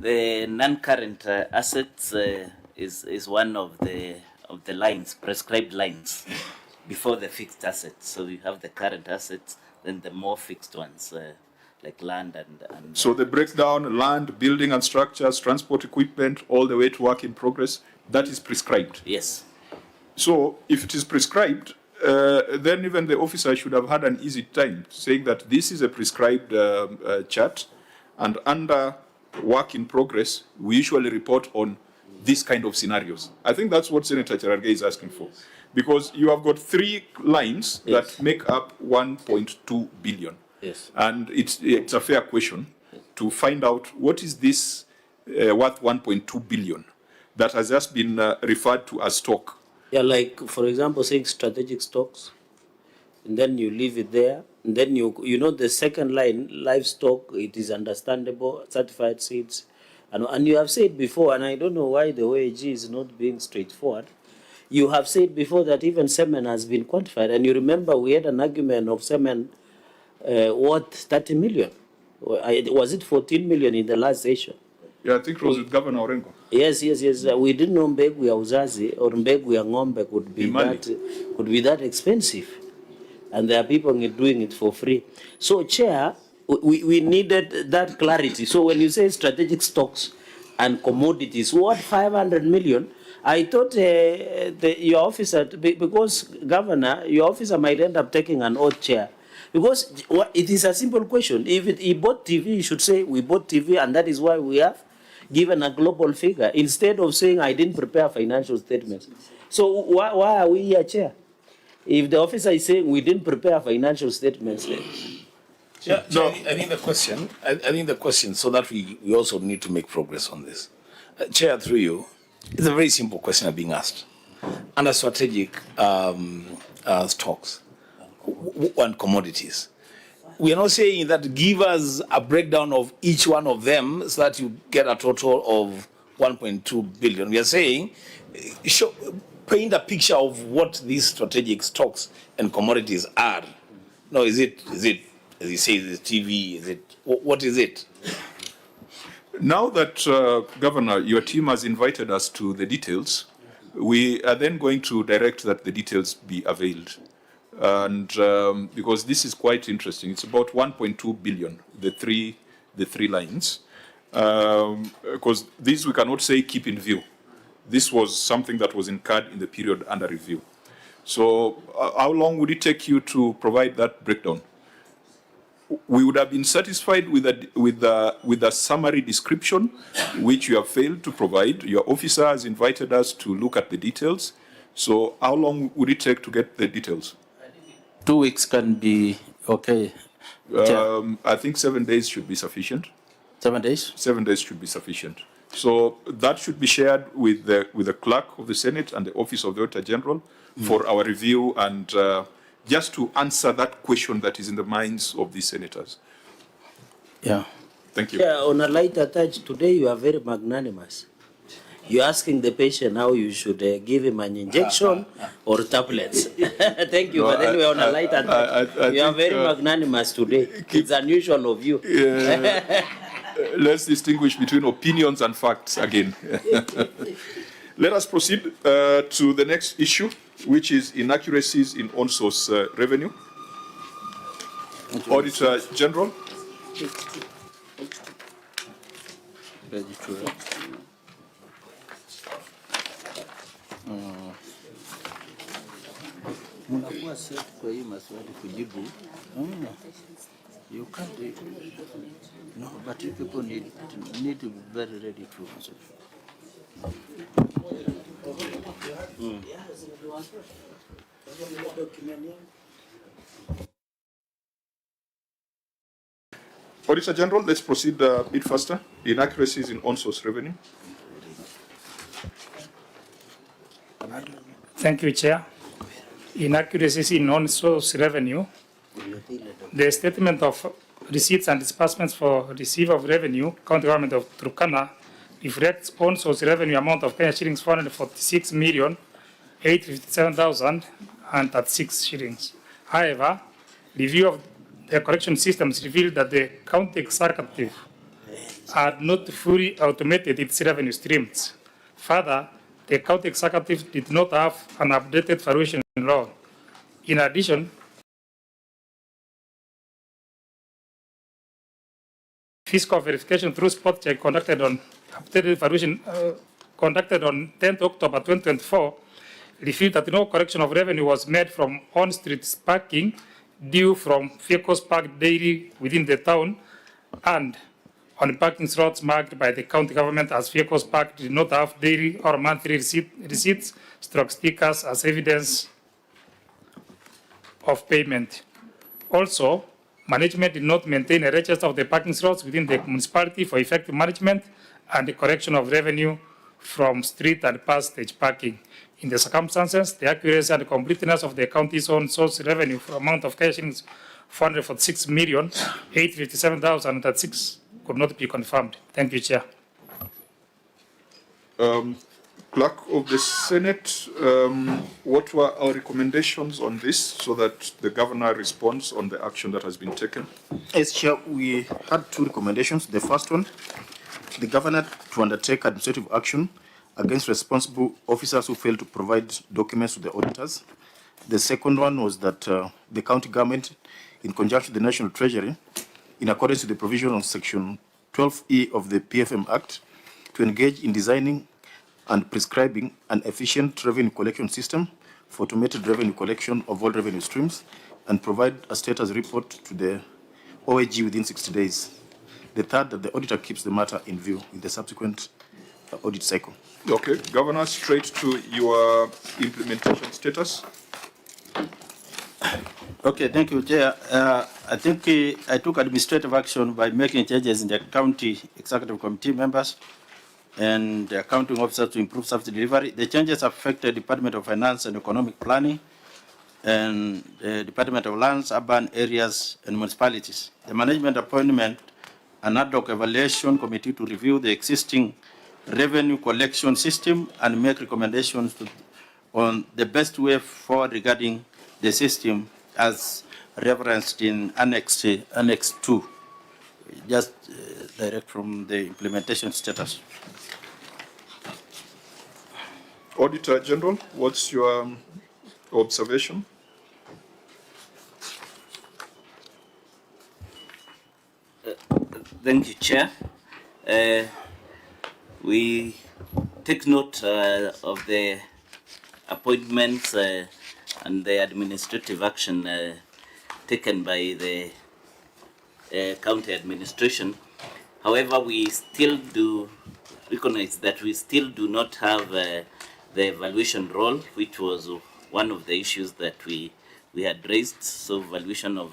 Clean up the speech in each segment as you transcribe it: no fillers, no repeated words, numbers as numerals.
The non-current assets is one of the lines, prescribed lines, before the fixed assets. So you have the current assets, then the more fixed ones, like land and. So the breakdown, land, building and structures, transport equipment, all the way to work in progress, that is prescribed. Yes. So if it is prescribed, then even the officer should have had an easy time saying that this is a prescribed chart, and under work in progress, we usually report on this kind of scenarios. I think that's what Senator Cherargei is asking for, because you have got 3 lines that make up 1.2 billion. Yes. And it's a fair question to find out what is this worth 1.2 billion that has just been referred to as stock. Yeah, like, for example, saying strategic stocks, and then you leave it there, and then you know the second line, livestock, it is understandable, certified seeds, and you have said before, and I don't know why the OAG is not being straightforward, you have said before that even semen has been quantified, and you remember we had an argument of semen worth 30 million. Was it 14 million in the last session? Yeah, I think it was with Governor Orengo. Yes. We didn't know mbegu ya uzazi or mbegu ya ng'ombe could be that expensive, and there are people doing it for free. So, Chair, we needed that clarity. So when you say strategic stocks and commodities, what 500 million? I thought your officer, because Governor, your officer might end up taking an odd chair. Because it is a simple question. If he bought TV, he should say, we bought TV, and that is why we have given a global figure, instead of saying, I didn't prepare financial statements. So why are we here, Chair? If the officer is saying we didn't prepare financial statements, yeah, no. I think the question, so that we also need to make progress on this. Chair, through you, it's a very simple question being asked. Under strategic stocks and commodities, we are not saying that give us a breakdown of each one of them so that you get a total of 1.2 billion. We are saying, paint a picture of what these strategic stocks and commodities are. No, is it, as you say, is it TV? Is it, what is it? Now that, Governor, your team has invited us to the details, we are then going to direct that the details be availed. And because this is quite interesting, it's about 1.2 billion, the three lines. Because this we cannot say keep in view. This was something that was incurred in the period under review. So how long would it take you to provide that breakdown? We would have been satisfied with a summary description, which you have failed to provide. Your officer has invited us to look at the details. So how long would it take to get the details? 2 weeks can be okay. I think 7 days should be sufficient. 7 days? 7 days should be sufficient. So that should be shared with the clerk of the Senate and the Office of the Auditor General for our review and just to answer that question that is in the minds of the senators. Yeah. Thank you. Yeah, on a lighter touch, today you are very magnanimous. You're asking the patient how you should give him an injection or tablets. Thank you, no, but anyway, on a lighter touch, you are very magnanimous today. It's unusual of you. Let's distinguish between opinions and facts again. Let us proceed to the next issue, which is inaccuracies in on-source revenue. Auditor General. Mnakuwa set kwa hii maswali kujibu. You can't do it. No, but you people need to be very ready to answer. Auditor General, let's proceed a bit faster. Inaccuracies in on-source revenue. Thank you, Chair. Inaccuracies in on-source revenue. The statement of receipts and disbursements for receipt of revenue, County Government of Turkana, reflects on-source revenue amount of Kenya shillings 446,857,036 shillings. However, review of the correction systems revealed that the county executive had not fully automated its revenue streams. Further, the county executive did not have an updated valuation law. In addition, fiscal verification through spot check conducted on updated valuation conducted on 10th October 2024 revealed that no correction of revenue was made from on-street parking due from vehicles parked daily within the town and on parking slots marked by the county government as vehicles parked did not have daily or monthly receipts, stroke stickers as evidence of payment. Also, management did not maintain a register of the parking slots within the municipality for effective management and the correction of revenue from street and past stage parking. In the circumstances, the accuracy and completeness of the county's own source revenue for amount of cash is 446,857,036 could not be confirmed. Thank you, Chair. Clerk of the Senate, what were our recommendations on this so that the governor responds on the action that has been taken? As Chair, we had two recommendations. The first one, the governor to undertake administrative action against responsible officers who failed to provide documents to the auditors. The second one was that the county government, in conjunction with the National Treasury, in accordance with the provision of Section 12E of the PFM Act, to engage in designing and prescribing an efficient revenue collection system for automated revenue collection of all revenue streams and provide a status report to the OAG within 60 days. The third, that the auditor keeps the matter in view in the subsequent audit cycle. Okay, Governor, straight to your implementation status. Okay, thank you, Chair. I think I took administrative action by making changes in the county executive committee members and the accounting officers to improve service delivery. The changes affected Department of Finance and Economic Planning and the Department of Lands, Urban Areas and Municipalities. The management appointment an ad hoc evaluation committee to review the existing revenue collection system and make recommendations on the best way forward regarding the system as referenced in Annex 2, just direct from the implementation status. Auditor General, what's your observation? Thank you, Chair. We take note of the appointments and the administrative action taken by the county administration. However, we still do recognize that we still do not have the evaluation role, which was one of the issues that we had raised. So valuation of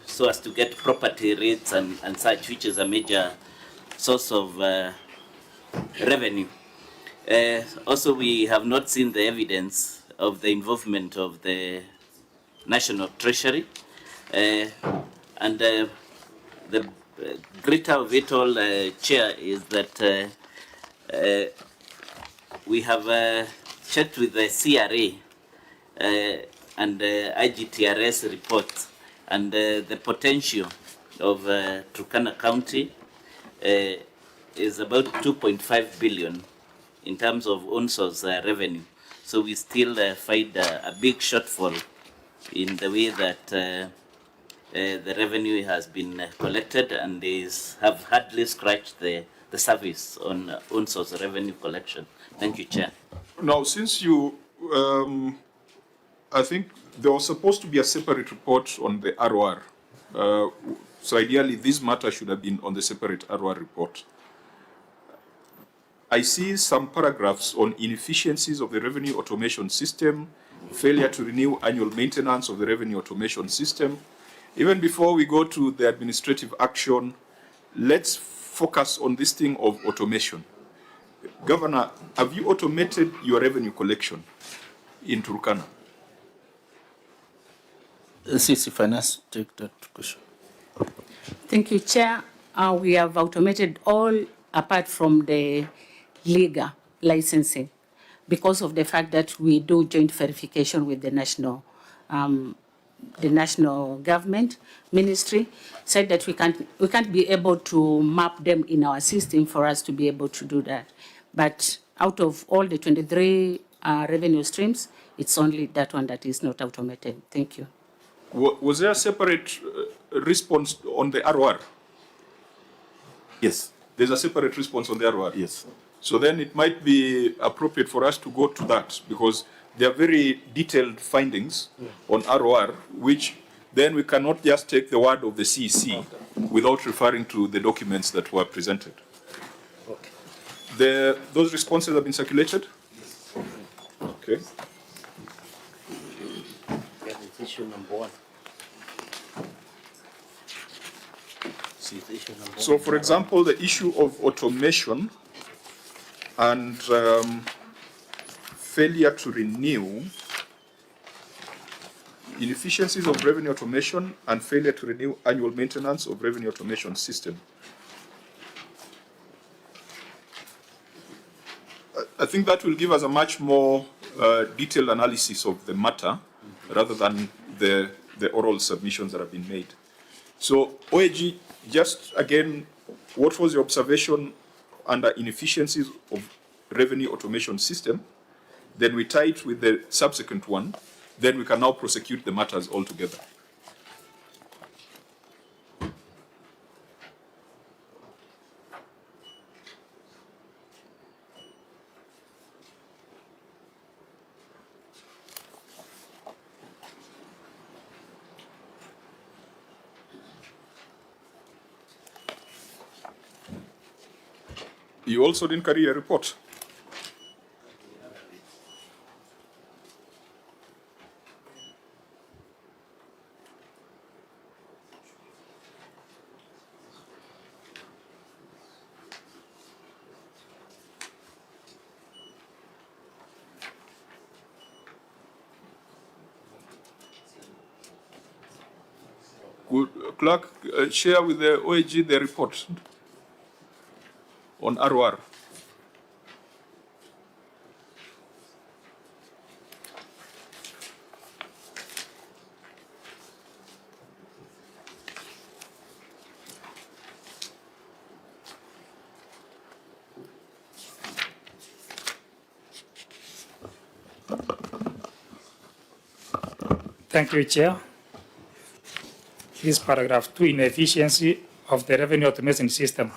so as to get property rates and such, which is a major source of revenue. Also, we have not seen the evidence of the involvement of the National Treasury. And the greater of it all, Chair, is that we have checked with the CRA and IGTRS reports, and the potential of Turkana County is about 2.5 billion in terms of own source revenue. So we still find a big shortfall in the way that the revenue has been collected, and have hardly scratched the surface on own source revenue collection. Thank you, Chair. Now, since you, I think there was supposed to be a separate report on the ROR. So ideally, this matter should have been on the separate ROR report. I see some paragraphs on inefficiencies of the revenue automation system, failure to renew annual maintenance of the revenue automation system. Even before we go to the administrative action, let's focus on this thing of automation. Governor, have you automated your revenue collection in Turkana? CC Finance, take that question. Thank you, Chair. We have automated all apart from the legal licensing because of the fact that we do joint verification with the National the national government ministry, said that we can't be able to map them in our system for us to be able to do that. But out of all the 23 revenue streams, it's only that one that is not automated. Thank you. Was there a separate response on the ROR? Yes. There's a separate response on the ROR? Yes. So then it might be appropriate for us to go to that, because there are very detailed findings on ROR, which then we cannot just take the word of the CEC without referring to the documents that were presented. Okay. Those responses have been circulated? Okay. Issue number 1. So, for example, the issue of automation and failure to renew, inefficiencies of revenue automation and failure to renew annual maintenance of revenue automation system. I think that will give us a much more detailed analysis of the matter rather than the oral submissions that have been made. So, OAG, just again, what was your observation under inefficiencies of revenue automation system? Then we tie it with the subsequent one. Then we can now prosecute the matters altogether. You also didn't carry a report. Could clerk share with the OAG the report on ROR? Thank you, Chair. This paragraph 2, inefficiency of the revenue automation system.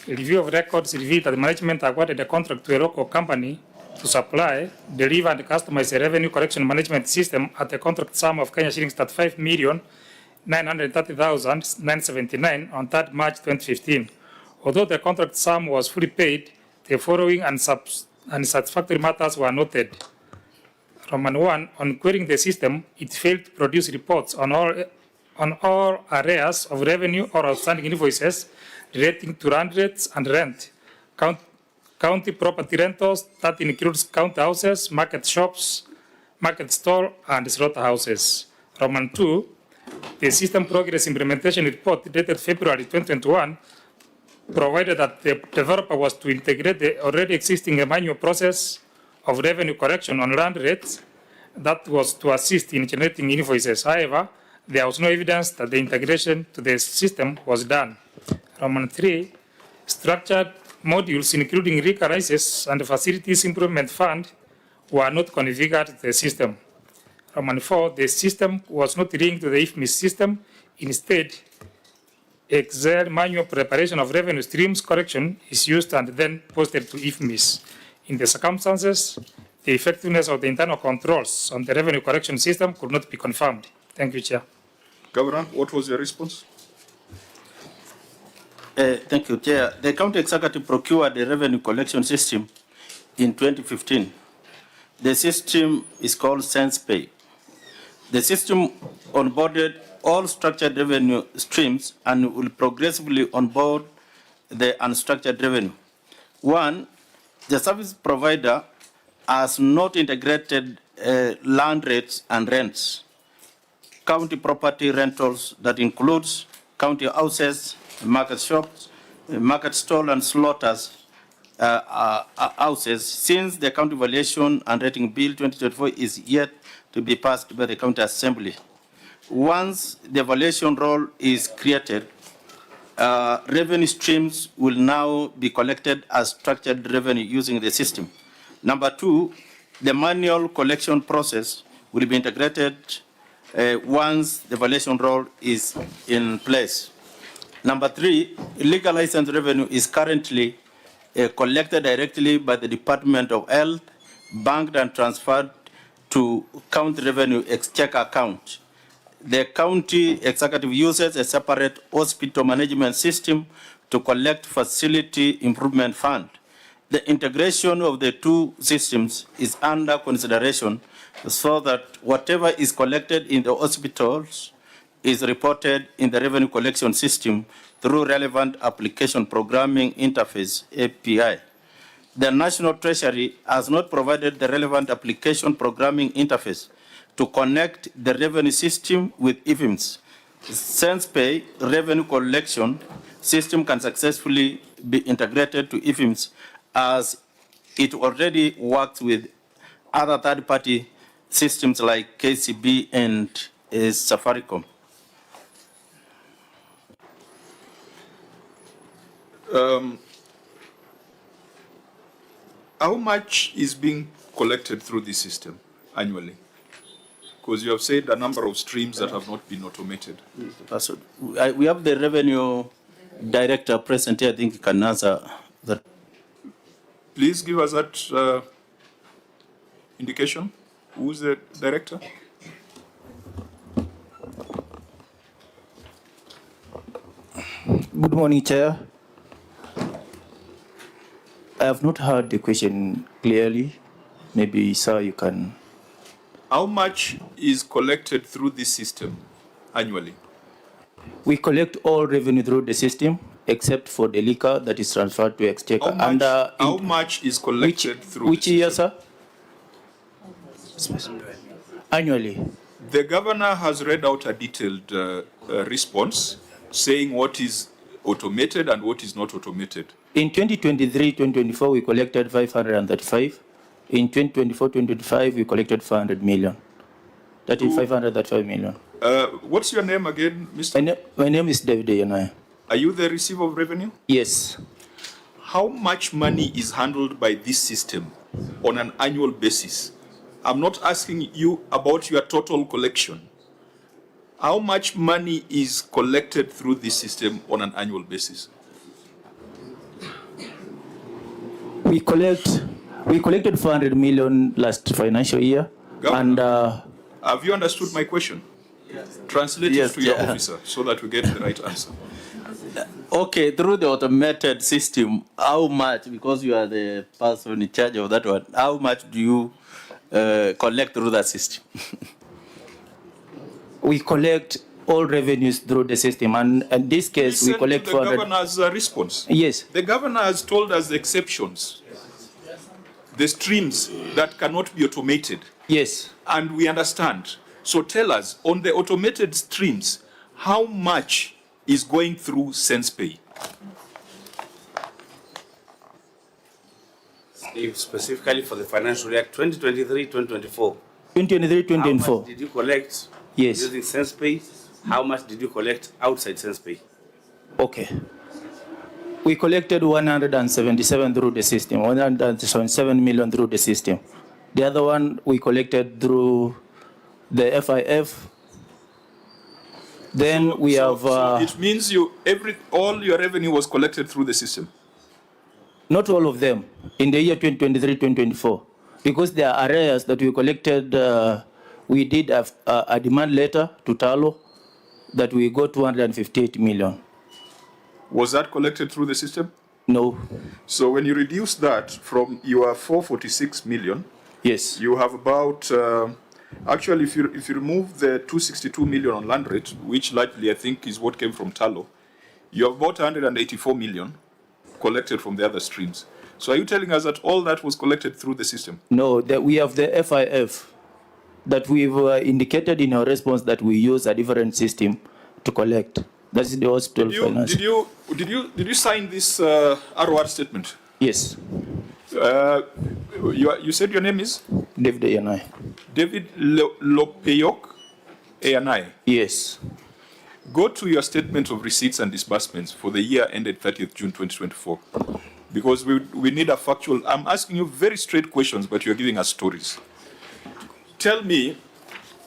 A review of records revealed that management awarded a contract to a local company to supply, deliver, and customize a revenue collection management system at a contract sum of Kenya shillings 35,930,979 on 3rd March 2015. Although the contract sum was fully paid, the following unsatisfactory matters were noted. Roman 1, on querying the system, it failed to produce reports on all areas of revenue or outstanding invoices relating to run rates and rent, county property rentals, that includes county houses, market shops, market stall, and slaughterhouses. Roman 2, the system progress implementation report dated February 2021 provided that the developer was to integrate the already existing manual process of revenue collection on land rates that was to assist in generating invoices. However, there was no evidence that the integration to the system was done. Roman 3, structured modules including recurrences and facilities improvement fund were not configured to the system. Roman 4, the system was not linked to the IFMIS system. Instead, Excel manual preparation of revenue streams correction is used and then posted to IFMIS. In the circumstances, the effectiveness of the internal controls on the revenue correction system could not be confirmed. Thank you, Chair. Governor, what was your response? Thank you, Chair. The county executive procured the revenue collection system in 2015. The system is called SensePay. The system onboarded all structured revenue streams and will progressively onboard the unstructured revenue. 1, the service provider has not integrated land rates and rents, county property rentals that includes county houses, market shops, market stall and slaughters houses, since the county valuation and rating bill 2024 is yet to be passed by the county assembly. once the evaluation role is created, revenue streams will now be collected as structured revenue using the system. Number two, the manual collection process will be integrated once the evaluation role is in place. Number three, illegal license revenue is currently collected directly by the Department of Health, banked and transferred to county revenue exchequer account. The county executive uses a separate hospital management system to collect facility improvement fund. The integration of the two systems is under consideration so that whatever is collected in the hospitals is reported in the revenue collection system through relevant application programming interface API. The National Treasury has not provided the relevant application programming interface to connect the revenue system with IFIMS. SensePay revenue collection system can successfully be integrated to IFIMS as it already works with other third-party systems like KCB and Safaricom. How much is being collected through this system annually? Because you have said a number of streams that have not been automated. We have the revenue director present here. I think he can answer that. Please give us that indication. Who's the director? Good morning, Chair. I have not heard the question clearly. Maybe, sir, you can. How much is collected through this system annually? We collect all revenue through the system, except for the liquor that is transferred to exchequer. How much is collected through which the year, system? sir? Annually. The governor has read out a detailed response saying what is automated and what is not automated. In 2023-2024, we collected 535. In 2024-2025, we collected 500 million. That is 535 million. What's your name again, Mr.? My name is David Yanai. Are you the receiver of revenue? Yes. How much money is handled by this system on an annual basis? I'm not asking you about your total collection. How much money is collected through this system on an annual basis? We collected 400 million last financial year. Governor, And have you understood my question? Yes. Translate it to your officer so that we get the right answer. Okay, through the automated system, how much, because you are the person in charge of that one, how much do you collect through that system? we collect all revenues through the system, and in this case, we collect the 400. governor's response. Yes. The governor has told us the exceptions, the streams that cannot be automated. Yes. And we understand. So tell us, on the automated streams, how much is going through SensePay? Specifically for the financial year 2023-2024. 2023-2024. How much did you collect using SensePay? How much did you collect outside SensePay? Okay. We collected 177 through the system, 177 million through the system. The other one we collected through the FIF. Then so it means all your revenue was collected through the system? Not all of them in the year 2023-2024, because there are areas that we collected. We did a demand letter to Talo that we got 258 million. Was that collected through the system? No. So when you reduce that from your 446 million, yes, you have about, actually if you remove the 262 million on land rate, which likely I think is what came from Talo, you have about 184 million collected from the other streams. So are you telling us that all that was collected through the system? No, that we have the FIF that we've indicated in our response that we use a different system to collect. That's the hospital finance. Did you sign this ROR statement? Yes. You said your name is? David Yanai. David Lopeyok? A&I. Yes. Go to your statement of receipts and disbursements for the year ended 30th June 2024. Because we need a factual, I'm asking you very straight questions, but you're giving us stories. Tell me,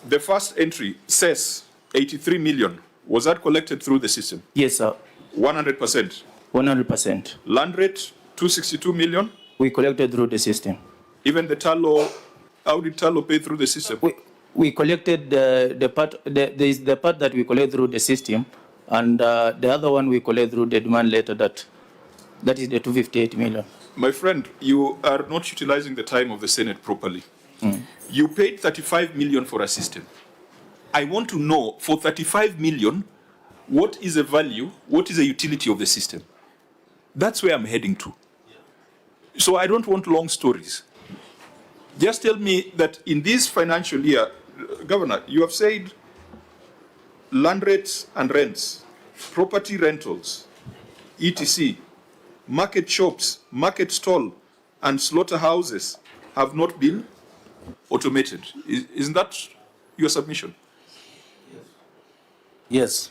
the first entry says 83 million. Was that collected through the system? Yes, sir. 100%. 100%. Land rate, 262 million. We collected through the system. Even the Talo, how did Talo pay through the system? We collected the part, there is the part that we collect through the system, and the other one we collect through the demand letter that is the 258 million. My friend, you are not utilizing the time of the Senate properly. You paid 35 million for a system. I want to know, for 35 million, what is the value, what is the utility of the system? That's where I'm heading to. So I don't want long stories. Just tell me that in this financial year, Governor, you have said land rates and rents, property rentals, etc., market shops, market stall, and slaughterhouses have not been automated. Isn't that your submission? Yes.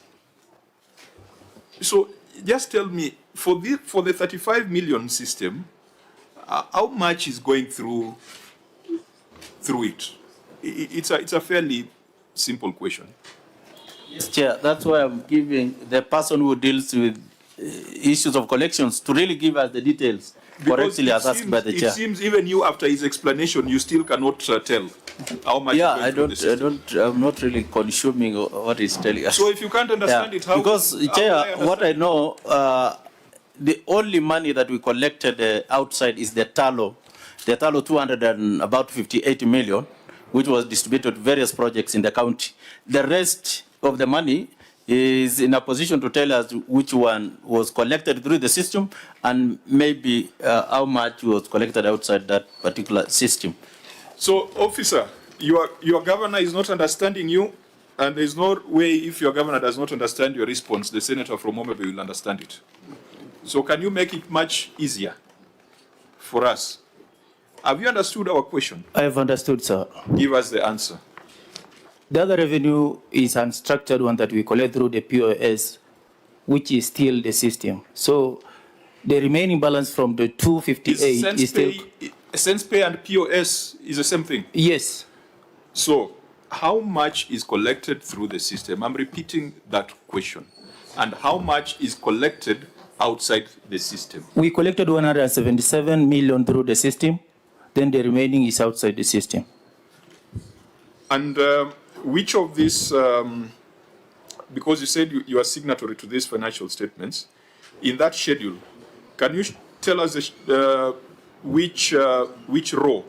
So just tell me, for the 35 million system, how much is going through it? It's a fairly simple question. Yes, Chair, that's why I'm giving the person who deals with issues of collections to really give us the details correctly as asked by the Chair. It seems even you, after his explanation, you still cannot tell how much. Yeah, I'm not really consuming what he's telling us. So if you can't understand it, how? Because, Chair, what I know, the only money that we collected outside is the Talo 200 and about 58 million, which was distributed to various projects in the county. The rest of the money is in a position to tell us which one was collected through the system and maybe how much was collected outside that particular system. So, officer, your governor is not understanding you, and there's no way, if your governor does not understand your response, the senator from Omebe will understand it. So can you make it much easier for us? Have you understood our question? I have understood, sir. Give us the answer. The other revenue is unstructured one that we collect through the POS, which is still the system. So the remaining balance from the 258 is still... Sense pay and POS is the same thing? Yes. So how much is collected through the system? I'm repeating that question. And how much is collected outside the system? We collected 177 million through the system, then the remaining is outside the system. And which of these, because you said you are signatory to these financial statements, in that schedule, can you tell us which row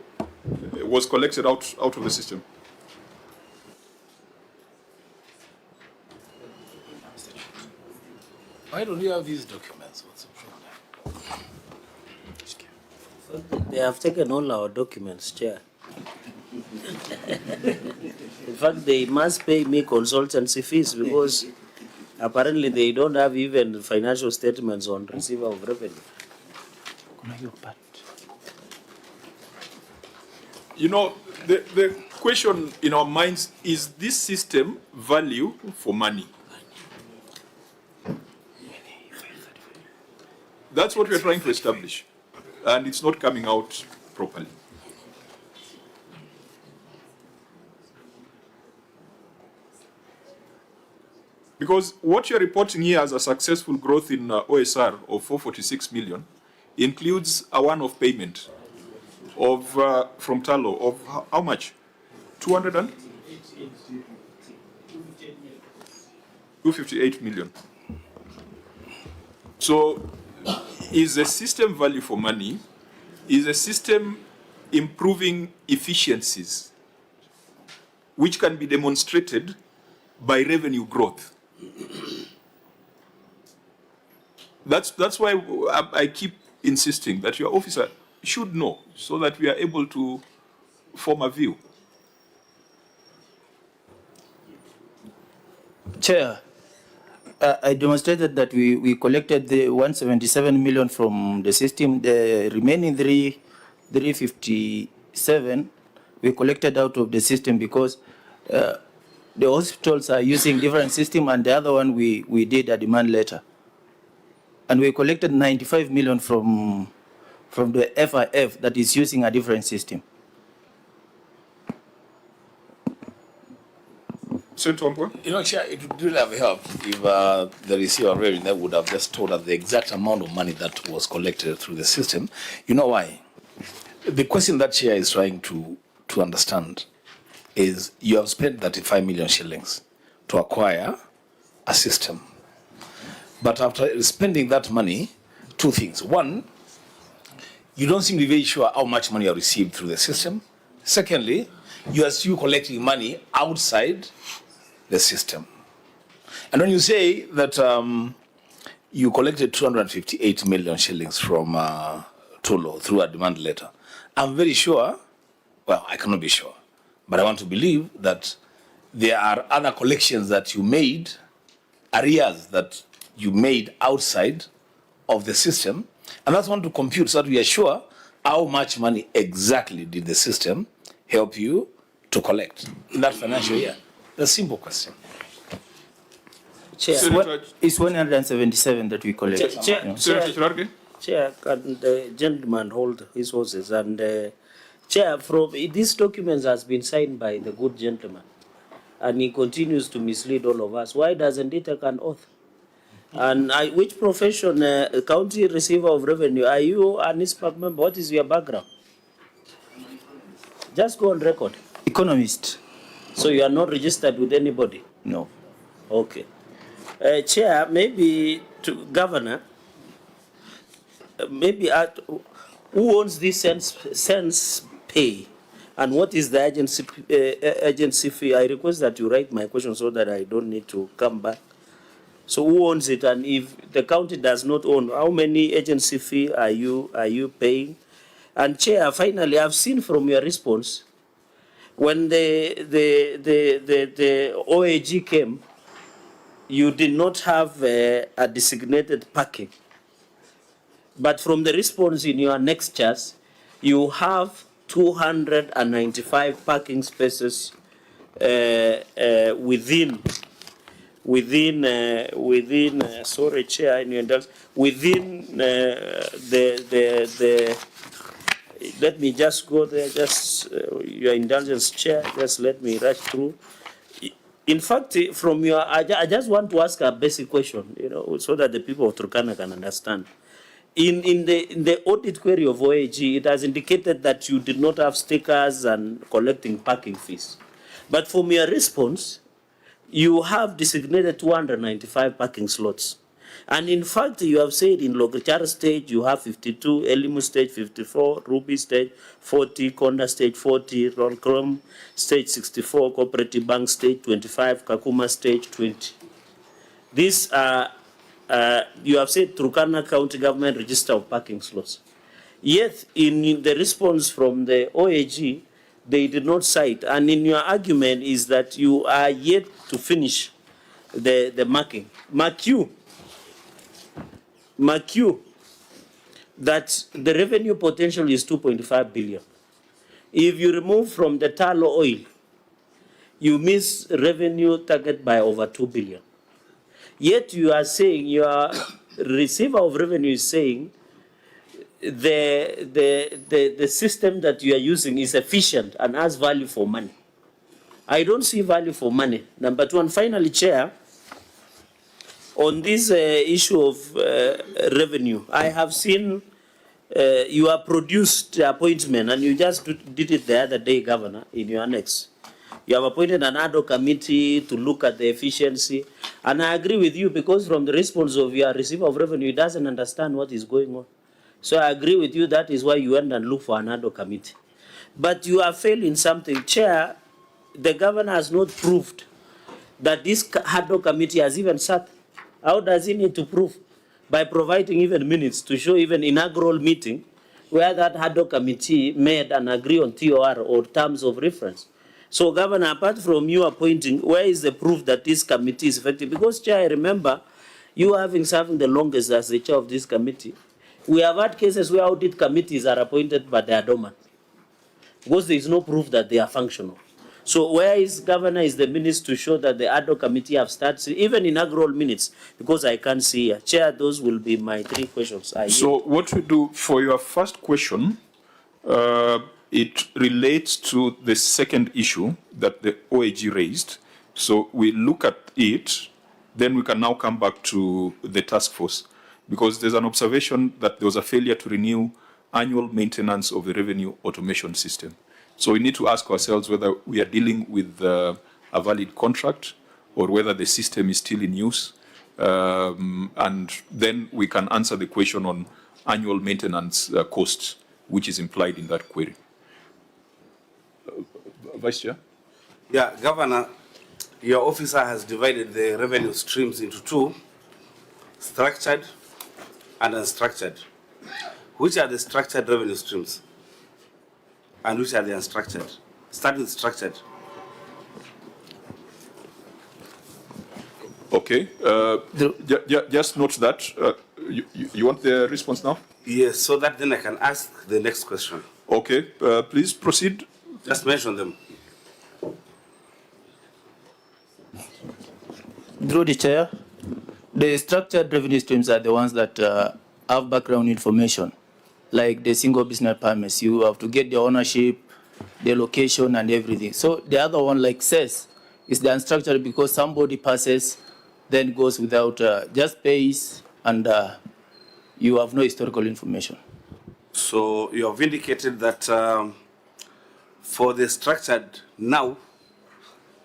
was collected out of the system? Why don't you have these documents? What's the problem? They have taken all our documents, Chair. In fact, they must pay me consultancy fees because apparently they don't have even financial statements on receiver of revenue. You know, the question in our minds is this system value for money? That's what we're trying to establish, and it's not coming out properly. Because what you're reporting here as a successful growth in OSR of 446 million includes a one-off payment of from Talo of how much? 258 million. So is the system value for money? Is the system improving efficiencies, which can be demonstrated by revenue growth? That's why I keep insisting that your officer should know, so that we are able to form a view. Chair, I demonstrated that we collected the 177 million from the system. The remaining 357 we collected out of the system because The hospitals are using different system, and the other one we did a demand letter. And we collected 95 million from the FIF that is using a different system. Senator Wambua? You know, Chair, it would really have helped if the receiver of revenue would have just told us the exact amount of money that was collected through the system. You know why? The question that Chair is trying to understand is you have spent 35 million shillings to acquire a system. But after spending that money, two things. One, you don't seem to be very sure how much money you have received through the system. Secondly, you are still collecting money outside the system. And when you say that you collected 258 million shillings from Tulo through a demand letter, I'm very sure, well, I cannot be sure, but I want to believe that there are other collections that you made, arrears that you made outside of the system, and that's one to compute so that we are sure how much money exactly did the system help you to collect in that financial year. That's a simple question. Chair, It's 177 that we collected. Chair, can the gentleman hold his horses? And Chair, this document has been signed by the good gentleman, and he continues to mislead all of us. Why doesn't he take an oath? And which profession, county receiver of revenue, are you an ISPAC member? What is your background? Just go on record. Economist. So you are not registered with anybody? No. Okay. Chair, maybe to Governor, maybe who owns this sense pay, and what is the agency fee? I request that you write my question so that I don't need to come back. So who owns it, and if the county does not own, how many agency fee are you paying? And Chair, finally, I've seen from your response when the OAG came, you did not have a designated parking. But from the response in your next chart, you have 295 parking spaces sorry, Chair, in your indulgence, within let me just go there, your indulgence, Chair, just let me rush through. In fact, from your, I just want to ask a basic question, so that the people of Turkana can understand. In the audit query of OAG, it has indicated that you did not have stickers and collecting parking fees. But from your response, you have designated 295 parking slots. And in fact, you have said in Lomorukai stage, you have 52, Elimu stage 54, Ruby stage 40, Konda stage 40, Rolcrom stage 64, Cooperative Bank stage 25, Kakuma stage 20. These are, you have said Turkana County Government Register of Parking Slots. Yet, in the response from the OAG, they did not cite, and in your argument is that you are yet to finish the marking. Mark you that the revenue potential is 2.5 billion. If you remove from the tallow oil, you miss revenue target by over 2 billion. Yet you are saying, your receiver of revenue is saying the system that you are using is efficient and has value for money. I don't see value for money. Number two, and finally, Chair, on this issue of revenue, I have seen you have produced the appointment, and you just did it the other day, Governor, in your annex. You have appointed an ad hoc committee to look at the efficiency, and I agree with you because from the response of your receiver of revenue, he doesn't understand what is going on. So I agree with you, that is why you went and looked for an ad hoc committee. But you are failing something. Chair, the Governor has not proved that this ad hoc committee has even sat. How does he need to prove? By providing even minutes to show even inaugural meeting where that ad hoc committee made and agree on TOR or terms of reference. So, Governor, apart from you appointing, where is the proof that this committee is effective? Because, Chair, I remember you having serving the longest as the chair of this committee. We have had cases where audit committees are appointed but they are dormant, because there is no proof that they are functional. So where is Governor, is the minutes to show that the ad hoc committee have started, even in agro minutes, because I can't see here. Chair, those will be my 3 questions. So what we do for your first question, it relates to the second issue that the OAG raised. So we look at it, then we can now come back to the task force, because there's an observation that there was a failure to renew annual maintenance of the revenue automation system. So we need to ask ourselves whether we are dealing with a valid contract or whether the system is still in use. And then we can answer the question on annual maintenance costs, which is implied in that query. Vice Chair? Yeah, Governor, your officer has divided the revenue streams into 2, structured and unstructured. Which are the structured revenue streams? And which are the unstructured? Start with structured. Okay. Just note that. You want the response now? Yes, so that then I can ask the next question. Okay. Please proceed. Just mention them. Through the chair, the structured revenue streams are the ones that have background information, like the single business permits. You have to get the ownership, the location, and everything. So the other one, like says, is the unstructured because somebody passes, then goes without, just pays, and you have no historical information. So you have indicated that for the structured now,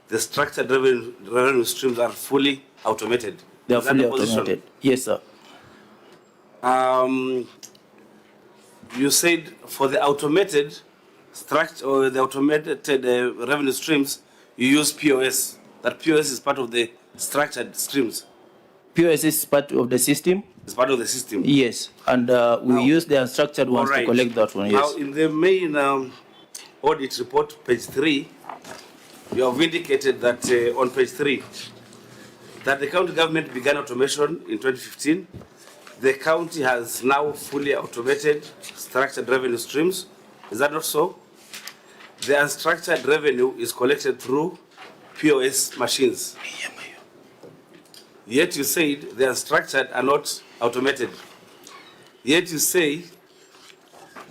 the structured revenue streams are fully automated. They are Is that fully the position? automated. Yes, sir. You said for the automated structure or the automated revenue streams, you use POS. That POS is part of the structured streams. POS is part of the system? It's part of the system. Yes, and we use the unstructured ones to collect that one, yes. Now, in the main audit report, page 3, you have indicated that on page 3, that the county government began automation in 2015. The county has now fully automated structured revenue streams. Is that not so? The unstructured revenue is collected through POS machines. Yet you said the unstructured are not automated. Yet you say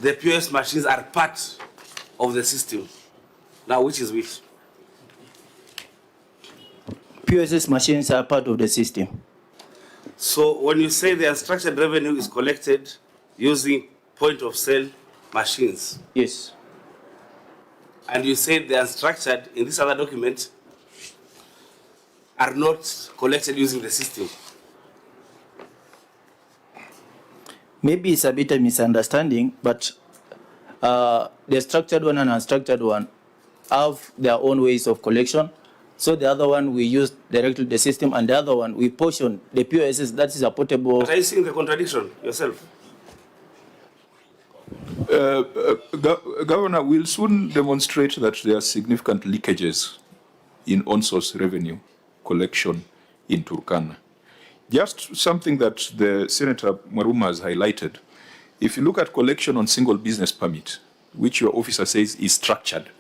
the POS machines are part of the system. Now, which is which? POS machines are part of the system. So when you say the unstructured revenue is collected using point of sale machines. Yes. And you say the unstructured in this other document are not collected using the system. Maybe it's a bit of misunderstanding, but the structured one and unstructured one have their own ways of collection. So the other one we use directly the system, and the other one we portion the POSs. That is a portable. But are you seeing the contradiction yourself? Governor, we'll soon demonstrate that there are significant leakages in on-source revenue collection in Turkana. Just something that the Senator Maruma has highlighted. If you look at collection on single business permit, which your officer says is structured,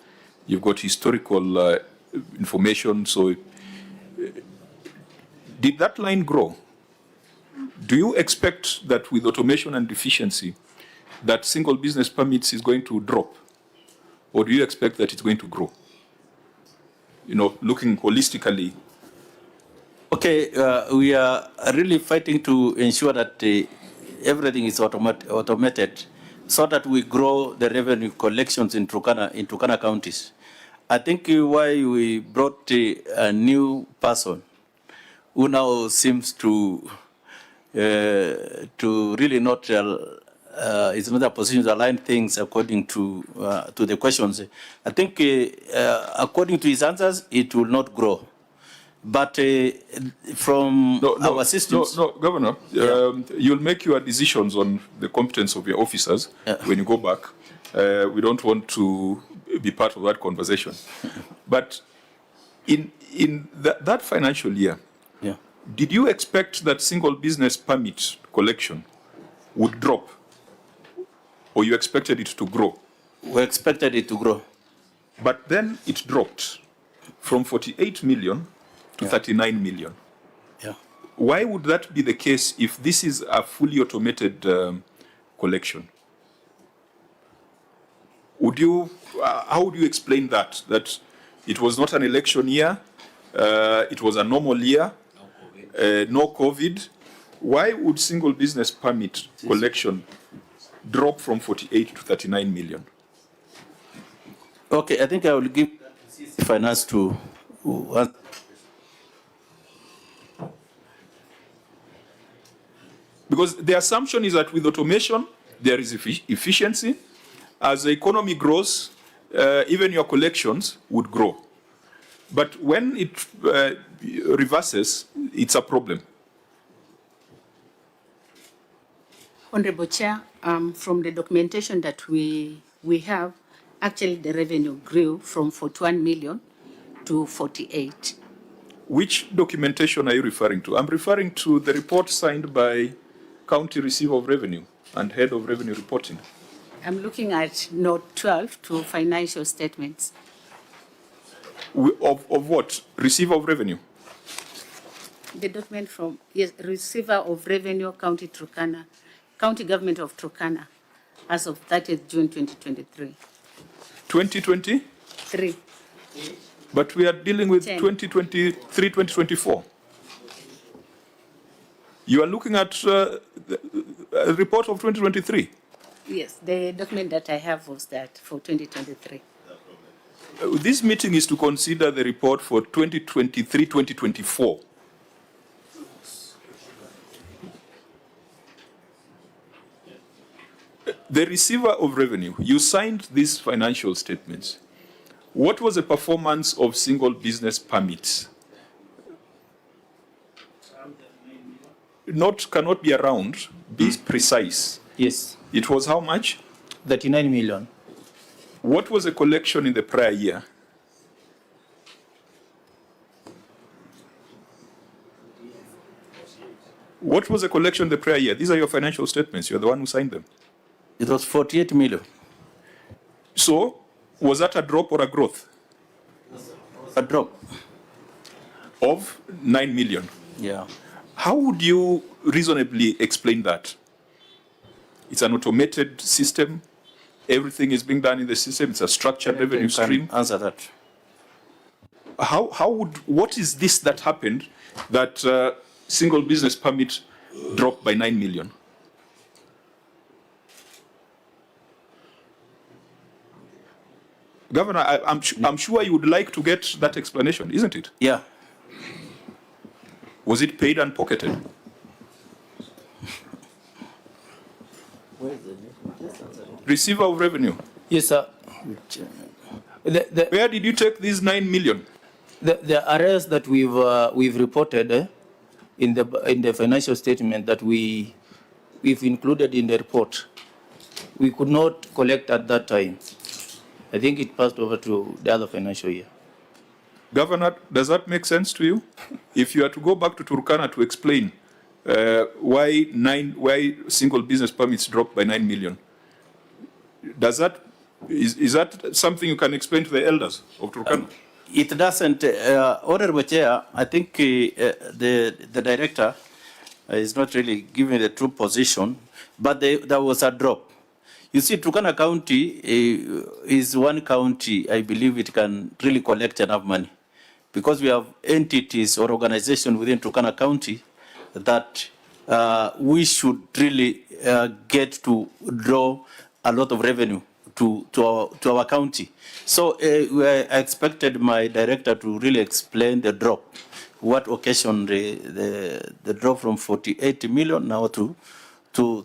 you've got historical information. So did that line grow? Do you expect that with automation and efficiency, that single business permits is going to drop? Or do you expect that it's going to grow? You know, looking holistically. Okay, we are really fighting to ensure that everything is automated so that we grow the revenue collections in Turkana counties. I think why we brought a new person who now seems to really not is not a position to align things according to the questions. I think according to his answers, it will not grow. But from our systems... No, Governor, you'll make your decisions on the competence of your officers when you go back. We don't want to be part of that conversation. But in that financial year, did you expect that single business permit collection would drop? Or you expected it to grow? We expected it to grow. But then it dropped from 48 million to 39 million. Yeah. Why would that be the case if this is a fully automated collection? Would you, how would you explain that? That it was not an election year, it was a normal year, no COVID. Why would single business permit collection drop from 48 to 39 million? Okay, I think I will give finance to Because the assumption is that with automation, there is efficiency. As the economy grows, even your collections would grow. But when it reverses, it's a problem. Honorable Chair, from the documentation that we have, actually the revenue grew from 41 million to 48. Which documentation are you referring to? I'm referring to the report signed by County Receiver of Revenue and Head of Revenue Reporting. I'm looking at note 12 to financial statements. Of what? Receiver of Revenue? The document from, yes, Receiver of Revenue, County Turkana, County Government of Turkana, as of 30th June 2023. 2020? 3. But we are dealing with 10. 2023, 2024. You are looking at a report of 2023. Yes, the document that I have was that for 2023. This meeting is to consider the report for 2023, 2024. The receiver of revenue, you signed these financial statements. What was the performance of single business permits? Cannot be around, be precise. Yes, It was how much? 39 million. What was the collection in the prior year? What was the collection the prior year? These are your financial statements. You're the one who signed them. It was 48 million. So, was that a drop or a growth? A drop. Of 9 million. Yeah. How would you reasonably explain that? It's an automated system. Everything is being done in the system. It's a structured revenue stream. Answer that. What is this that happened that single business permit dropped by 9 million? Governor, I'm sure you would like to get that explanation, isn't it? Yeah. Was it paid and pocketed? Receiver of revenue. Yes, sir. Where did you take these 9 million? The arrears that we've reported in the financial statement that we've included in the report, we could not collect at that time. I think it passed over to the other financial year. Governor, does that make sense to you? If you are to go back to Turkana to explain why single business permits dropped by 9 million, is that something you can explain to the elders of Turkana? It doesn't, Honorable Chair, I think the director is not really giving the true position, but there was a drop. You see, Turkana County is one county, I believe it can really collect enough money, because we have entities or organizations within Turkana County that we should really get to draw a lot of revenue to our county. So I expected my director to really explain the drop, what occasioned the drop from 48 million now to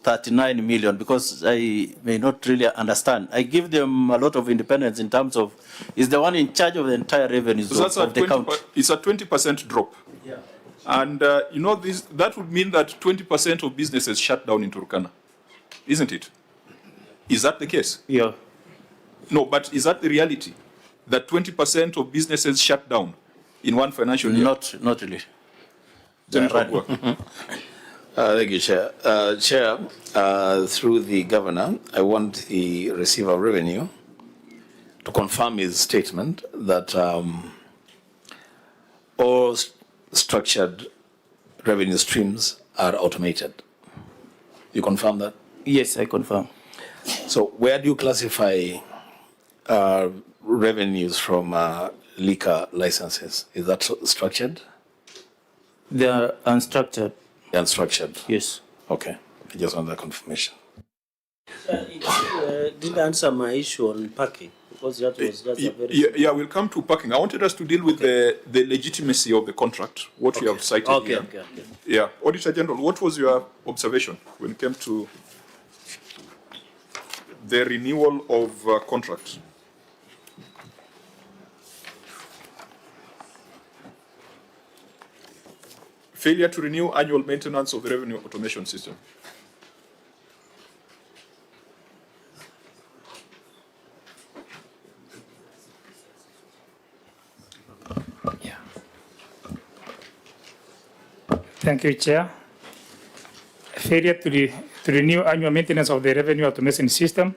39 million, because I may not really understand. I give them a lot of independence in terms of, is the one in charge of the entire revenues So that's of the county. It's a 20% drop. Yeah. And that would mean that 20% of businesses shut down in Turkana, isn't it? Is that the case? Yeah. No, but is that the reality? That 20% of businesses shut down in one financial year? Not really. Senator Ogwa. Thank you, Chair. Chair, through the governor, I want the receiver of revenue to confirm his statement that all structured revenue streams are automated. You confirm that? Yes, I confirm. So where do you classify revenues from liquor licenses? Is that structured? They are unstructured. Unstructured? Yes. Okay. I just want that confirmation. Didn't answer my issue on parking, because that was just a very... Yeah, we'll come to parking. I wanted us to deal with the legitimacy of the contract, what we have cited here. Okay. Yeah, Auditor General, what was your observation when it came to the renewal of contracts? Failure to renew annual maintenance of the revenue automation system. Thank you, Chair. Failure to renew annual maintenance of the revenue automation system.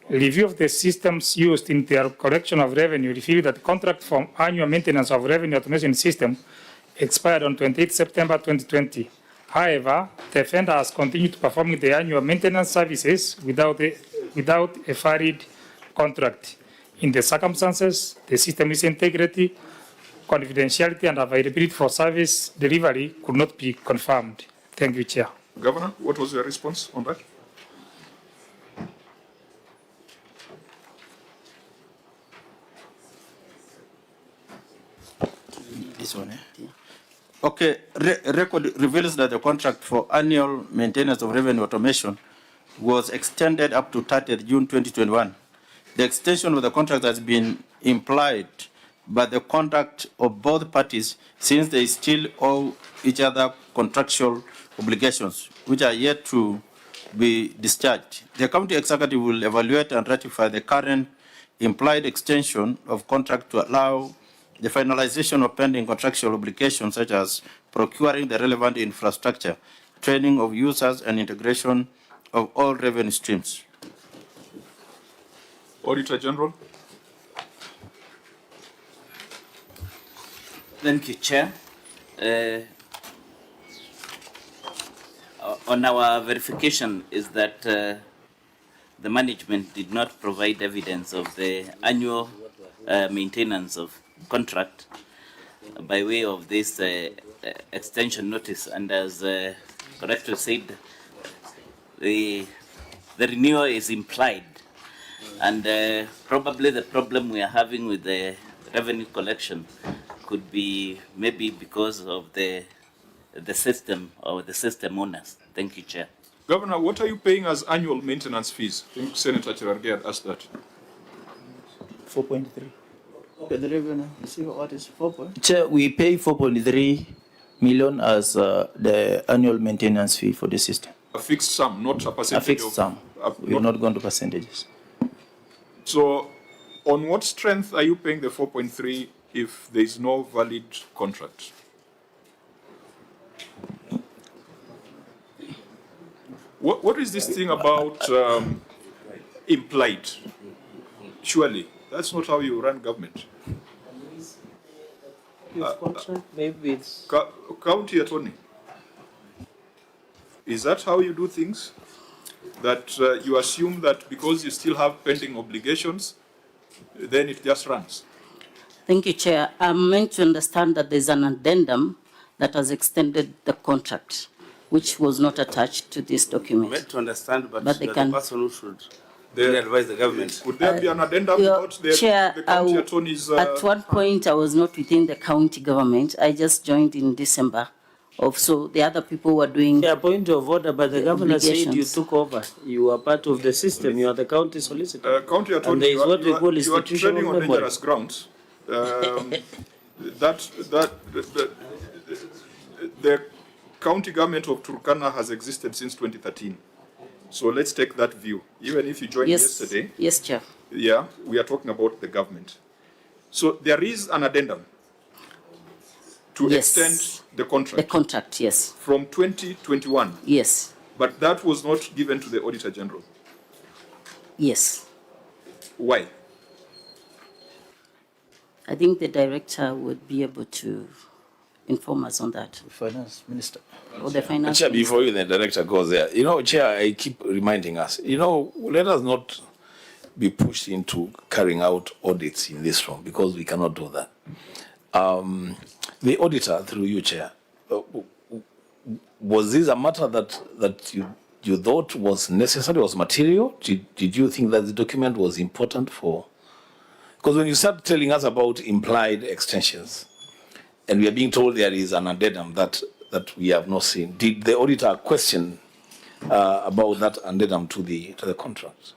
Review of the systems used in their collection of revenue revealed that the contract for annual maintenance of revenue automation system expired on 28 September 2020. However, the vendor has continued to perform the annual maintenance services without a valid contract. In the circumstances, the system's integrity, confidentiality, and availability for service delivery could not be confirmed. Thank you, Chair. Governor, what was your response on that? This one, yeah. Okay, record reveals that the contract for annual maintenance of revenue automation was extended up to 30th June 2021. The extension of the contract has been implied by the conduct of both parties, since they still owe each other contractual obligations, which are yet to be discharged. The county executive will evaluate and ratify the current implied extension of contract to allow the finalization of pending contractual obligations, such as procuring the relevant infrastructure, training of users, and integration of all revenue streams. Auditor General. Thank you, Chair. On our verification is that the management did not provide evidence of the annual maintenance of contract by way of this extension notice, and as correctly said, the renewal is implied, and probably the problem we are having with the revenue collection could be maybe because of the system or the system owners. Thank you, Chair. Governor, what are you paying as annual maintenance fees? I think Senator Cherargei had asked that. 4.3. Okay, the revenue, you see what is 4. Chair, we pay 4.3 million as the annual maintenance fee for the system. A fixed sum, not a percentage. A fixed sum. We've not gone to percentages. So, on what strength are you paying the 4.3 if there is no valid contract? What is this thing about implied? Surely, that's not how you run government. Maybe it's... County Attorney, is that how you do things? That you assume that because you still have pending obligations, then it just runs? Thank you, Chair. I'm meant to understand that there's an addendum that has extended the contract, which was not attached to this document. Meant to understand, but they the can... person who should advise the government. Would there be an addendum about the county attorney's... At one point, I was not within the county government. I just joined in December. So the other people were doing... Yeah, point of order, but the governor said you took over. You are part of the system. You are the county solicitor. County attorney, and there is what we call you are institutional treading on memory. dangerous grounds. The county government of Turkana has existed since 2013. So let's take that view. Even if you joined yesterday. Yes, Chair. Yeah, we are talking about the government. So there is an addendum to extend the contract. The contract, yes. From 2021. Yes. But that was not given to the Auditor General. Yes. Why? I think the director would be able to inform us on that, Finance Minister. or the finance. Chair, minister. before you, the director goes there, Chair, I keep reminding us, let us not be pushed into carrying out audits in this room because we cannot do that. The auditor, through you, Chair, was this a matter that you thought was necessary, was material? Did you think that the document was important for? Because when you start telling us about implied extensions, and we are being told there is an addendum that we have not seen, did the auditor question about that addendum to the contract?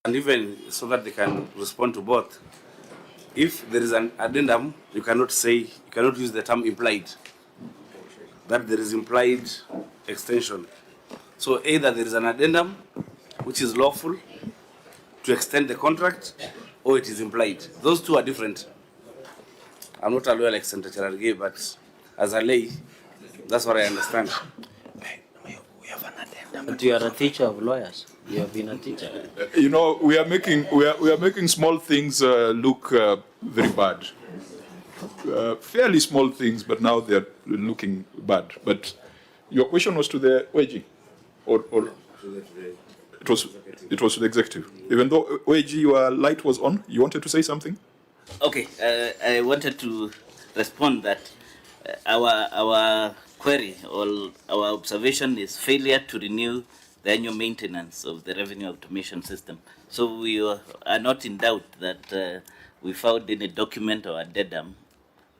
And even so that they can respond to both. If there is an addendum, you cannot use the term implied. That there is implied extension. So either there is an addendum, which is lawful to extend the contract, or it is implied. Those two are different. I'm not a lawyer like Senator Cherargei, but as a lay, that's what I understand. But you are a teacher of lawyers. You have been a teacher. We are making small things look very bad. Fairly small things, but now they're looking bad. But your question was to the OAG, or it was to the executive. Even though OAG, your light was on, you wanted to say something? Okay, I wanted to respond that our query or our observation is failure to renew the annual maintenance of the revenue automation system. So we are not in doubt that we found in a document or addendum.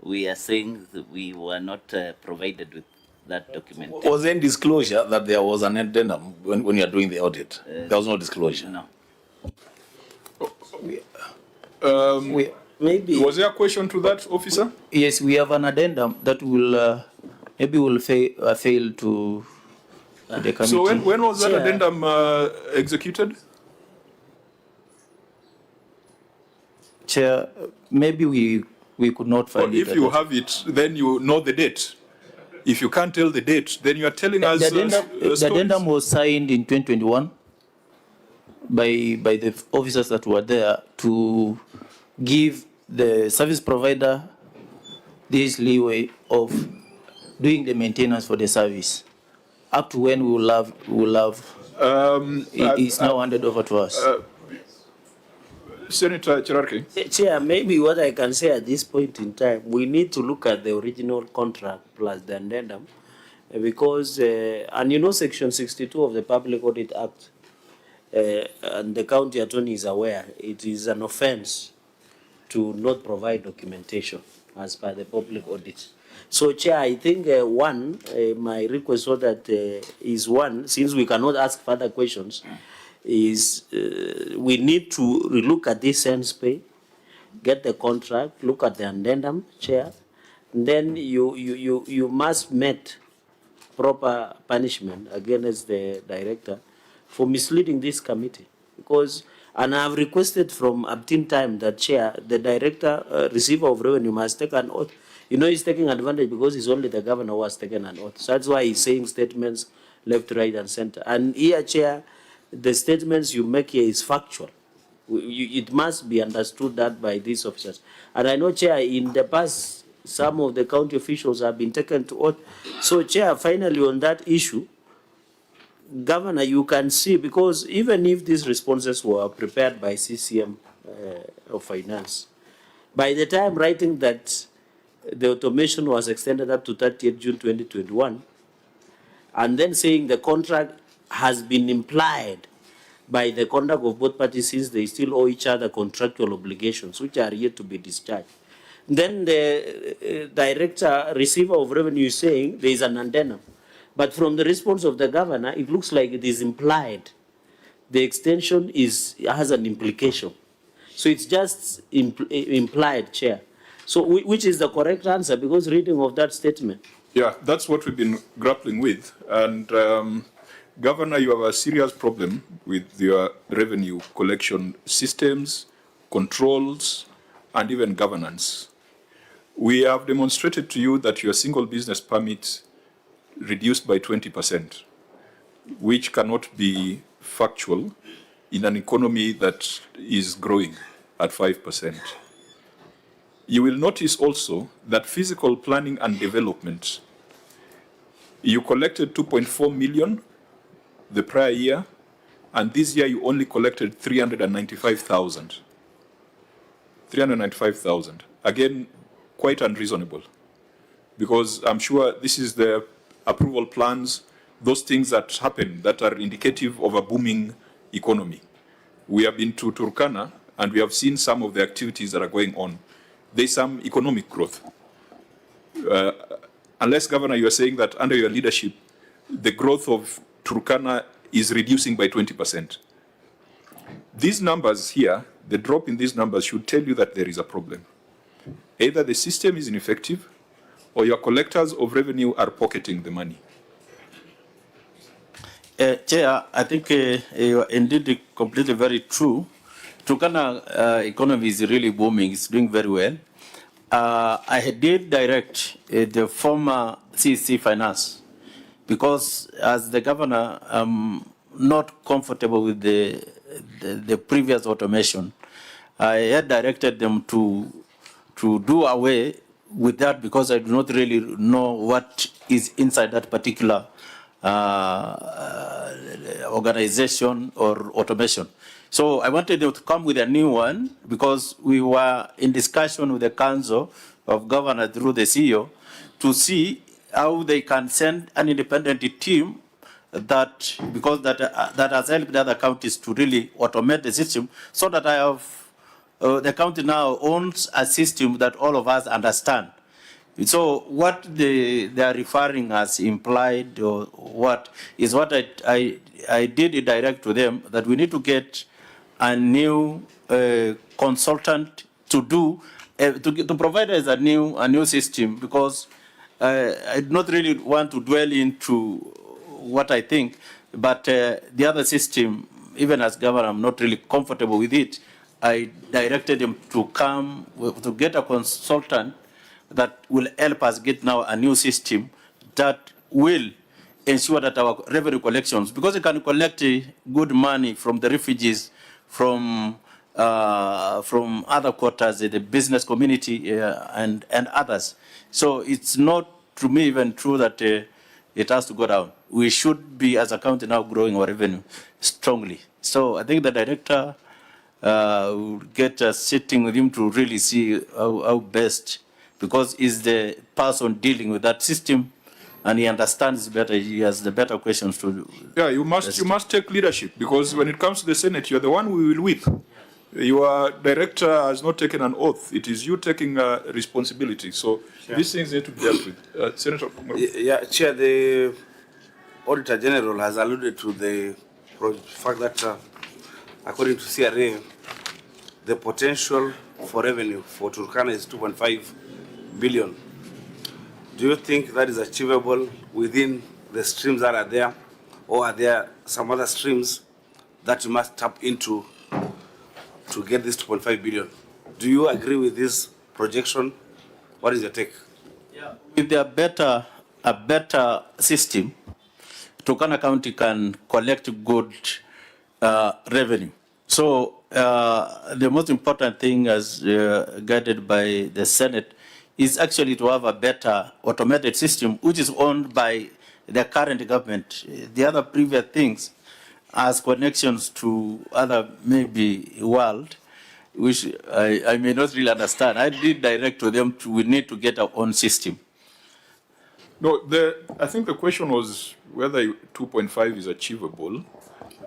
We are saying that we were not provided with that document. Was there any disclosure that there was an addendum when you are doing the audit? There was no disclosure? No. Maybe. Was there a question to that, officer? Yes, we have an addendum that will maybe will fail to the committee. So when was that Chair. addendum executed? Chair, maybe we could not find Or it. if you have it, then you know the date. If you can't tell the date, then you are telling us The addendum was signed in 2021 by the officers that were there to give the service provider this leeway of doing the maintenance for the service. Up to when we will have it's now handed over to us. Senator Cherargei. Chair, maybe what I can say at this point in time, we need to look at the original contract plus the addendum, because, and Section 62 of the Public Audit Act, and the county attorney is aware, it is an offense to not provide documentation as per the public audit. So, Chair, I think my request was that since we cannot ask further questions, is we need to relook at this sense pay, get the contract, look at the addendum, Chair, and then you must meet proper punishment against the director for misleading this committee. Because, and I have requested from Abtin time that, Chair, the director, receiver of revenue must take an oath. He's taking advantage because it's only the governor who has taken an oath. So that's why he's saying statements left, right, and center. And here, Chair, the statements you make here is factual. It must be understood that by these officers. And I know, Chair, in the past, some of the county officials have been taken to oath. So, Chair, finally on that issue, Governor, you can see, because even if these responses were prepared by CCM of Finance, by the time writing that the automation was extended up to 30th June 2021, and then saying the contract has been implied by the conduct of both parties since they still owe each other contractual obligations, which are yet to be discharged. Then the director, receiver of revenue is saying there is an addendum. But from the response of the governor, it looks like it is implied. The extension has an implication. So it's just implied, Chair. So which is the correct answer? Because reading of that statement. Yeah, that's what we've been grappling with. And Governor, you have a serious problem with your revenue collection systems, controls, and even governance. We have demonstrated to you that your single business permit reduced by 20%, which cannot be factual in an economy that is growing at 5%. You will notice also that physical planning and development, you collected 2.4 million the prior year, and this year you only collected 395,000. 395,000. Again, quite unreasonable, because I'm sure this is the approval plans, those things that happen that are indicative of a booming economy. We have been to Turkana and we have seen some of the activities that are going on. There's some economic growth. Unless, Governor, you are saying that under your leadership, the growth of Turkana is reducing by 20%. These numbers here, the drop in these numbers should tell you that there is a problem. Either the system is ineffective or your collectors of revenue are pocketing the money. Chair, I think you are indeed completely very true. Turkana economy is really booming, it's doing very well. I did direct the former CC Finance, because as the governor, I'm not comfortable with the previous automation. I had directed them to do away with that, because I do not really know what is inside that particular organization or automation. So I wanted them to come with a new one, because we were in discussion with the Council of Governors through the CEO to see how they can send an independent team that, because that has helped the other counties to really automate the system, so that I have the county now owns a system that all of us understand. So what they are referring as implied or what is what I did direct to them, that we need to get a new consultant to do to provide us a new system, because I do not really want to dwell into what I think, but the other system, even as governor, I'm not really comfortable with it. I directed them to come to get a consultant that will help us get now a new system that will ensure that our revenue collections, because we can collect good money from the refugees, from other quarters, the business community, and others. So it's not, to me, even true that it has to go down. We should be, as a county, now growing our revenue strongly. So I think the director will get us sitting with him to really see how best, because he's the person dealing with that system, and he understands better. He has the better questions to do. Yeah, you must take leadership, because when it comes to the Senate, you're the one we will whip. Your director has not taken an oath. It is you taking responsibility. So these things need to be dealt with. Senator. Yeah, Chair, the Auditor General has alluded to the fact that, according to CRA, the potential for revenue for Turkana is 2.5 billion. Do you think that is achievable within the streams that are there, or are there some other streams that you must tap into to get this 2.5 billion? Do you agree with this projection? What is your take? Yeah. With a better system, Turkana County can collect good revenue. So the most important thing, as guided by the Senate, is actually to have a better automated system, which is owned by the current government. The other previous things as connections to other maybe world, which I may not really understand. I did direct to them, we need to get our own system. No, I think the question was whether 2.5 is achievable.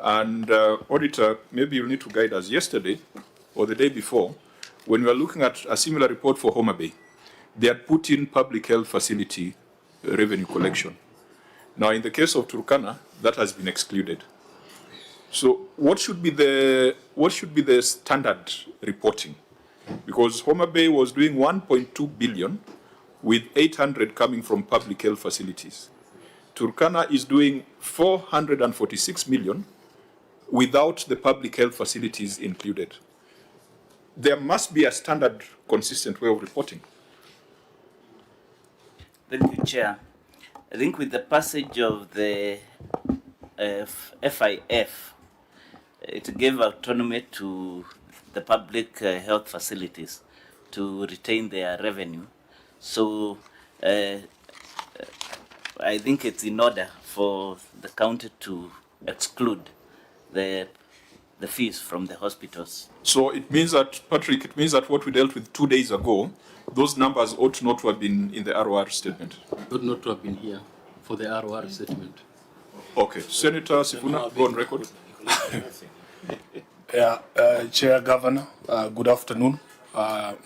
And Auditor, maybe you'll need to guide us. Yesterday or the day before, when we were looking at a similar report for Homa Bay, they had put in public health facility revenue collection. Now, in the case of Turkana, that has been excluded. So what should be the standard reporting? Because Homa Bay was doing 1.2 billion with 800 coming from public health facilities. Turkana is doing 446 million without the public health facilities included. There must be a standard, consistent way of reporting. Thank you, Chair. I think with the passage of the FIF, it gave autonomy to the public health facilities to retain their revenue. So I think it's in order for the county to exclude the fees from the hospitals. So it means that, Patrick, it means that what we dealt with 2 days ago, those numbers ought not to have been in the ROR statement. Ought not to have been here for the ROR statement. Okay, Senator Sifuna, go on record. Chair, Governor, good afternoon.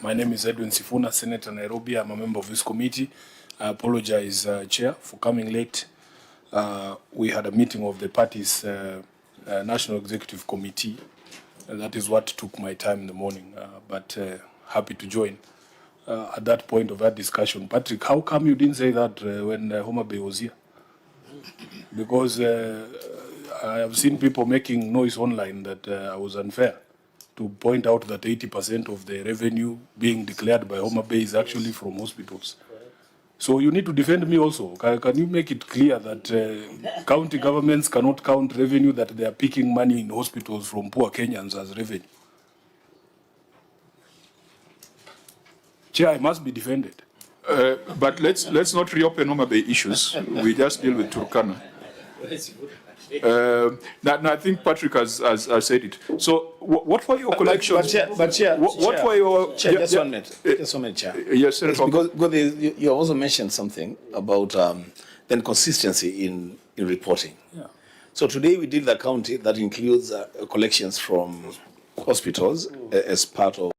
My name is Edwin Sifuna, Senator Nairobi. I'm a member of this committee. I apologize, Chair, for coming late. We had a meeting of the party's National Executive Committee. That is what took my time in the morning, but happy to join. At that point of that discussion, Patrick, how come you didn't say that when Homa Bay was here? Because I have seen people making noise online that I was unfair to point out that 80% of the revenue being declared by Homa Bay is actually from hospitals. So you need to defend me also. Can you make it clear that county governments cannot count revenue that they are picking money in hospitals from poor Kenyans as revenue? Chair, I must be defended. But let's not reopen Homa Bay issues. We just deal with Turkana. Now I think Patrick has said it. So what were your collections? But Chair, what were your... just 1 minute. Just 1 minute, Chair. Yes, Senator. Because you also mentioned something about then consistency in reporting. Yeah. So today we did the county that includes collections from hospitals as part of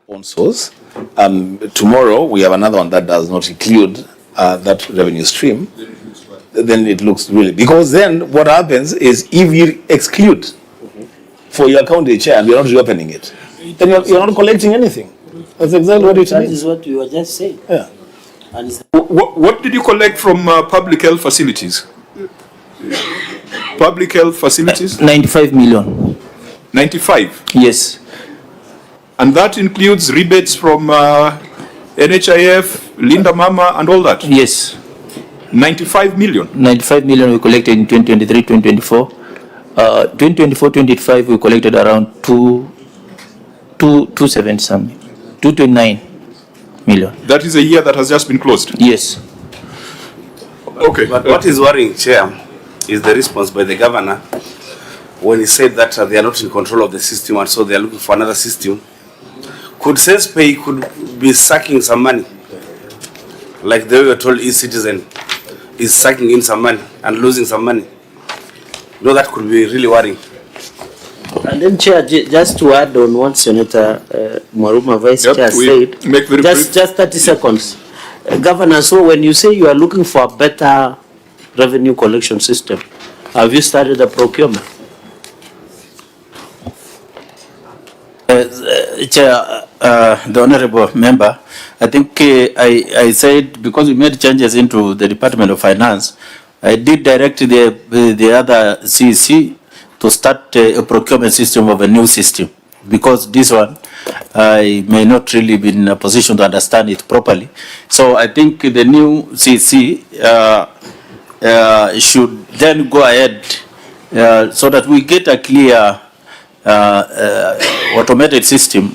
own source. Tomorrow we have another one that does not include that revenue stream. Then it looks really, because then what happens is if you exclude for your county chair and you're not reopening it, then you're not collecting anything. That's exactly what it That means. is what you were just saying. Yeah. And it's What did you collect from public health facilities? Public health facilities? 95 million. 95. Yes. And that includes rebates from NHIF, Linda Mama, and all that? Yes. 95 million. 95 million we collected in 2023, 2024. 2024, 2025 we collected around 270 something. 229 million. That is a year that has just been closed. Yes. Okay. But what is worrying, Chair, is the response by the governor when he said that they are not in control of the system and so they are looking for another system. Could SensePay could be sucking some money, like the way we were told e-citizen is sucking in some money and losing some money? No, that could be really worrying. And then, Chair, just to add on what Senator Maruma, Vice Chair, said, just 30 seconds. Governor, so when you say you are looking for a better revenue collection system, have you started a procurement? Chair, the honorable member, I think I said because we made changes into the Department of Finance, I did direct the other CEC to start a procurement system of a new system, because this one I may not really be in a position to understand it properly. So I think the new CEC should then go ahead so that we get a clear automated system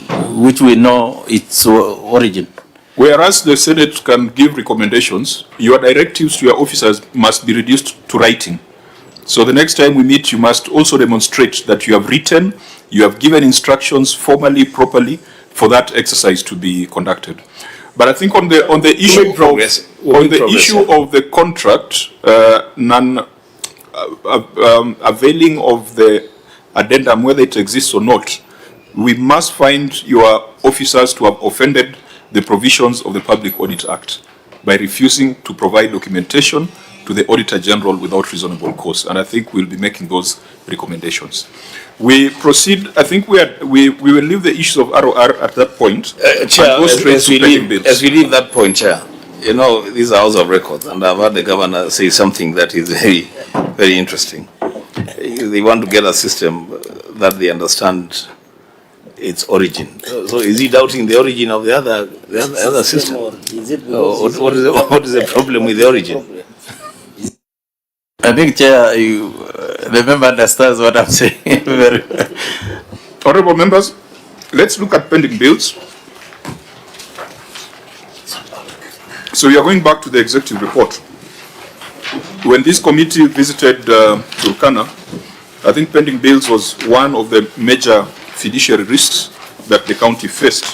which we know its origin. Whereas the Senate can give recommendations, your directives to your officers must be reduced to writing. So the next time we meet, you must also demonstrate that you have written, you have given instructions formally, properly, for that exercise to be conducted. But I think on the issue of the contract, availing of the addendum, whether it exists or not, we must find your officers to have offended the provisions of the Public Audit Act by refusing to provide documentation to the Auditor General without reasonable cause. And I think we'll be making those recommendations. We proceed, I think we will leave the issues of ROR at that point. Chair, as we leave that point, Chair, you know, this is a House of Records, and I've heard the governor say something that is very, very interesting. They want to get a system that they understand its origin. So is he doubting the origin of the other system? What is the problem with the origin? I think, Chair, the member understands what I'm saying very well. Honorable members, let's look at pending bills. So we are going back to the executive report. When this committee visited Turkana, I think pending bills was one of the major fiduciary risks that the county faced.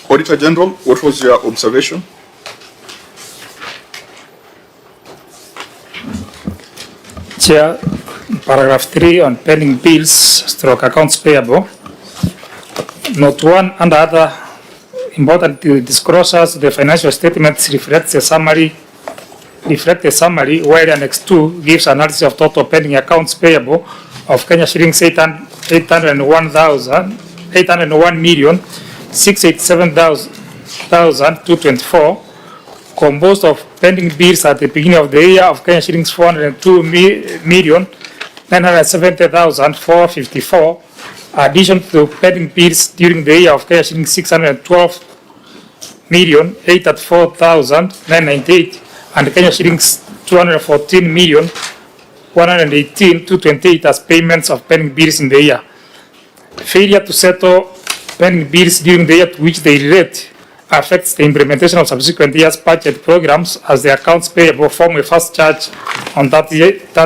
Auditor General, what was your observation? Chair, paragraph 3 on pending bills stroke accounts payable. Note 1 and other important disclosures, the financial statements reflects a summary, while Annex 2 gives analysis of total pending accounts payable of Kenya shillings 801,687,224, composed of pending bills at the beginning of the year of Kenya shillings 402,970,454, addition to pending bills during the year of Kenya shillings 612,804,998 and Kenya shillings 214,118,228 as payments of pending bills in the year. Failure to settle pending bills during the year to which they relate affects the implementation of subsequent years' budget programs, as the accounts payable form a first charge on that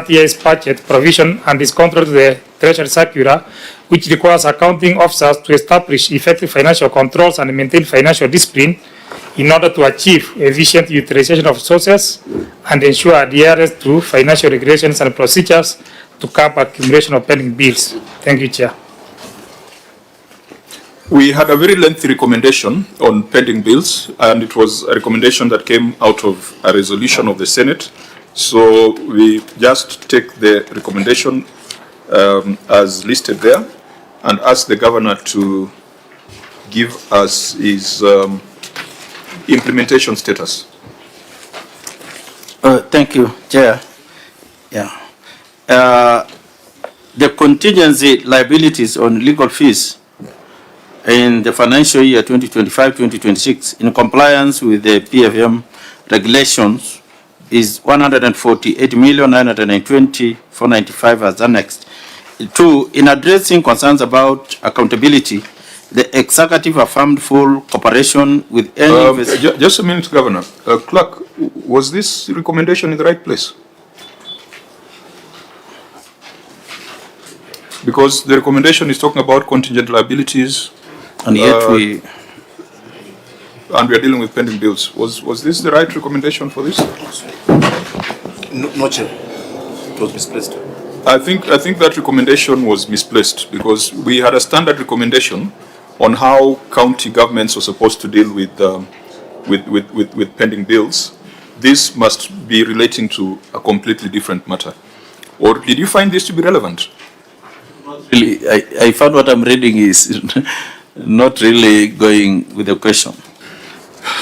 year's budget provision and is contrary to the Treasury Circular, which requires accounting officers to establish effective financial controls and maintain financial discipline in order to achieve efficient utilization of resources and ensure adherence to financial regulations and procedures to curb accumulation of pending bills. Thank you, Chair. We had a very lengthy recommendation on pending bills, and it was a recommendation that came out of a resolution of the Senate. So we just take the recommendation as listed there and ask the governor to give us his implementation status. Thank you, Chair. Yeah. The contingency liabilities on legal fees in the financial year 2025-2026 in compliance with the PFM regulations is 148,920,495 as annexed. 2, in addressing concerns about accountability, the executive affirmed full cooperation with any... Just a minute, Governor. Clerk, was this recommendation in the right place? Because the recommendation is talking about contingent liabilities, and yet we are dealing with pending bills. Was this the right recommendation for this? No, Chair. It was misplaced. I think that recommendation was misplaced because we had a standard recommendation on how county governments are supposed to deal with pending bills. This must be relating to a completely different matter. Or did you find this to be relevant? really, I found what I'm reading is not really going with the question.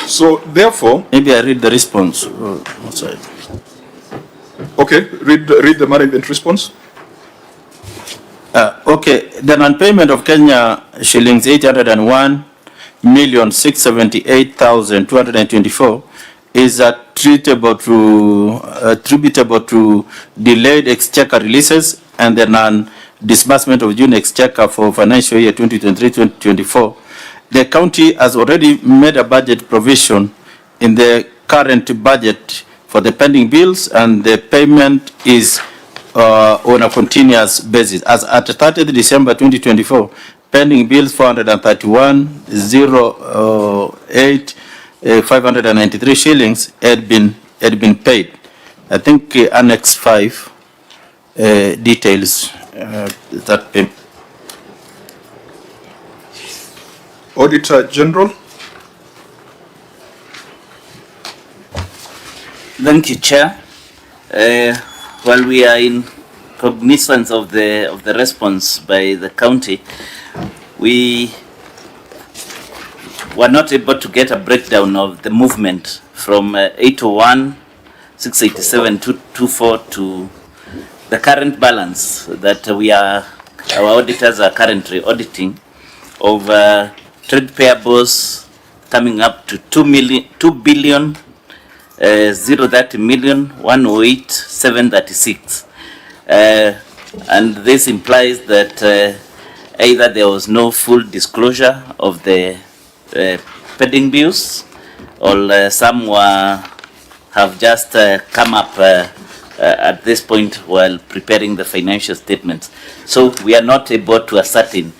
So therefore, maybe I read the response. Okay, read the management response. Okay, the non-payment of Kenya shillings 801,678,224 is attributable to delayed exchequer releases and the non-disbursement of June exchequer for financial year 2023-2024. The county has already made a budget provision in the current budget for the pending bills, and the payment is on a continuous basis. As at 30th December 2024, pending bills 431,008,593 shillings had been paid. I think Annex 5 details that payment. Auditor General. Thank you, Chair. While we are in cognizance of the response by the county, we were not able to get a breakdown of the movement from 801,687,224 to the current balance that our auditors are currently auditing of trade payables coming up to 2,030,108,736, and this implies that either there was no full disclosure of the pending bills, or some have just come up at this point while preparing the financial statements. So we are not able to ascertain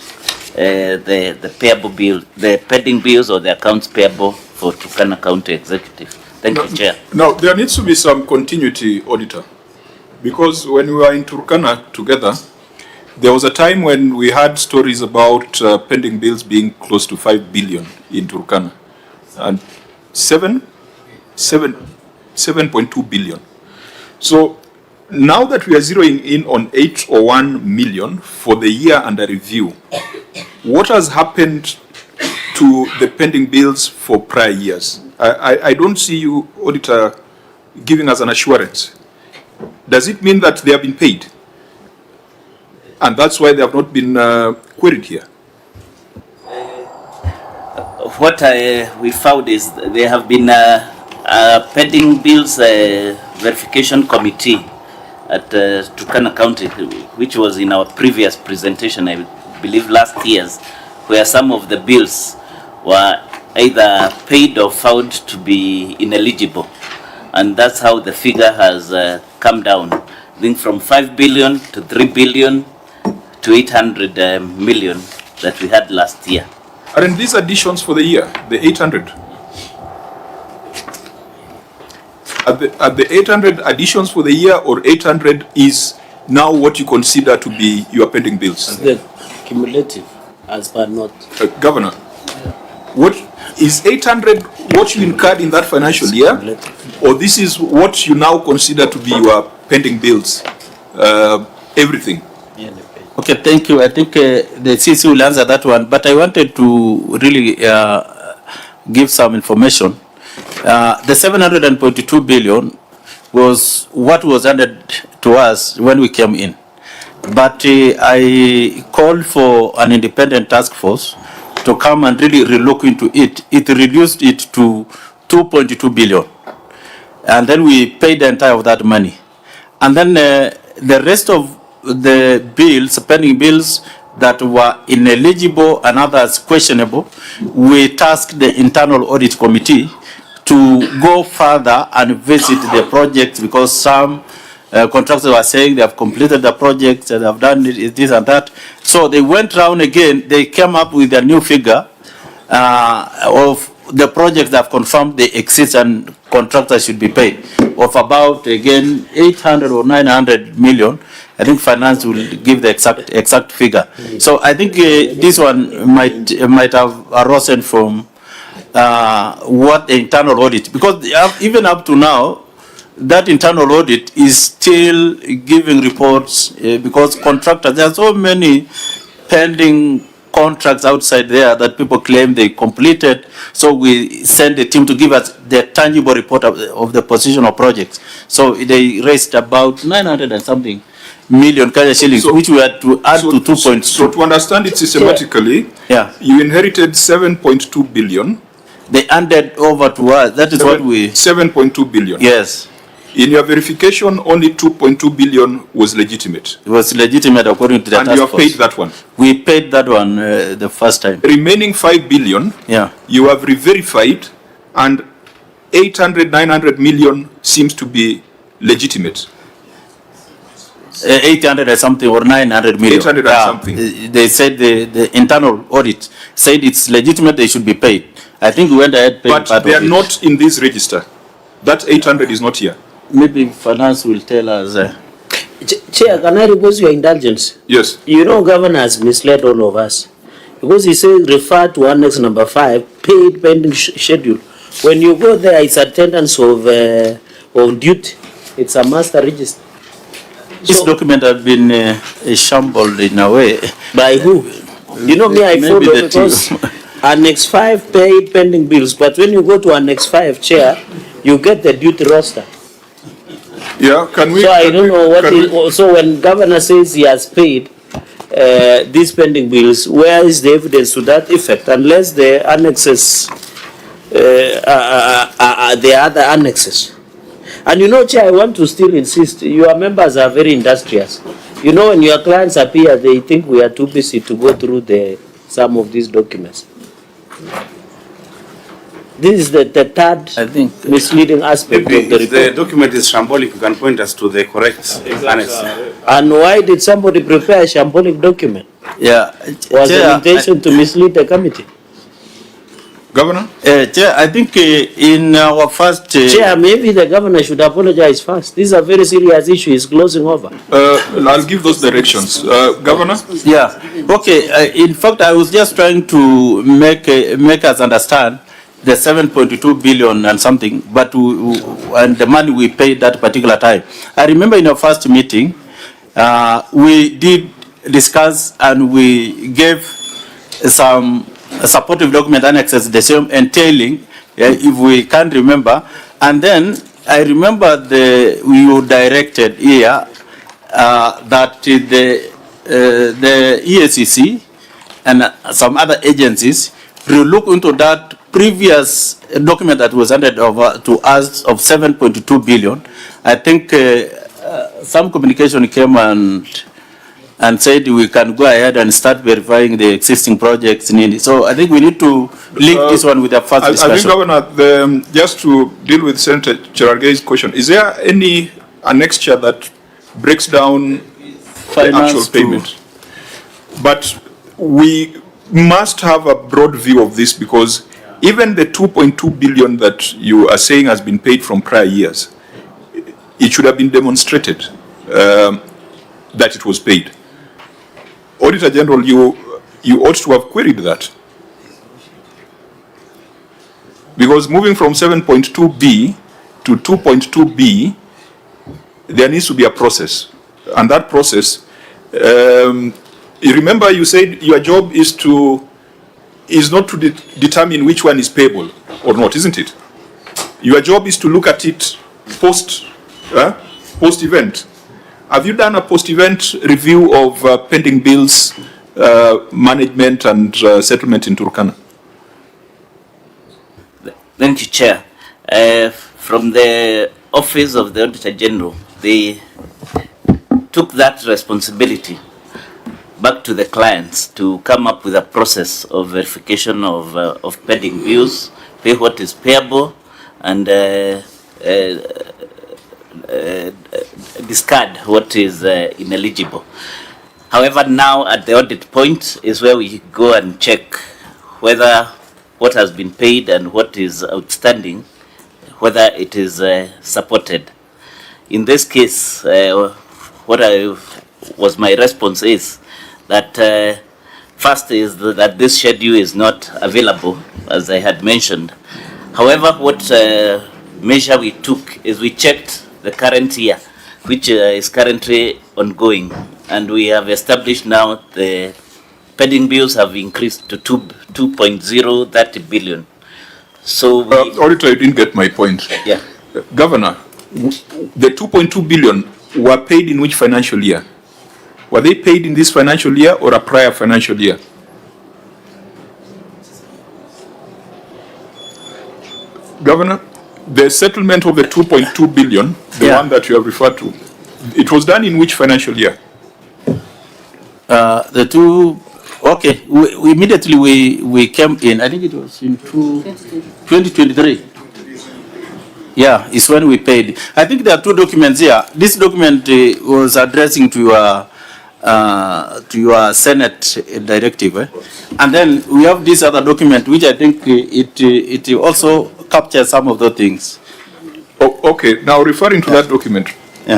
the payable bill, the pending bills or the accounts payable for Turkana County Executive. Thank you, Chair. Now, there needs to be some continuity, Auditor, because when we were in Turkana together, there was a time when we had stories about pending bills being close to 5 billion in Turkana, and 7.2 billion. So now that we are zeroing in on 801 million for the year under review, what has happened to the pending bills for prior years? I don't see you, Auditor, giving us an assurance. Does it mean that they have been paid? And that's why they have not been queried here? What we found is there have been pending bills verification committee at Turkana County, which was in our previous presentation, I believe last year's, where some of the bills were either paid or found to be ineligible. And that's how the figure has come down, I think from 5 billion to 3 billion to 800 million that we had last year. Are in these additions for the year, the 800? Are the 800 additions for the year, or 800 is now what you consider to be your pending bills? The cumulative, as per not. Governor, what is 800 what you incurred in that financial year, or this is what you now consider to be your pending bills, everything? Okay, thank you. I think the CC will answer that one, but I wanted to really give some information. The 742 billion was what was handed to us when we came in. But I called for an independent task force to come and really relook into it. It reduced it to 2.2 billion. And then we paid the entire of that money. And then the rest of the bills, pending bills that were ineligible and others questionable, we tasked the internal audit committee to go further and visit the projects, because some contractors were saying they have completed the projects and have done this and that. So they went round again, they came up with a new figure of the projects that have confirmed they exist and contractors should be paid, of about, again, 800 or 900 million. I think finance will give the exact figure. So I think this one might have arisen from what the internal audit, because even up to now, that internal audit is still giving reports because contractors, there are so many pending contracts outside there that people claim they completed. So we send a team to give us the tangible report of the position of projects. So they raised about 900 and something million Kenya shillings, which we had to add to 2.2. So to understand it systematically, you inherited 7.2 billion. They handed over to us. That is what we... 7.2 billion. Yes. In your verification, only 2.2 billion was legitimate. It was legitimate according to the task force. And you have paid that one? We paid that one the first time. Remaining 5 billion, you have re-verified, and 800, 900 million seems to be legitimate. 800 or something, or 900 million. 800 and something. They said the internal audit said it's legitimate, they should be paid. I think we went ahead paying part of it. But they are not in this register. That 800 is not here. Maybe finance will tell us. Chair, can I request your indulgence? Yes. You know, Governor has misled all of us, because he says refer to Annex number 5, paid pending schedule. When you go there, it's attendance of duty. It's a master register. This document has been shambled in a way. By who? You know me, I follow because Annex 5 paid pending bills, but when you go to Annex 5, Chair, you get the duty roster. Yeah, can we... So I don't know what is... So when Governor says he has paid these pending bills, where is the evidence to that effect? Unless the annexes, the other annexes. And you know, Chair, I want to still insist, your members are very industrious. You know, when your clients appear, they think we are too busy to go through some of these documents. This is the third misleading aspect Maybe of the if report. the document is shambolic, you can point us to the correct annex. And why did somebody prepare a shambolic document? Yeah. Was Chair, the intention to mislead the committee? Governor? Chair, I think in our first... Chair, maybe the governor should apologize first. This is a very serious issue. It's closing over. I'll give those directions. Governor? Yeah. Okay. In fact, I was just trying to make us understand the 7.2 billion and something, but and the money we paid that particular time. I remember in our first meeting, we did discuss and we gave some supportive document annexes, the same entailing, if we can remember. And then I remember you directed here that the EACC and some other agencies will look into that previous document that was handed over to us of 7.2 billion. I think some communication came and said we can go ahead and start verifying the existing projects needed. So I think we need to link this one with the first discussion. I think, Governor, just to deal with Senator Cherargei's question, is there any annexure that breaks down the actual payment? But we must have a broad view of this, because even the 2.2 billion that you are saying has been paid from prior years, it should have been demonstrated that it was paid. Auditor General, you ought to have queried that. Because moving from 7.2B to 2.2B, there needs to be a process. And that process, you remember you said your job is not to determine which one is payable or not, isn't it? Your job is to look at it post-event. Have you done a post-event review of pending bills, management and settlement in Turkana? Thank you, Chair. From the Office of the Auditor General, they took that responsibility back to the clients to come up with a process of verification of pending bills, pay what is payable, and discard what is ineligible. However, now at the audit point is where we go and check whether what has been paid and what is outstanding, whether it is supported. In this case, what was my response is that first is that this schedule is not available, as I had mentioned. However, what measure we took is we checked the current year, which is currently ongoing, and we have established now the pending bills have increased to 2.030 billion. So Auditor, you didn't get my point. Yeah. Governor, the 2.2 billion were paid in which financial year? Were they paid in this financial year or a prior financial year? Governor, the settlement of the 2.2 billion, the one that you have referred to, it was done in which financial year? Okay, immediately we came in, I think it was in 2023. Yeah, it's when we paid. I think there are two documents here. This document was addressing to your Senate directive. And then we have this other document, which I think it also captures some of the things. Oh, okay, now referring to that document,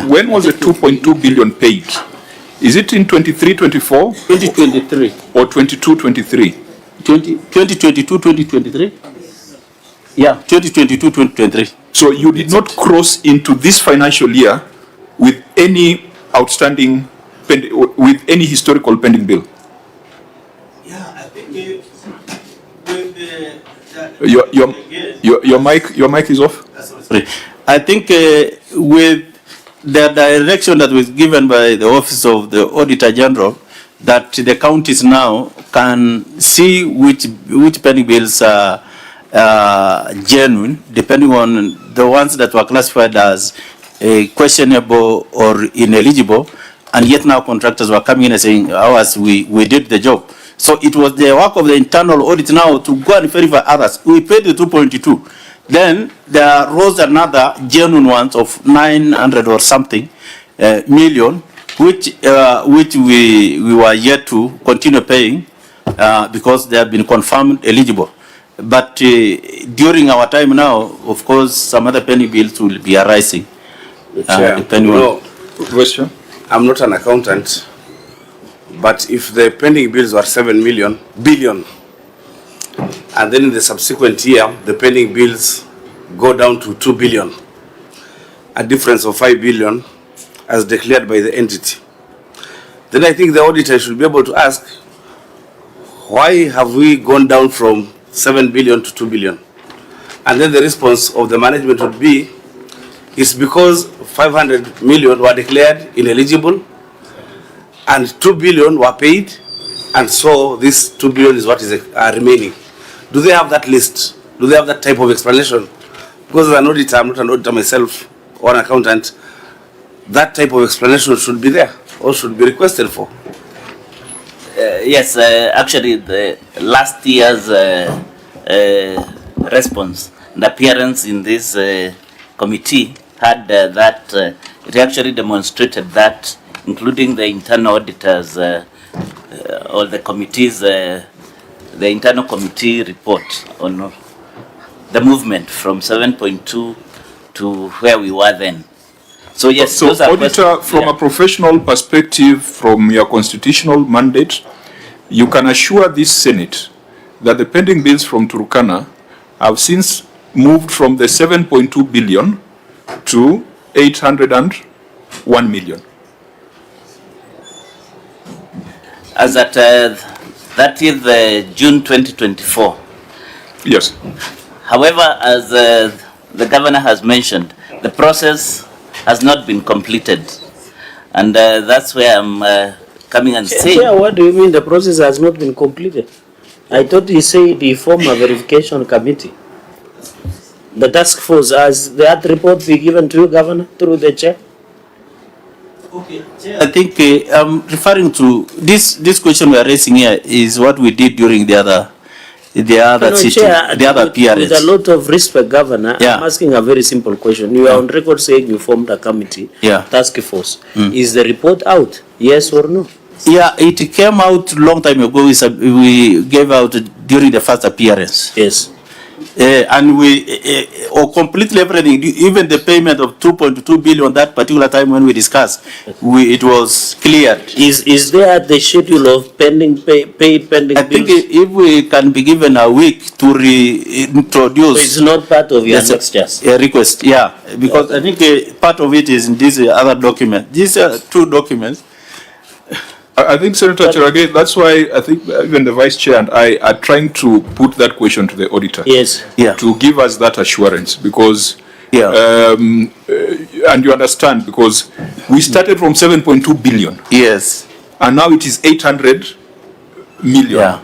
when was the 2.2 billion paid? Is it in 23-24? 2023. Or 22-23? 2022-2023? Yeah, 2022-2023. So you did not cross into this financial year with any outstanding, with any historical pending bill? Yeah, I think your mic is off. Sorry. I think with the direction that was given by the Office of the Auditor General, that the counties now can see which pending bills are genuine, depending on the ones that were classified as questionable or ineligible, and yet now contractors were coming in and saying, ours, we did the job. So it was the work of the internal audit now to go and verify others. We paid the 2.2. Then there rose another genuine ones of 900 or something million, which we were yet to continue paying because they have been confirmed eligible. But during our time now, of course, some other pending bills will be arising. Depending on. Question. I'm not an accountant, but if the pending bills were 7 billion, and then in the subsequent year, the pending bills go down to 2 billion, a difference of 5 billion as declared by the entity, then I think the auditor should be able to ask, why have we gone down from 7 billion to 2 billion? And then the response of the management would be, it's because 500 million were declared ineligible and 2 billion were paid, and so this 2 billion is what is remaining. Do they have that list? Do they have that type of explanation? Because as an auditor, I'm not an auditor myself or an accountant, that type of explanation should be there or should be requested for. Yes, actually the last year's response and appearance in this committee had that, it actually demonstrated that, including the internal auditors, or the committees, the internal committee report on the movement from 7.2 to where we were then. So yes, so those are auditor, from a professional perspective, from your constitutional mandate, you can assure this Senate that the pending bills from Turkana have since moved from the 7.2 billion to 801 million. As at 30th June 2024. Yes. However, as the governor has mentioned, the process has not been completed, and that's where I'm coming and saying. Chair, what do you mean the process has not been completed? I thought he said he formed a verification committee. The task force, has that report be given to you, Governor, through the chair? Okay, I think I'm referring to this question we are raising here is what we did during the other sitting, Chair, the other appearance. With a lot of respect, Governor, Yeah. I'm asking a very simple question. You are on record saying you formed a committee, Yeah. task force. Is the report out? Yes or no? Yeah, it came out long time ago. We gave out during the first appearance. Yes. And we completely everything, even the payment of 2.2 billion that particular time when we discussed, it was cleared. Is there the schedule of pending paid pending I think bills? if we can be given a week to reintroduce. So it's not part of your Yes, a request, yeah, because I think part of it is in this other document. These are two documents. I think, Senator Cherage, that's why I think even the Vice Chair and I are trying to put that question to the auditor. Yes. Yeah. To give us that assurance, because, Yeah. and you understand, because we started from 7.2 billion. Yes. And now it is 800 million. Yeah.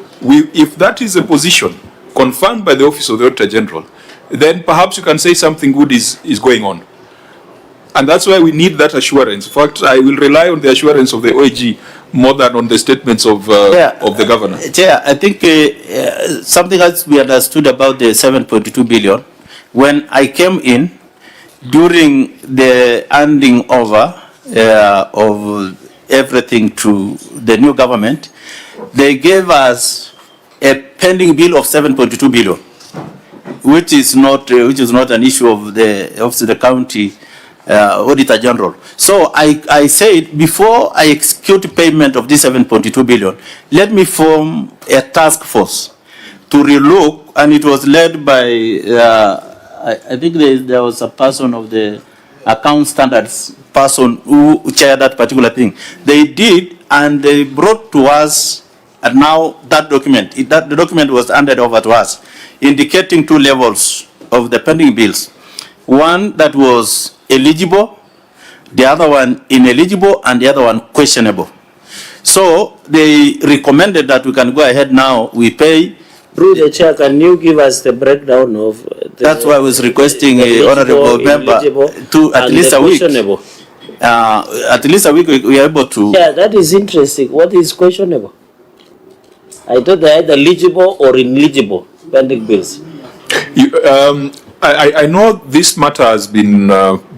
If that is a position confirmed by the Office of the Auditor General, then perhaps you can say something good is going on. And that's why we need that assurance. In fact, I will rely on the assurance of the OAG more than on the statements of the governor. Chair, I think something else we understood about the 7.2 billion. When I came in, during the handing over of everything to the new government, they gave us a pending bill of 7.2 billion, which is not an issue of the county Auditor General. So I said, before I execute payment of this 7.2 billion, let me form a task force to relook, and it was led by, I think there was a person of the account standards person who chaired that particular thing. They did, and they brought to us, and now that document, the document was handed over to us, indicating two levels of the pending bills. One that was eligible, the other one ineligible, and the other one questionable. So they recommended that we can go ahead now, we pay. Through the chair, can you give us the breakdown of That's why I was requesting a honorable member to at least a week. At least a week we are able to. Yeah, that is interesting. What is questionable? I thought they either eligible or ineligible pending bills. I know this matter has been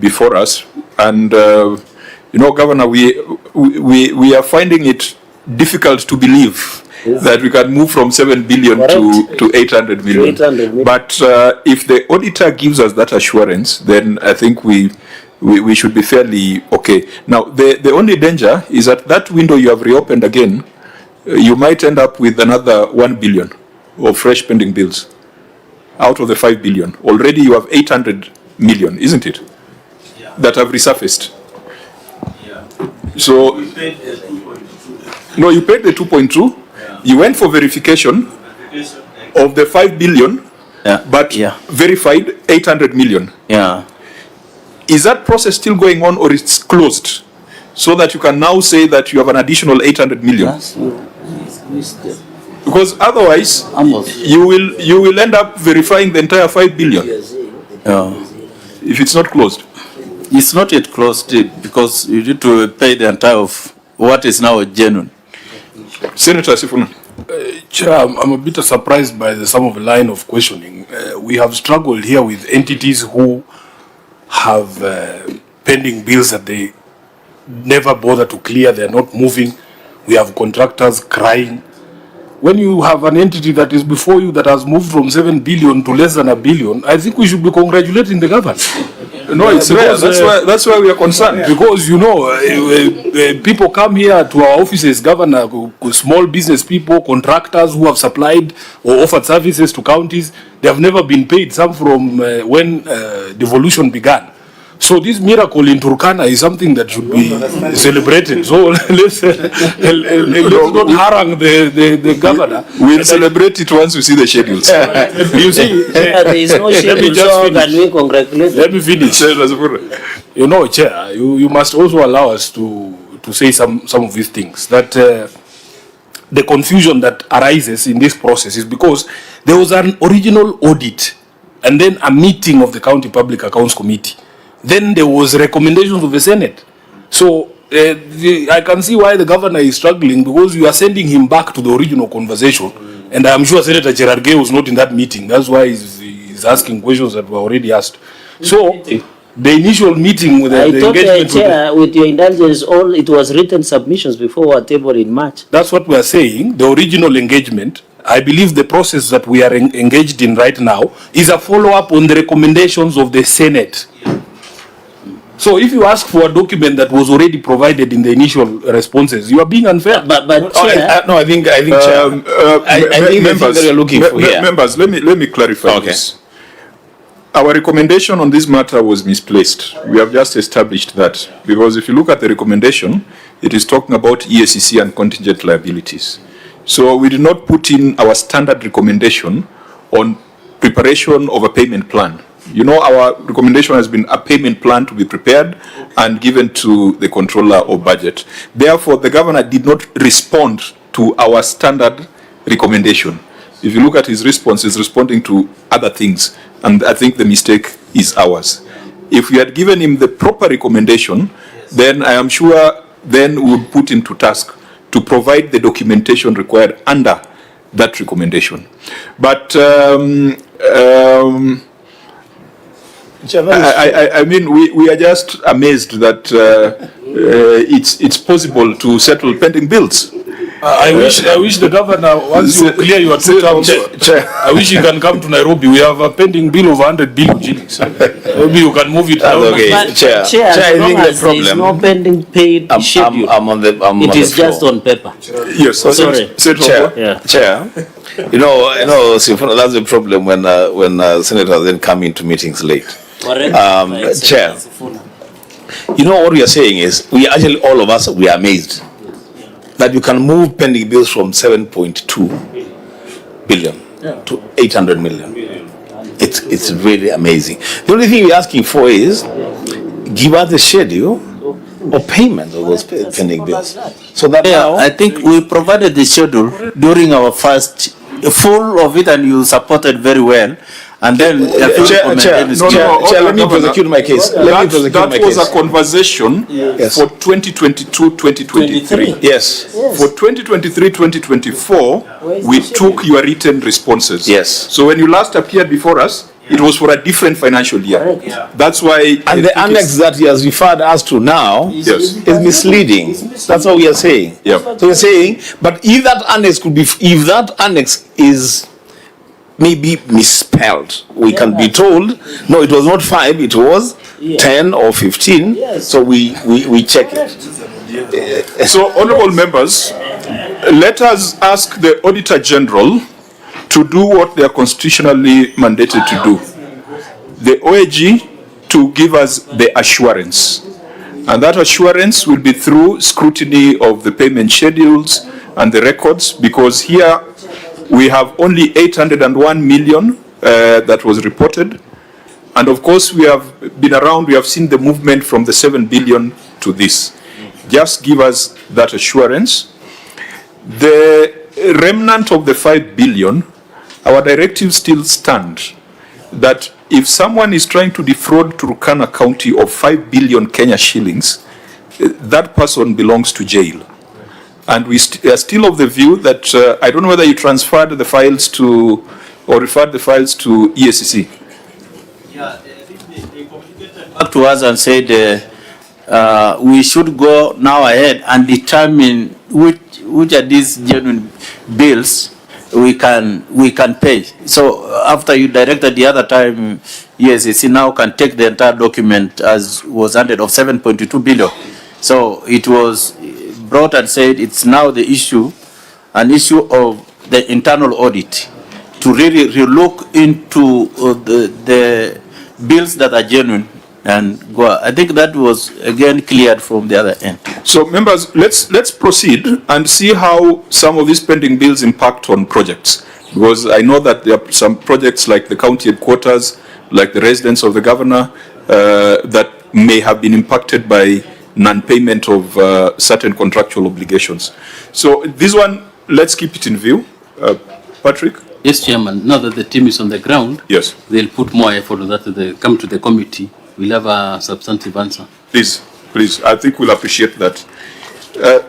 before us, and Governor, we are finding it difficult to believe that we can move from 7 billion to 800 million. 800 million. But if the auditor gives us that assurance, then I think we should be fairly okay. Now, the only danger is that window you have reopened again, you might end up with another 1 billion of fresh pending bills out of the 5 billion. Already you have 800 million, isn't it? Yeah. That have resurfaced. Yeah. So, no, you paid the 2.2. Yeah. You went for verification of the 5 billion, but verified 800 million. Yeah. Is that process still going on, or it's closed? So that you can now say that you have an additional 800 million? Yes, because otherwise, you will end up verifying the entire 5 billion. If it's not closed. It's not yet closed because you need to pay the entire of what is now genuine. Senator Sifuna. Chair, I'm a bit surprised by some of the line of questioning. We have struggled here with entities who have pending bills that they never bother to clear. They're not moving. We have contractors crying. When you have an entity that is before you that has moved from 7 billion to less than a billion, I think we should be congratulating the government. No, it's rare. That's why we are concerned. Because, people come here to our offices, Governor, small business people, contractors who have supplied or offered services to counties. They have never been paid, some from when devolution began. So this miracle in Turkana is something that should be celebrated. So let's not harangue the governor. We'll celebrate it once we see the schedules. You see, there is no schedule, so can we congratulate? Let me finish. Chair, you must also allow us to say some of these things. That the confusion that arises in this process is because there was an original audit and then a meeting of the County Public Accounts Committee. Then there was recommendations of the Senate. So I can see why the governor is struggling, because you are sending him back to the original conversation. And I'm sure Senator Gerard Gay was not in that meeting. That's why he's asking questions that were already asked. So the initial meeting with the engagement... Chair, with your indulgence, it was written submissions before our table in March. That's what we are saying. The original engagement, I believe the process that we are engaged in right now is a follow-up on the recommendations of the Senate. So if you ask for a document that was already provided in the initial responses, you are being unfair. But Chair, I think Chair, I think members, that you're looking for here. Members, let me clarify this. Our recommendation on this matter was misplaced. We have just established that, because if you look at the recommendation, it is talking about EACC and contingent liabilities. So we did not put in our standard recommendation on preparation of a payment plan. Our recommendation has been a payment plan to be prepared and given to the controller of budget. Therefore, the governor did not respond to our standard recommendation. If you look at his response, he's responding to other things, and I think the mistake is ours. If we had given him the proper recommendation, then I am sure then we would put him to task to provide the documentation required under that recommendation. But I mean, we are just amazed that it's possible to settle pending bills. I wish the governor, once you clear your two terms, I wish you can come to Nairobi. We have a pending bill of 100 billion shillings. Maybe you can move it down. Okay, Chair, I think the problem. There is no pending paid schedule. It is just on paper. Yes, sorry. Chair. Sifuna, that's the problem when senators then come into meetings late. Chair, what we are saying is, all of us, we are amazed that you can move pending bills from 7.2 billion to 800 million. It's really amazing. The only thing we're asking for is, give us the schedule of payment of those pending bills. So that now, I think we provided the schedule during our first full of it, and you supported very well. And then Chair, let me prosecute my case. That was a conversation for 2022-2023. Yes. For 2023-2024, we took your written responses. Yes. So when you last appeared before us, it was for a different financial year. That's why. And the annex that he has referred us to now is misleading. That's what we are saying. Yeah. So we're saying, but if that annex is maybe misspelled, we can be told, no, it was not 5, it was 10 or 15. So we check it. So, honorable members, let us ask the Auditor General to do what they are constitutionally mandated to do. The OAG to give us the assurance. And that assurance will be through scrutiny of the payment schedules and the records, because here we have only 801 million that was reported. And of course, we have been around, we have seen the movement from the 7 billion to this. Just give us that assurance. The remnant of the 5 billion, our directives still stand that if someone is trying to defraud Turkana County of 5 billion Kenya shillings, that person belongs to jail. And we are still of the view that, I don't know whether you transferred the files to, or referred the files to EACC. Yeah, they communicated back to us and said we should go now ahead and determine which are these genuine bills we can pay. So after you directed the other time, EACC now can take the entire document as was handed of 7.22 billion. So it was brought and said it's now the issue, an issue of the internal audit to really look into the bills that are genuine and go. I think that was again cleared from the other end. So members, let's proceed and see how some of these pending bills impact on projects. Because I know that there are some projects like the county headquarters, like the residence of the governor, that may have been impacted by non-payment of certain contractual obligations. So this one, let's keep it in view. Patrick? Yes, Chairman. Now that the team is on the ground, yes, they'll put more effort on that. They come to the committee. We'll have a substantive answer. Please, please. I think we'll appreciate that.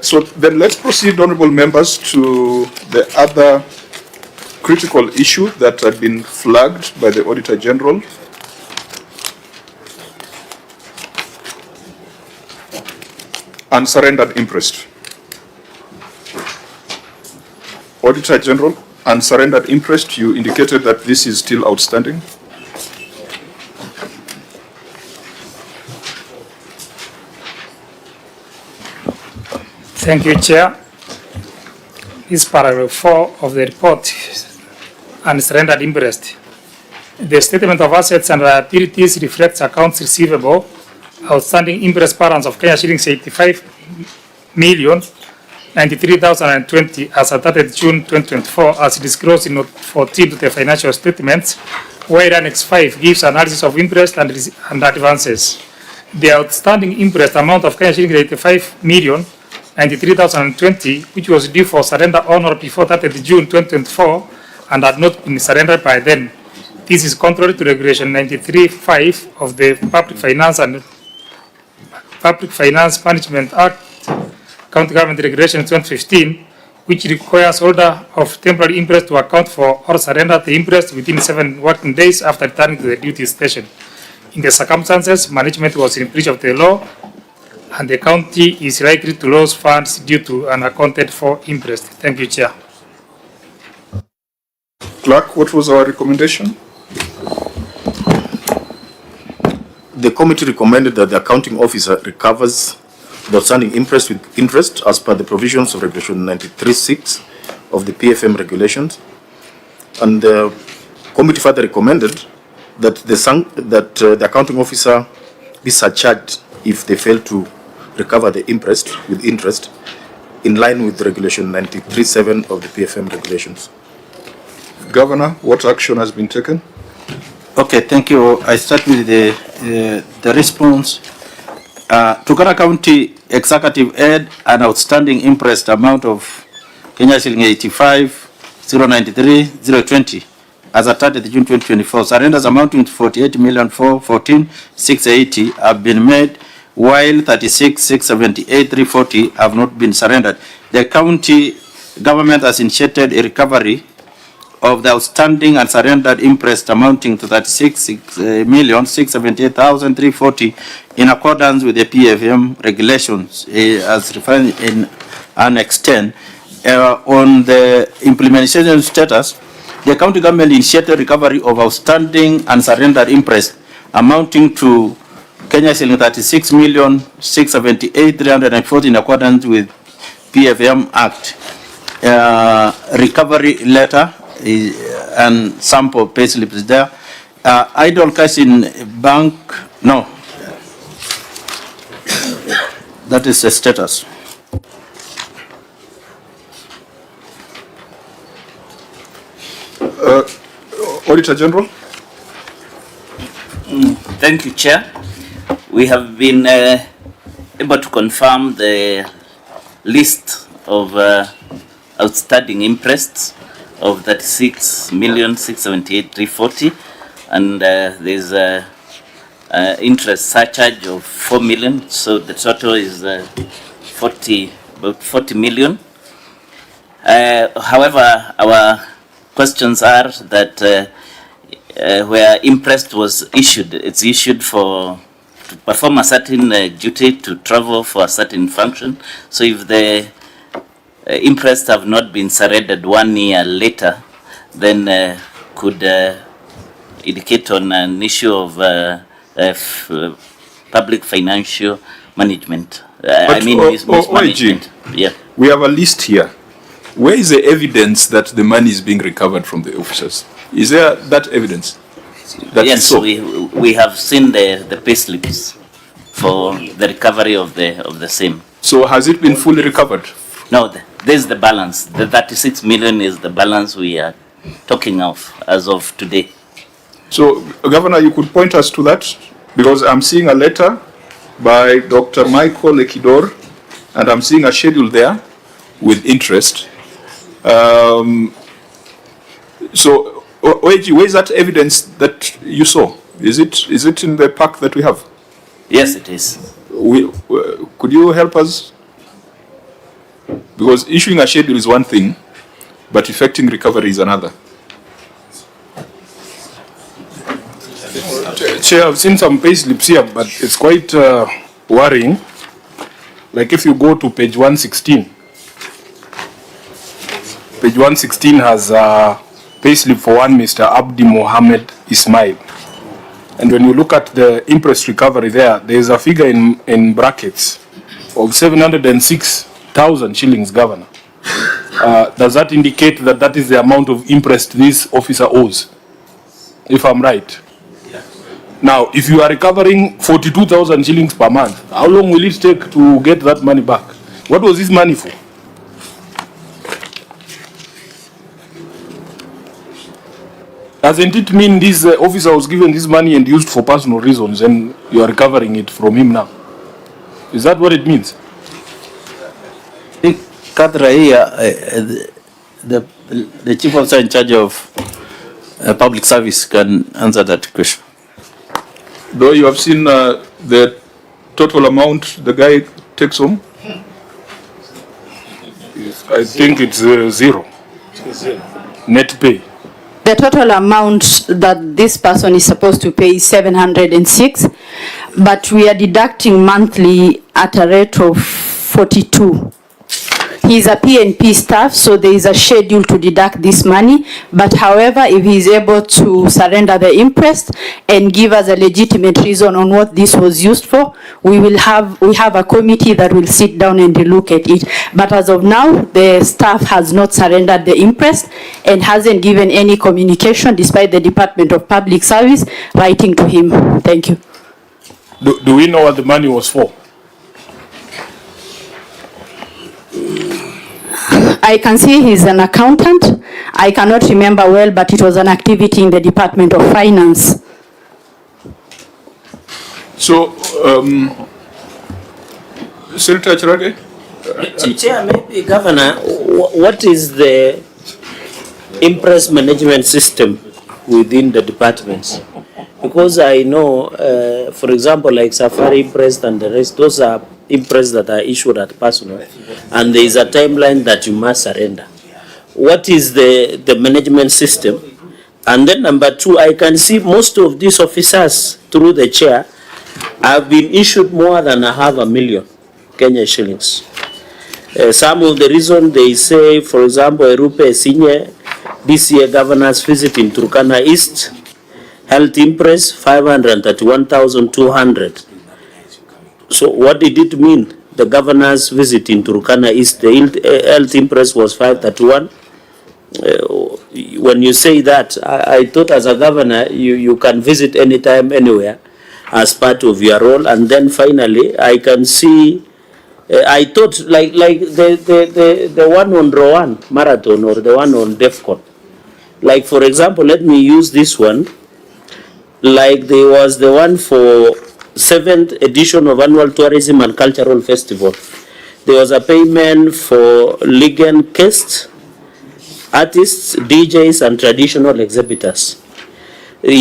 So then let's proceed, honorable members, to the other critical issue that had been flagged by the Auditor General. Unsurrendered interest. Auditor General, unsurrendered interest, you indicated that this is still outstanding. Thank you, Chair. This is paragraph 4 of the report, unsurrendered interest. The statement of assets and liabilities reflects accounts receivable, outstanding interest balance of Kenya shillings 85,093,020 as at 30 June 2024, as disclosed in Note 14 to the financial statements, where Annex 5 gives analysis of interest and advances. The outstanding interest amount of Kenya shillings 85,093,020, which was due for surrender on or before 30 June 2024 and had not been surrendered by then. This is contrary to Regulation 93(5) of the Public Finance Management Act, County Government Regulation 2015, which requires holder of temporary interest to account for or surrender the interest within 7 working days after returning to the duty station. In the circumstances, management was in breach of the law, and the county is likely to lose funds due to unaccounted for interest. Thank you, Chair. Clerk, what was our recommendation? The committee recommended that the accounting officer recovers the outstanding interest with interest as per the provisions of Regulation 93(6) of the PFM regulations. And the committee further recommended that the accounting officer be surcharged if they fail to recover the interest with interest in line with Regulation 93(7) of the PFM regulations. Governor, what action has been taken? Okay, thank you. I start with the response. Turkana County Executive Aid, an outstanding interest amount of Kenya shilling 85,093,020 as at 30th June 2024. Surrenders amounting to 48,414,680 have been made, while 36,678,340 have not been surrendered. The county government has initiated a recovery of the outstanding and surrendered imprest amounting to 36,678,340 in accordance with the PFM regulations as referred in Annex 10. On the implementation status, the county government initiated recovery of outstanding and surrendered imprest amounting to Kenya shilling 36,678,340 in accordance with PFM Act. Recovery letter and sample payslip is there. Idle cash in bank, no. That is the status. Auditor General. Thank you, Chair. We have been able to confirm the list of outstanding imprests of 36,678,340, and there's interest surcharge of 4 million, so the total is about 40 million. However, our questions are that where imprest was issued, it's issued to perform a certain duty, to travel for a certain function. So if the imprest have not been surrendered 1 year later, then could indicate on an issue of public financial management. Mismanagement. Yeah. We have a list here. Where is the evidence that the money is being recovered from the officers? Is there that evidence? That yes, we have seen the pay slips for the recovery of the same. So has it been fully recovered? No, there's the balance. The 36 million is the balance we are talking of as of today. So, Governor, you could point us to that? Because I'm seeing a letter by Dr. Michael Lekidor, and I'm seeing a schedule there with interest. So, OAG, where is that evidence that you saw? Is it in the pack that we have? Yes, it is. Could you help us? Because issuing a schedule is one thing, but effecting recovery is another. Chair, I've seen some pay slips here, but it's quite worrying. Like if you go to page 116, page 116 has a pay slip for one Mr. Abdi Mohammed Ismail. And when you look at the interest recovery there, there is a figure in brackets of 706,000 shillings, Governor. Does that indicate that that is the amount of interest this officer owes, if I'm right? Now, if you are recovering 42,000 shillings per month, how long will it take to get that money back? What was this money for? Doesn't it mean this officer was given this money and used for personal reasons and you are recovering it from him now? Is that what it means? I think Kadra here, the chief officer in charge of public service can answer that question. Though you have seen the total amount the guy takes home? I think it's zero. Net pay. The total amount that this person is supposed to pay is 706, but we are deducting monthly at a rate of 42. He's a PNP staff, so there is a schedule to deduct this money. But however, if he is able to surrender the interest and give us a legitimate reason on what this was used for, we have a committee that will sit down and look at it. But as of now, the staff has not surrendered the interest and hasn't given any communication, despite the Department of Public Service writing to him. Thank you. Do we know what the money was for? I can see he's an accountant. I cannot remember well, but it was an activity in the Department of Finance. So, Senator Chirage? Chair, maybe Governor, what is the impress management system within the departments. Because I know, for example, like Safari Imprest and the rest, those are imprests that are issued at personal, and there is a timeline that you must surrender. What is the management system? And then number two, I can see most of these officers through the chair have been issued more than 500,000 Kenya shillings. Some of the reason they say, for example, Erupe Senior, this year governor's visit in Turkana East, health impress 531,200. So what did it mean? The governor's visit in Turkana East, the health impress was 531. When you say that, I thought as a governor, you can visit anytime, anywhere, as part of your role. And then finally, I can see, I thought like the one on Rowan Marathon or the one on DEFCON. Like, for example, let me use this one. Like there was the one for 7th edition of Annual Tourism and Cultural Festival. There was a payment for Ligan guests, artists, DJs, and traditional exhibitors. The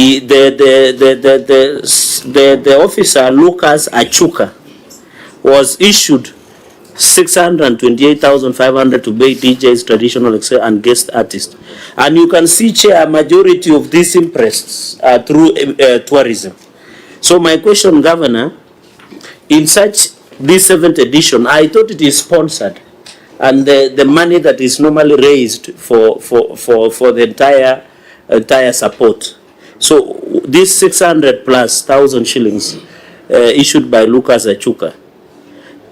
officer, Lucas Achuka, was issued 628,500 to pay DJs, traditional and guest artists. And you can see, Chair, a majority of these imprests are through tourism. So my question, Governor, in such this 7th edition, I thought it is sponsored, and the money that is normally raised for the entire support. So this 600,000+ shillings issued by Lucas Achuka,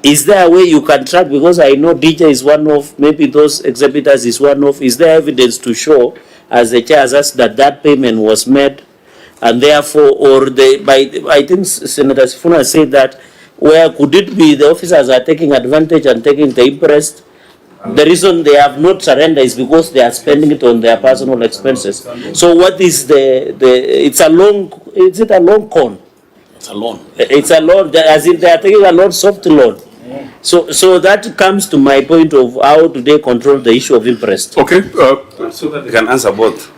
is there a way you can track? Because I know DJ is one of, maybe those exhibitors is one of. Is there evidence to show, as the chair has asked, that that payment was made, and therefore, or I think Senator Sifuna said that, where could it be the officers are taking advantage and taking the interest? The reason they have not surrendered is because they are spending it on their personal expenses. So what is it's a long, is it a long con? It's a loan. It's a loan, as if they are taking a loan, soft loan. So that comes to my point of how do they control the issue of interest. Okay. So that they can answer both.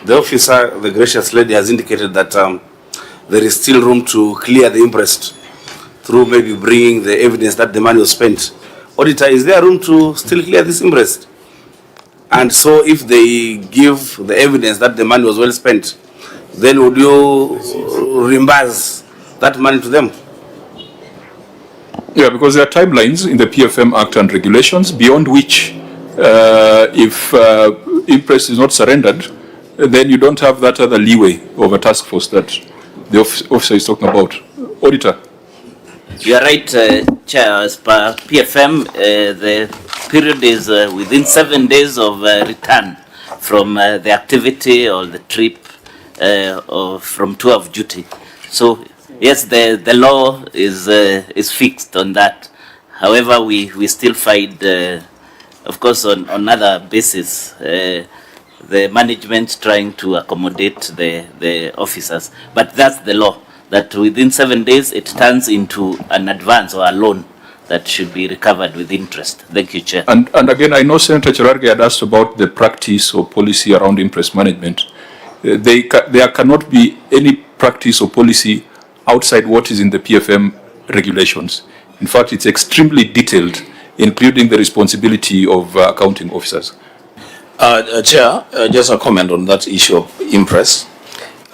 The officer, the gracious lady, has indicated that there is still room to clear the interest through maybe bringing the evidence that the money was spent. Auditor, is there room to still clear this interest? And so if they give the evidence that the money was well spent, then would you reimburse that money to them? Yeah, because there are timelines in the PFM Act and regulations beyond which, if interest is not surrendered, then you don't have that other leeway of a task force that the officer is talking about. Auditor. You are right, Chair. As per PFM, the period is within 7 days of return from the activity or the trip or from tour of duty. So yes, the law is fixed on that. However, we still find, of course, on other basis, the management trying to accommodate the officers. But that's the law, that within 7 days it turns into an advance or a loan that should be recovered with interest. Thank you, Chair. And again, I know Senator Cherargei had asked about the practice or policy around interest management. There cannot be any practice or policy outside what is in the PFM regulations. In fact, it's extremely detailed, including the responsibility of accounting officers. Chair, just a comment on that issue of impress.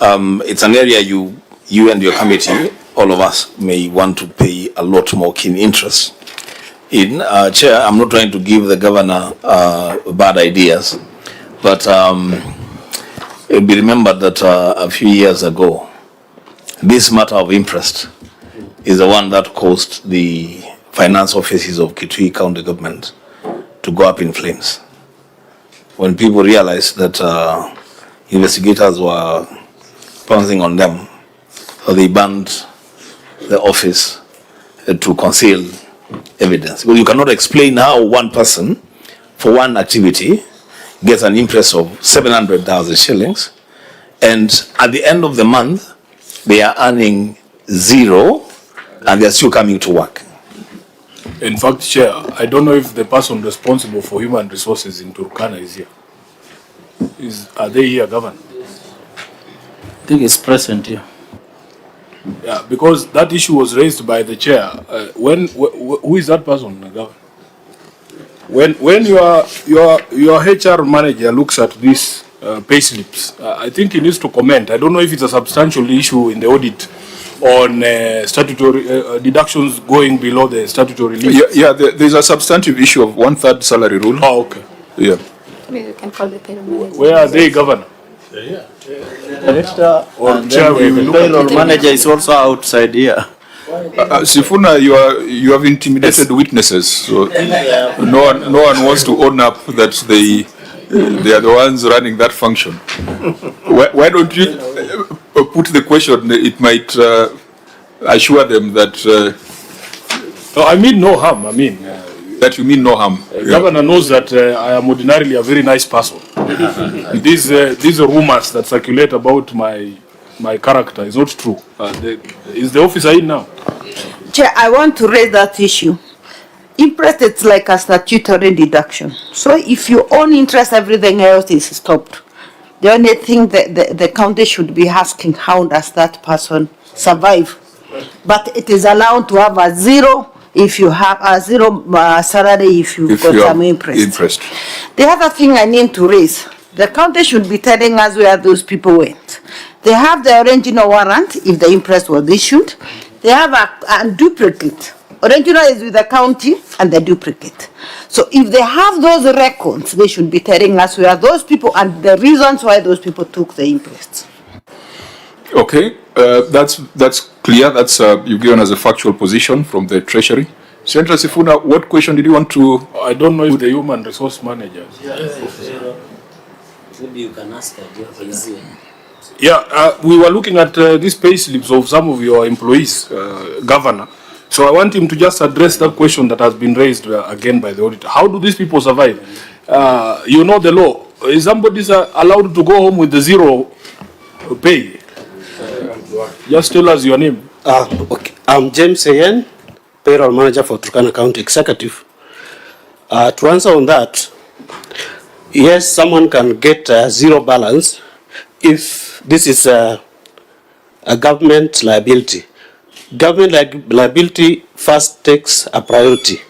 It's an area you and your committee, all of us, may want to pay a lot more keen interest in. Chair, I'm not trying to give the governor bad ideas, but it'll be remembered that a few years ago, this matter of interest is the one that caused the finance offices of Kitui County Government to go up in flames. When people realized that investigators were pouncing on them, so they banned the office to conceal evidence. Well, you cannot explain how one person, for one activity, gets an interest of 700,000 shillings, and at the end of the month, they are earning zero, and they are still coming to work. In fact, Chair, I don't know if the person responsible for human resources in Turkana is here. Are they here, Governor? think it's present here. Yeah, because that issue was raised by the chair. Who is that person, Governor? When your HR manager looks at these pay slips, I think he needs to comment. I don't know if it's a substantial issue in the audit on statutory deductions going below the statutory limit. There's a substantive issue of 1/3 salary rule. Oh, okay. Yeah. Maybe you can call the payroll manager. Where are they, Governor? Director Or and chair, then we the will look at payroll manager is also outside here. Sifuna, you have intimidated witnesses, so no one wants to own up that they are the ones running that function. Why don't you put the question? It might assure them that. No, I mean no harm. I mean. That you mean no harm. Governor knows that I am ordinarily a very nice person. These rumors that circulate about my character is not true. Is the officer in now? Chair, I want to raise that issue. Interest, it's like a statutory deduction. So if you own interest, everything else is stopped. The only thing that the county should be asking, how does that person survive? But it is allowed to have a zero if you have a zero salary if you got some interest. The other thing I need to raise, the county should be telling us where those people went. They have the original warrant if the interest was issued. They have a duplicate. Original is with the county and the duplicate. So if they have those records, they should be telling us where those people and the reasons why those people took the interest. Okay, that's clear. That's you've given us a factual position from the Treasury. Senator Sifuna, what question did you want to? I don't know if the human resource manager. Maybe you can ask her. Yeah, we were looking at these pay slips of some of your employees, Governor. So I want him to just address that question that has been raised again by the auditor. How do these people survive? You know the law. Is somebody allowed to go home with the zero pay? Just tell us your name. Okay. I'm James Ayen, payroll manager for Turkana County Executive. To answer on that, yes, someone can get zero balance if this is a government liability. Government liability first takes a priority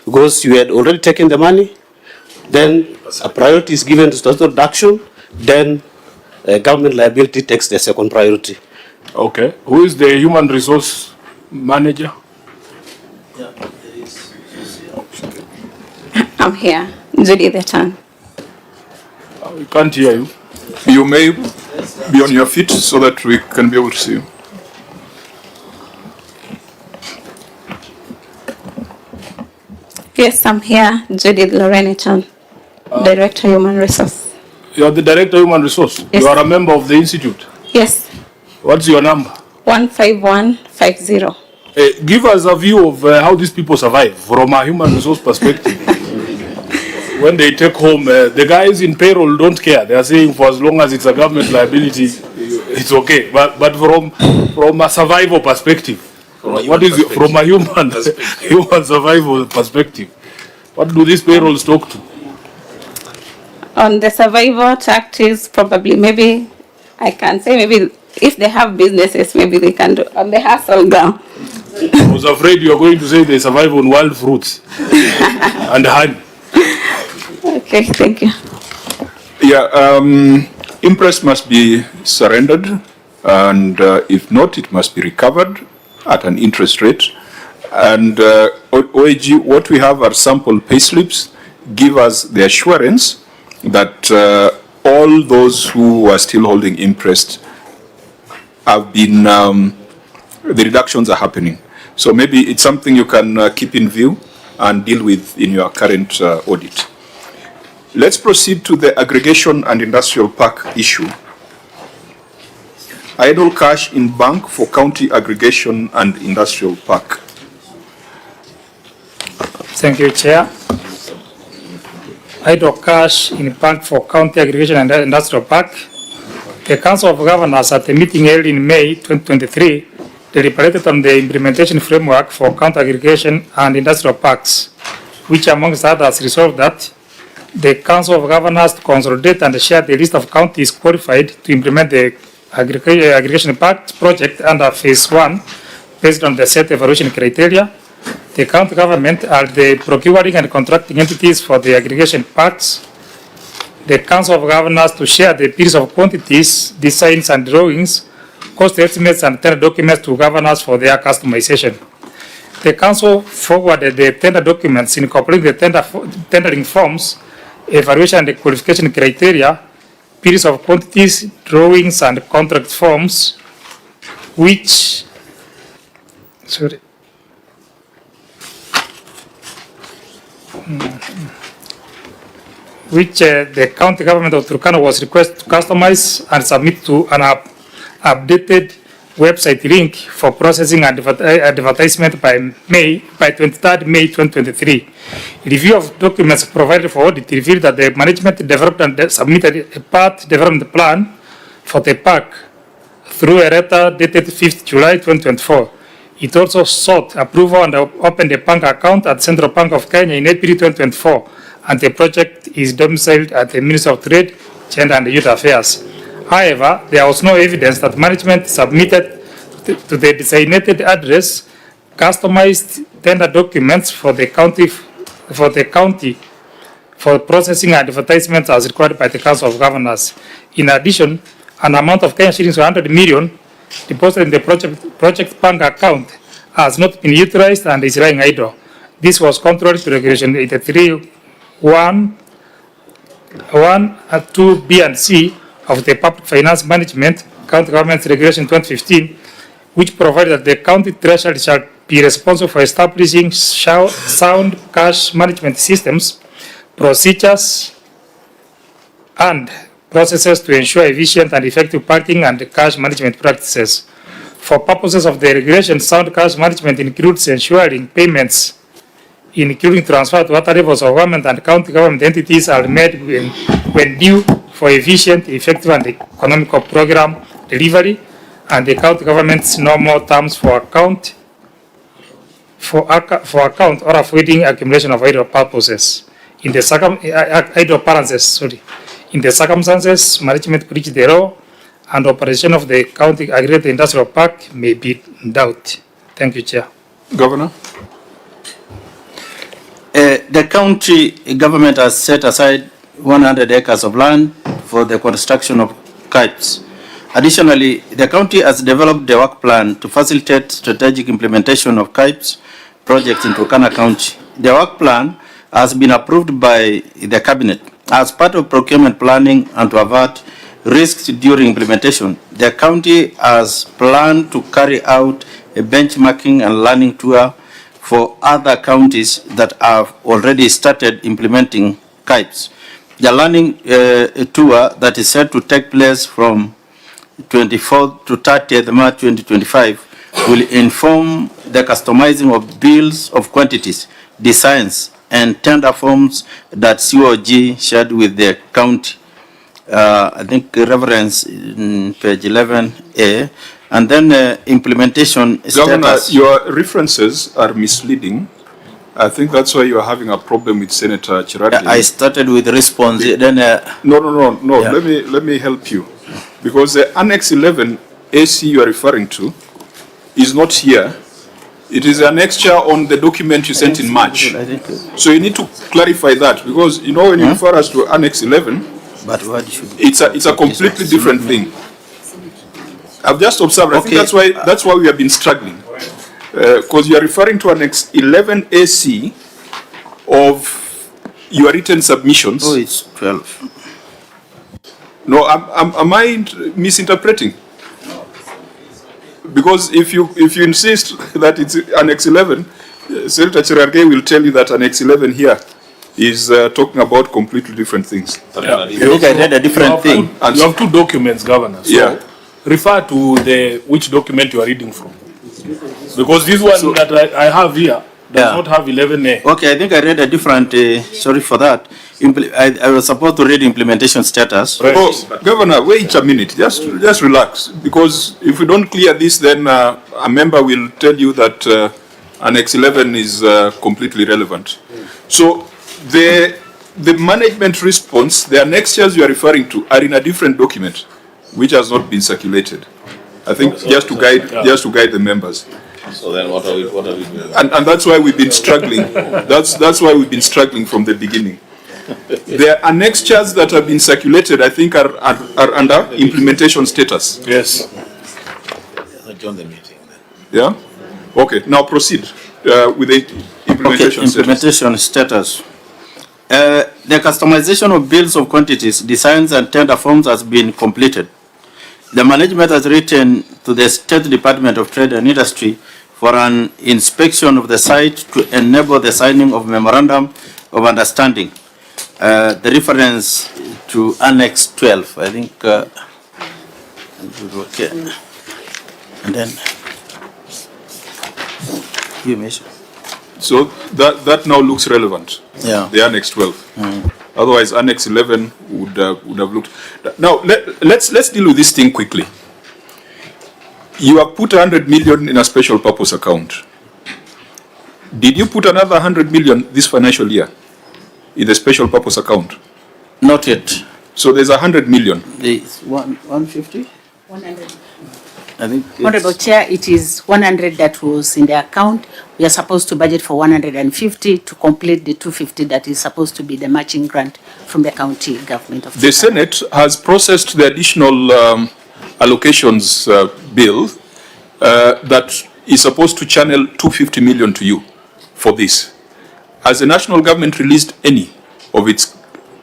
because you had already taken the money, then a priority is given to statutory deduction, then government liability takes the second priority. Okay. Who is the human resource manager? Yeah, I'm here. Judy Betan. We can't hear you. You may be on your feet so that we can be able to see you. Yes, I'm here. Judy Lorenechan, Director Human Resource. You are the Director Human Resource? Yes. You are a member of the institute? Yes. What's your number? 15150. Give us a view of how these people survive from a human resource perspective. When they take home, the guys in payroll don't care. They are saying for as long as it's a government liability, it's okay. But from a survival perspective, what is it, from a human survival perspective, what do these payrolls talk to? On the survival tactics, probably, maybe, I can say maybe if they have businesses, maybe they can do on the hustle ground. I was afraid you were going to say they survive on wild fruits and honey. Okay, thank you. Yeah, interest must be surrendered, and if not, it must be recovered at an interest rate. And OAG, what we have are sample payslips, give us the assurance that all those who are still holding interest have been, the reductions are happening. So maybe it's something you can keep in view and deal with in your current audit. Let's proceed to the aggregation and industrial park issue. Idle cash in bank for county aggregation and industrial park. Thank you, Chair. Idle cash in bank for county aggregation and industrial park. The Council of Governors at the meeting held in May 2023 deliberated on the implementation framework for county aggregation and industrial parks, which amongst others resolved that the Council of Governors to consolidate and share the list of counties qualified to implement the Aggregation Impact Project under Phase 1 based on the set evaluation criteria. The county government are the procuring and contracting entities for the aggregation parts. The Council of Governors to share the bills of quantities, designs and drawings, cost estimates and tender documents to governors for their customization. The Council forwarded the tender documents incorporating the tendering forms, evaluation and qualification criteria, bills of quantities, drawings and contract forms, which the county government of Turkana was requested to customize and submit to an updated website link for processing and advertisement by 23rd May 2023. Review of documents provided for audit revealed that the management developed and submitted a part development plan for the park through a letter dated 5th July 2024. It also sought approval and opened a bank account at Central Bank of Kenya in April 2024, and the project is domiciled at the Ministry of Trade, Gender and Youth Affairs. However, there was no evidence that management submitted to the designated address customized tender documents for the county for processing and advertisements as required by the Council of Governors. In addition, an amount of Kenya shillings 100 million deposited in the project bank account has not been utilized and is lying idle. This was contrary to Regulation 83(1), 2B and C of the Public Finance Management County Government Regulation 2015, which provided that the county treasurer shall be responsible for establishing sound cash management systems, procedures, and processes to ensure efficient and effective banking and cash management practices. For purposes of the regulation, sound cash management includes ensuring payments, including transfer to other levels of government and county government entities, are made when due for efficient, effective, and economical program delivery, and the county government's normal terms for account or avoiding accumulation of idle purposes. In the idle balances, In the circumstances, management breach the law and operation of the county aggregate industrial park may be in doubt. Thank you, Chair. Governor. The county government has set aside 100 acres of land for the construction of KIPES. Additionally, the county has developed a work plan to facilitate strategic implementation of KIPES projects in Turkana County. The work plan has been approved by the cabinet. As part of procurement planning and to avert risks during implementation, the county has planned to carry out a benchmarking and learning tour for other counties that have already started implementing KIPES. The learning tour that is set to take place from 24th to 30th March 2025 will inform the customizing of bills of quantities, designs, and tender forms that COG shared with the county. I think reference in page 11A, and then implementation Governor, status. your references are misleading. I think that's why you are having a problem with Senator Chirati. I started with response, then No. Yeah. Let me help you, because the Annex 11 AC you are referring to is not here. It is an extra on the document you sent in March. So you need to clarify that, because you know when you refer us to Annex 11, but what should it's a completely different thing. I've just observed. I think that's why we have been struggling, because you are referring to Annex 11 AC of your written submissions. Oh, it's 12. No, am I misinterpreting? Because if you insist that it's Annex 11, Senator Chirargei will tell you that Annex 11 here is talking about completely different things. Yeah. I think I read a different thing. You have two documents, Governor. So refer to which document you are reading from. Because this one that I have here does not have 11A. Okay, I think I read a different, sorry for that. I was supposed to read implementation status. Right. Oh, Governor, wait a minute. Just relax. Because if we don't clear this, then a member will tell you that Annex 11 is completely relevant. So the management response, the annexures you are referring to, are in a different document. which has not been circulated. I think just to guide the members. So then what are we doing? And that's why we've been struggling. That's why we've been struggling from the beginning. The annexures that have been circulated, I think, are under implementation status. Yes. Adjourn the meeting then. Yeah? Okay, now proceed with the implementation implementation status. The customization of bills of quantities, designs and tender forms has been completed. The management has written to the State Department of Trade and Industry for an inspection of the site to enable the signing of memorandum of understanding. The reference to Annex 12, I think. Okay. And then you mentioned. So that now looks relevant. Yeah. The Annex 12. Otherwise, Annex 11 would have looked. Now let's deal with this thing quickly. You have put 100 million in a special purpose account. Did you put another 100 million this financial year in the special purpose account? Not yet. So there's 100 million. There's 150. 100. I think. Honorable Chair, it is 100 that was in the account. We are supposed to budget for 150 to complete the 250 that is supposed to be the matching grant from the county government of The Senate has processed the additional allocations bill that is supposed to channel 250 million to you for this. Has the national government released any of its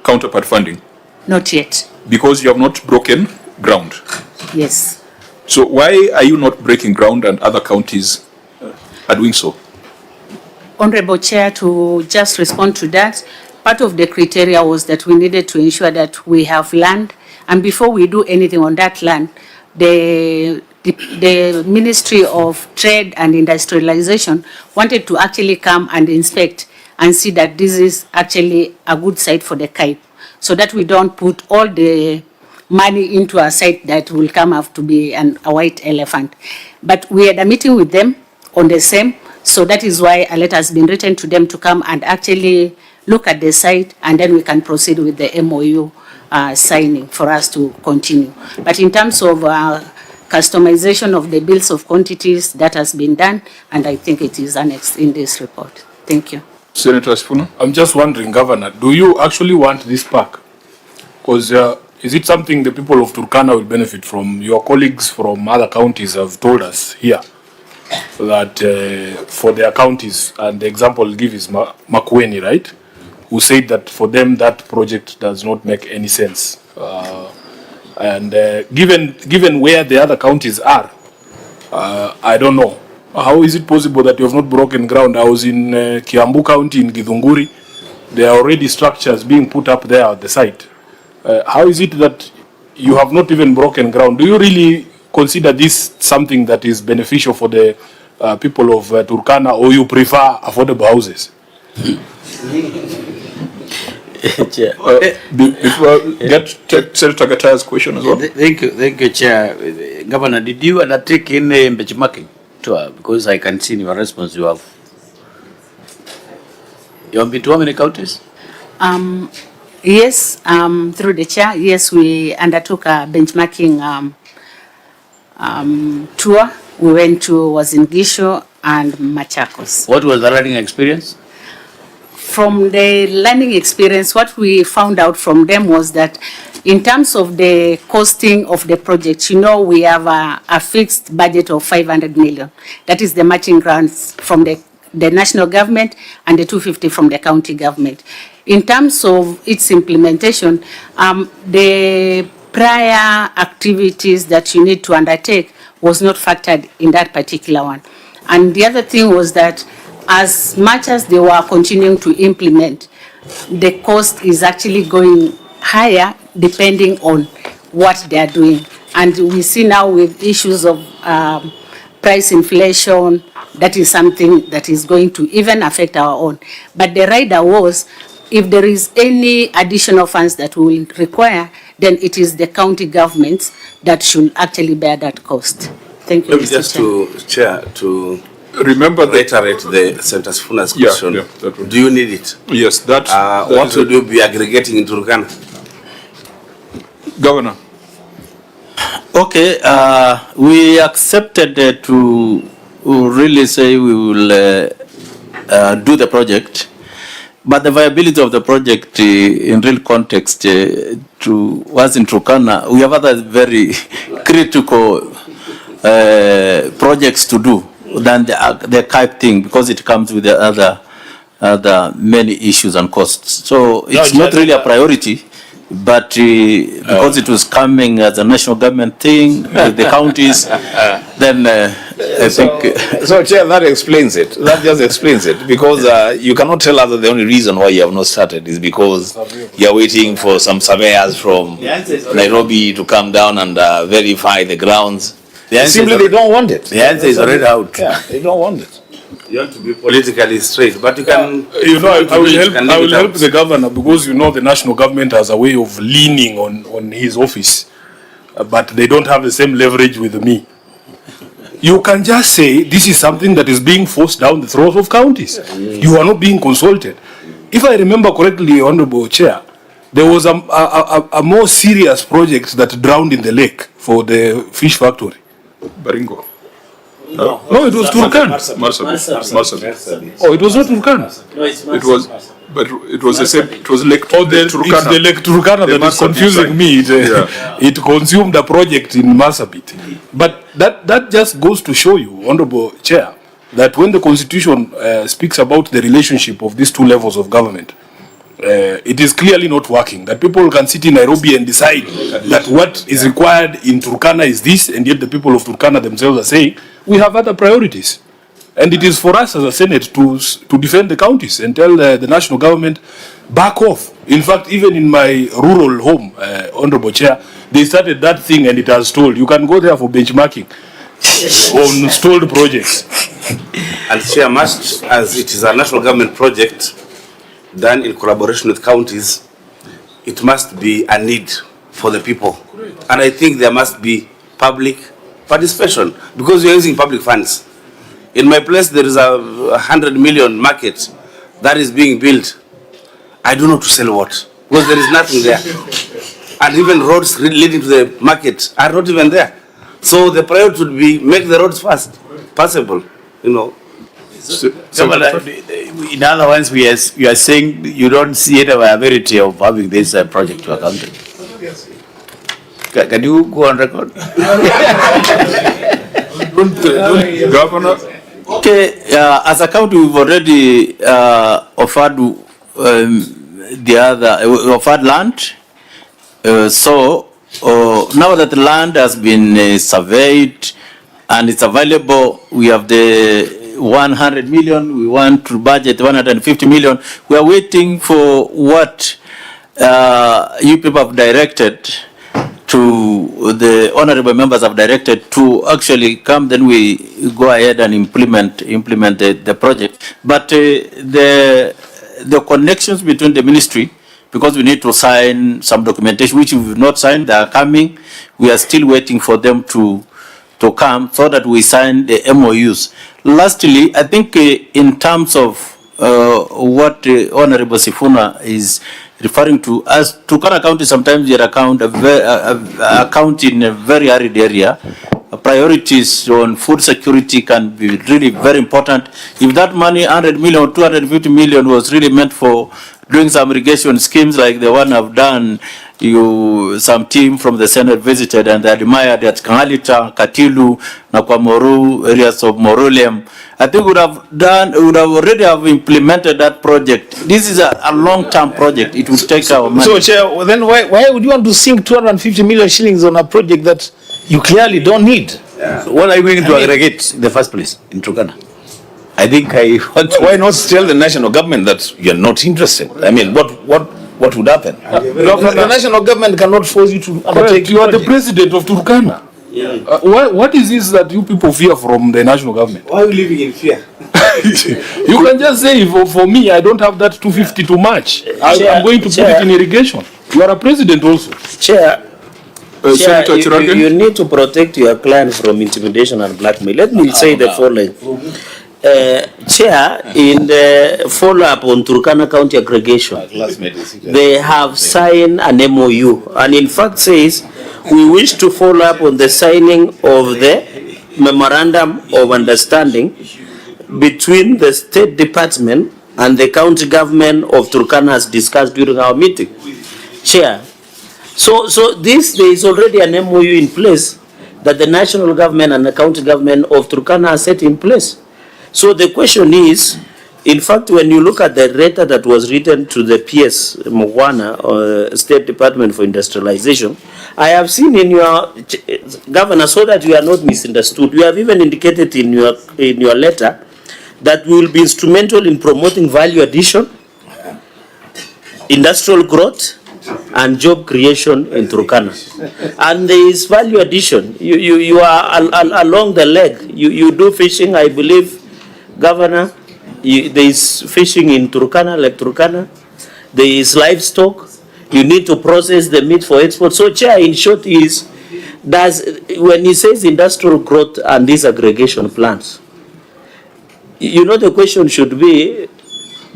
counterpart funding? Not yet. Because you have not broken ground. Yes. So why are you not breaking ground and other counties are doing so? Honorable Chair, to just respond to that, part of the criteria was that we needed to ensure that we have land, and before we do anything on that land, the Ministry of Trade and Industrialization wanted to actually come and inspect and see that this is actually a good site for the KAIP, so that we don't put all the money into a site that will come up to be a white elephant. But we had a meeting with them on the same, so that is why a letter has been written to them to come and actually look at the site, and then we can proceed with the MOU signing for us to continue. But in terms of customization of the bills of quantities, that has been done, and I think it is annexed in this report. Thank you. Senator Sifuna? I'm just wondering, Governor, do you actually want this park? Because is it something the people of Turkana will benefit from? Your colleagues from other counties have told us here that for their counties, and the example I'll give is Makueni, right? Who said that for them that project does not make any sense. Given where the other counties are, I don't know. How is it possible that you have not broken ground? I was in Kiambu County in Githunguri. There are already structures being put up there at the site. How is it that you have not even broken ground? Do you really consider this something that is beneficial for the people of Turkana, or you prefer affordable houses? Before take Senator Gataya's question as well. Thank you, Chair. Governor, did you undertake any benchmarking tour? Because I can see in your response you have been to how many counties? Yes, through the chair, yes, we undertook a benchmarking tour. We went to Uasin and Machakos. What was the learning experience? From the learning experience, what we found out from them was that in terms of the costing of the project, you know, we have a fixed budget of 500 million. That is the matching grants from the national government and the 250 from the county government. In terms of its implementation, the prior activities that you need to undertake was not factored in that particular one. And the other thing was that as much as they were continuing to implement, the cost is actually going higher depending on what they are doing. And we see now with issues of price inflation, that is something that is going to even affect our own. But the rider was, if there is any additional funds that we will require, then it is the county governments that should actually bear that cost. Thank you, Maybe Mr. just Chair. to remember reiterate the Senator Sifuna's question. Yeah, do you need it? Yes, that what would you be aggregating in Turkana? Governor. Okay, we accepted to really say we will do the project, but the viability of the project in real context to us in Turkana, we have other very critical projects to do than the KIPE thing, because it comes with the other many issues and costs. So it's not really a priority. But because it was coming as a national government thing, the counties, then I think... So, Chair, that explains it. That just explains it. Because you cannot tell us that the only reason why you have not started is because you are waiting for some surveyors from Nairobi to come down and verify the grounds. Simply, they don't want it. The answer is already out. Yeah, they don't want it. You have to be politically straight, but you can... I will help the governor, because the national government has a way of leaning on his office, but they don't have the same leverage with me. You can just say this is something that is being forced down the throats of counties. You are not being consulted. If I remember correctly, Honorable Chair, there was a more serious project that drowned in the lake for the fish factory. Baringo. No, it was Turkana. Marsabit. Oh, it was not Turkana. No, it's It was, but it was the same. It was Lake Turkana. It's the Lake Turkana that is confusing me. It consumed a project in Marsabit. But that just goes to show you, Honorable Chair, that when the Constitution speaks about the relationship of these two levels of government, it is clearly not working. That people can sit in Nairobi and decide that what is required in Turkana is this, and yet the people of Turkana themselves are saying, we have other priorities. And it is for us as a Senate to defend the counties and tell the national government, back off. In fact, even in my rural home, Honorable Chair, they started that thing and it has stalled. You can go there for benchmarking on stalled projects. And Chair, much as it is a national government project done in collaboration with counties, it must be a need for the people. And I think there must be public participation, because we are using public funds. In my place, there is a 100 million market that is being built. I don't know to sell what, because there is nothing there. And even roads leading to the market are not even there. So the priority would be make the roads fast, passable, So, in other words, you are saying you don't see any viability of having this project to account. Can you go on record? Governor. Okay, as a county, we've already offered offered land. So now that the land has been surveyed and it's available, we have the 100 million, we want to budget 150 million. We are waiting for what you people have directed to, the honorable members have directed to actually come, then we go ahead and implement the project. But the connections between the ministry, because we need to sign some documentation, which we have not signed, they are coming. We are still waiting for them to come so that we sign the MOUs. Lastly, I think in terms of what Honorable Sifuna is referring to, as Turkana County, sometimes your account in a very arid area, priorities on food security can be really very important. If that money, 100 million or 250 million, was really meant for doing some irrigation schemes like the one I've done, some team from the Senate visited and they admired at Kangalita, Katilu, Nakwamoru, areas of Morolem. I think would have already have implemented that project. This is a long-term project. It will take our money. So, Chair, well, then why would you want to sink 250 million shillings on a project that you clearly don't need? Yeah. What are you going to aggregate in the first place in Turkana? I think I want to... Why not tell the national government that you're not interested? I mean, what would happen? The national government cannot force you to undertake. You are the president of Turkana. Yeah. What is this that you people fear from the national government? Why are you living in fear? You can just say, for me, I don't have that 250 to match. I'm going to put it in irrigation. You are a president also. Chair, you need to protect your client from intimidation and blackmail. Let me say the following. Chair, in the follow-up on Turkana County aggregation, they have signed an MOU, and in fact says, we wish to follow up on the signing of the memorandum of understanding between the State Department and the county government of Turkana as discussed during our meeting. Chair, so there is already an MOU in place that the national government and the county government of Turkana are set in place. So the question is, in fact, when you look at the letter that was written to the PS Mugwana, State Department for Industrialization, I have seen in your, Governor, so that you are not misunderstood, you have even indicated in your letter that we will be instrumental in promoting value addition, industrial growth, and job creation in Turkana. And there is value addition. You are along the leg. You do fishing, I believe, Governor. There is fishing in Turkana, like Turkana. There is livestock. You need to process the meat for export. So, Chair, in short, is when he says industrial growth and these aggregation plans, you know, the question should be,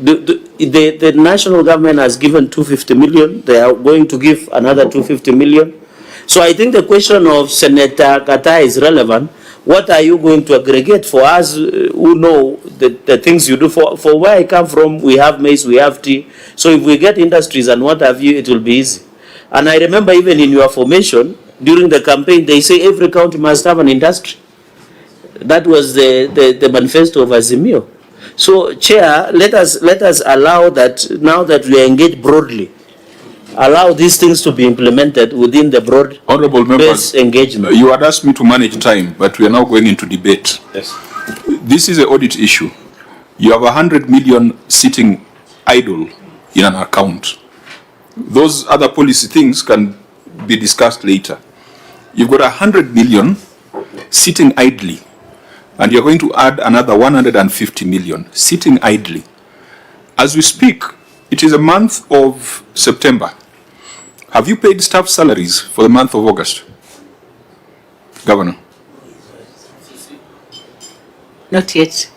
the national government has given 250 million. They are going to give another 250 million. So I think the question of Senator Kata is relevant. What are you going to aggregate? For us who know the things you do, for where I come from, we have maize, we have tea. So if we get industries and what have you, it will be easy. And I remember even in your formation, during the campaign, they say every county must have an industry. That was the manifesto of Azimio. So, Chair, let us allow that, now that we are engaged broadly, allow these things to be implemented within the broad Honorable members, engagement. You had asked me to manage time, but we are now going into debate. Yes. This is an audit issue. You have 100 million sitting idle in an account. Those other policy things can be discussed later. You've got 100 million sitting idly, and you're going to add another 150 million sitting idly. As we speak, it is a month of September. Have you paid staff salaries for the month of August, Governor? Not yet.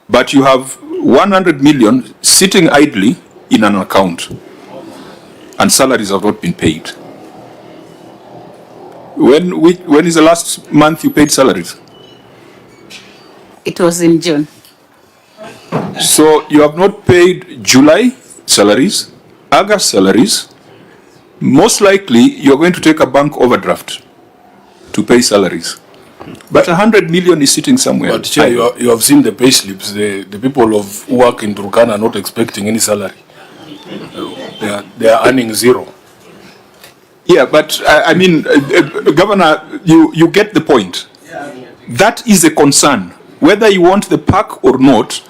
But you have 100 million sitting idly in an account, and salaries have not been paid. When is the last month you paid salaries? It was in June. So you have not paid July salaries, August salaries. Most likely you're going to take a bank overdraft to pay salaries. But 100 million is sitting somewhere. But Chair, you have seen the pay slips. The people who work in Turkana are not expecting any salary. They are earning zero. Yeah, but I mean, Governor, you get the point. That is a concern. Whether you want the park or not,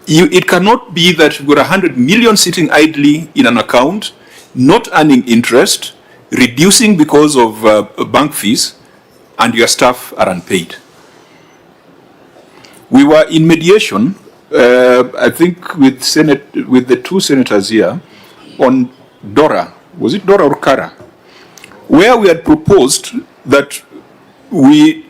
it cannot be that you've got 100 million sitting idly in an account, not earning interest, reducing because of bank fees, and your staff are unpaid. We were in mediation, I think, with the two senators here on DORA. Was it DORA or KARA? Where we had proposed that we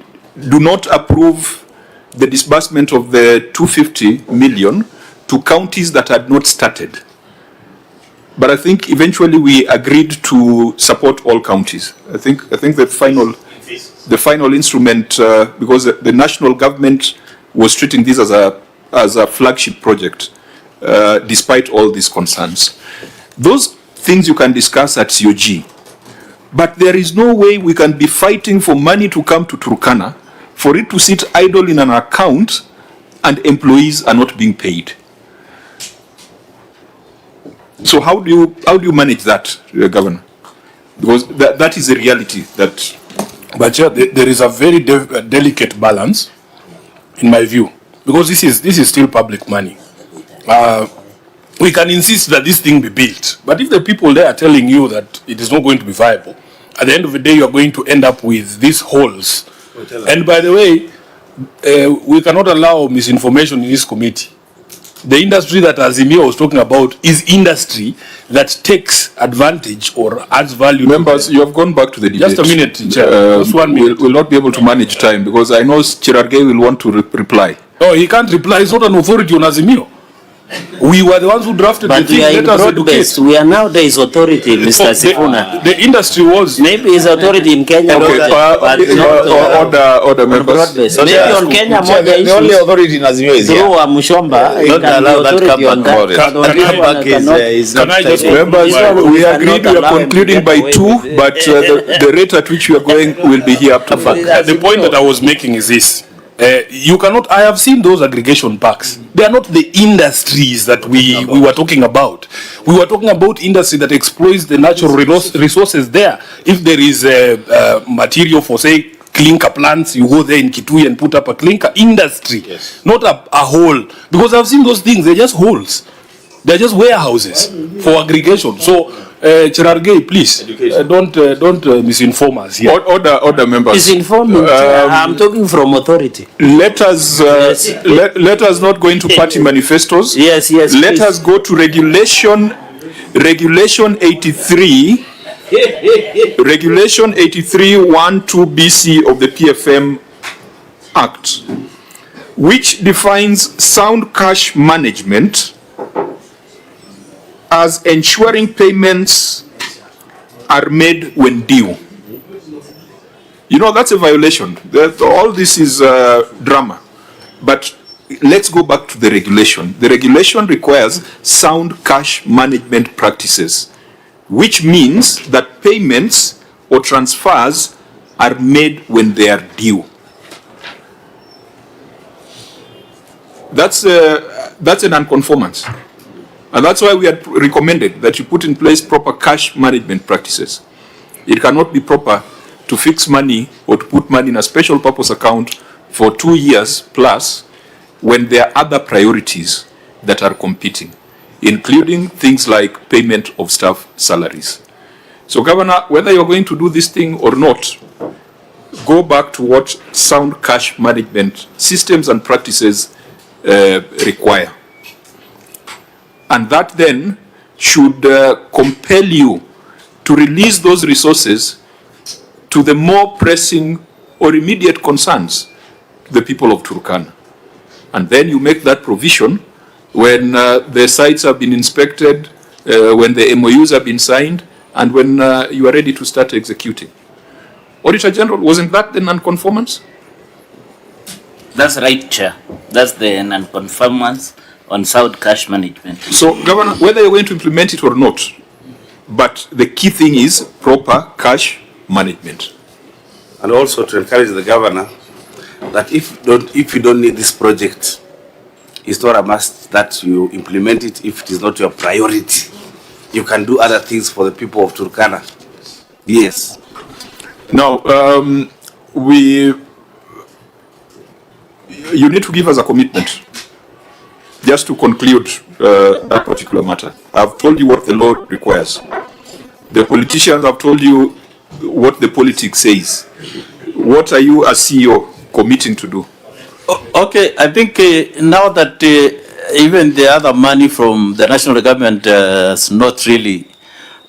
do not approve the disbursement of the 250 million to counties that had not started. But I think eventually we agreed to support all counties. I think the final instrument, because the national government was treating this as a flagship project, despite all these concerns. Those things you can discuss at COG, but there is no way we can be fighting for money to come to Turkana, for it to sit idle in an account, and employees are not being paid. So how do you manage that, Governor? Because that is a reality. But Chair, there is a very delicate balance, in my view, because this is still public money. We can insist that this thing be built, but if the people there are telling you that it is not going to be viable, at the end of the day you are going to end up with these holes. And by the way, we cannot allow misinformation in this committee. The industry that Azimio was talking about is industry that takes advantage or adds value. Members, you have gone back to the debate. Just a minute, Chair. Just 1 minute. We'll not be able to manage time because I know Chirargei will want to reply. No, he can't reply. He's not an authority on Azimio. We were the ones who drafted But the we thing. are in Let us broad-based. educate. We are nowadays authority, Mr. Sifuna. The industry was. Maybe it's authority in Kenya. Okay, but not order on members. broad-based. So Maybe yeah, on Kenya, Chair, moja the only issues authority in Azimio is through here. a Mushomba, Don't allow that authority on comeback that. about it. But on Can this I- one, is Can not I just Members, we agreed we are concluding by 2, but the rate at which we are going will be here up to 5. The point that I was making is this. You cannot, I have seen those aggregation packs. They are not the industries that we were talking about. We were talking about industry that exploits the natural resources there. If there is material for, say, clinker plants, you go there in Kitui and put up a clinker industry, not a hole. Because I've seen those things, they're just holes. They're just warehouses for aggregation. So, Cherargei, please, don't misinform us here. Order members. Misinforming. I'm talking from authority. Let us let us not go into party manifestos. Yes. Let please. us go to regulation 83. Regulation 83(1)(2) BC of the PFM Act, which defines sound cash management as ensuring payments are made when due. You know, that's a violation. All this is drama. But let's go back to the regulation. The regulation requires sound cash management practices, which means that payments or transfers are made when they are due. That's an nonconformance. And that's why we had recommended that you put in place proper cash management practices. It cannot be proper to fix money or to put money in a special purpose account for 2 years plus when there are other priorities that are competing, including things like payment of staff salaries. So, Governor, whether you're going to do this thing or not, go back to what sound cash management systems and practices require. And that then should compel you to release those resources to the more pressing or immediate concerns, the people of Turkana. And then you make that provision when the sites have been inspected, when the MOUs have been signed, and when you are ready to start executing. Auditor General, wasn't that the non-conformance? That's right, Chair. That's the non-conformance on sound cash management. So, Governor, whether you're going to implement it or not, but the key thing is proper cash management. And also to encourage the governor that if you don't need this project, it's not a must that you implement it if it is not your priority. You can do other things for the people of Turkana. Yes. Now, you need to give us a commitment just to conclude that particular matter. I've told you what the law requires. The politicians have told you what the politics says. What are you as CEO committing to do? Okay, I think now that even the other money from the national government has not really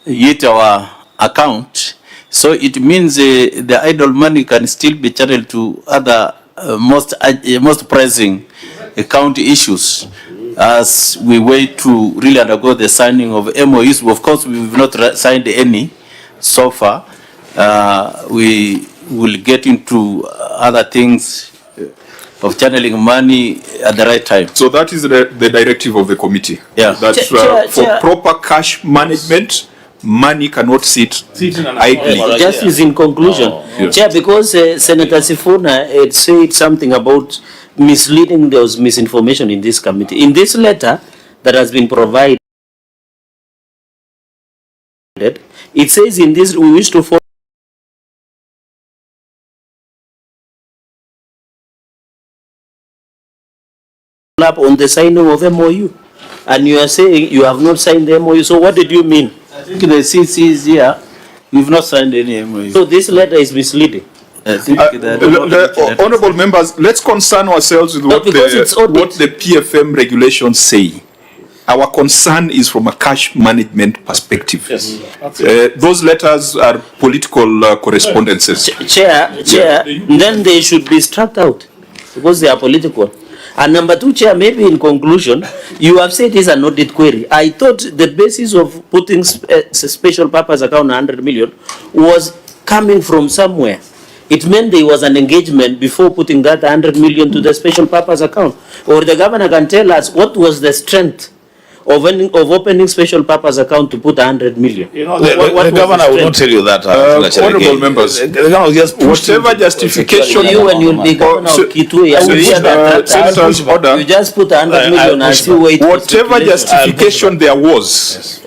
hit our account, so it means the idle money can still be channeled to other most pressing county issues as we wait to really undergo the signing of MOUs. Of course, we've not signed any so far. We will get into other things of channeling money at the right time. So that is the directive of the committee. Yeah. That for proper cash management, money cannot sit idly. Just is in conclusion, Yes. Chair, because Senator Sifuna had said something about misleading, there was misinformation in this committee. In this letter that has been provided, it says in this, we wish to follow up on the signing of MOU. And you are saying you have not signed the MOU, so what did you mean? I think the CC is here. We've not signed any MOU. So this letter is misleading. I think the honorable members, let's concern ourselves with what the PFM regulations say. Our concern is from a cash management perspective. Yes. Those letters are political correspondences. Chair, then they should be struck out because they are political. And number two, Chair, maybe in conclusion, you have said it's an audit query. I thought the basis of putting special purpose account 100 million was coming from somewhere. It meant there was an engagement before putting that 100 million to the special purpose account. Or the governor can tell us what was the strength of opening special purpose account to put 100 million. You know, the governor will not tell you that. Honorable members, the governor will just whatever justification you when you'll be governor of Kitui, Senator's order, you just put 100 million and see wait. Whatever justification there was,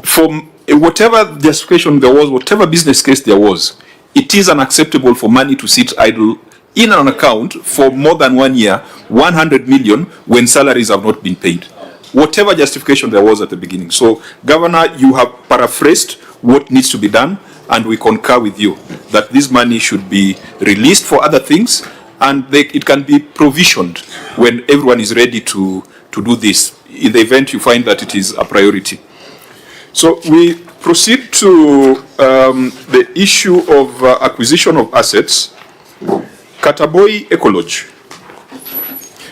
from whatever justification there was, whatever business case there was, it is unacceptable for money to sit idle in an account for more than 1 year, 100 million, when salaries have not been paid. Whatever justification there was at the beginning. So, Governor, you have paraphrased what needs to be done, and we concur with you that this money should be released for other things, and it can be provisioned when everyone is ready to do this, in the event you find that it is a priority. So, we proceed to the issue of acquisition of assets. Kataboi E-college.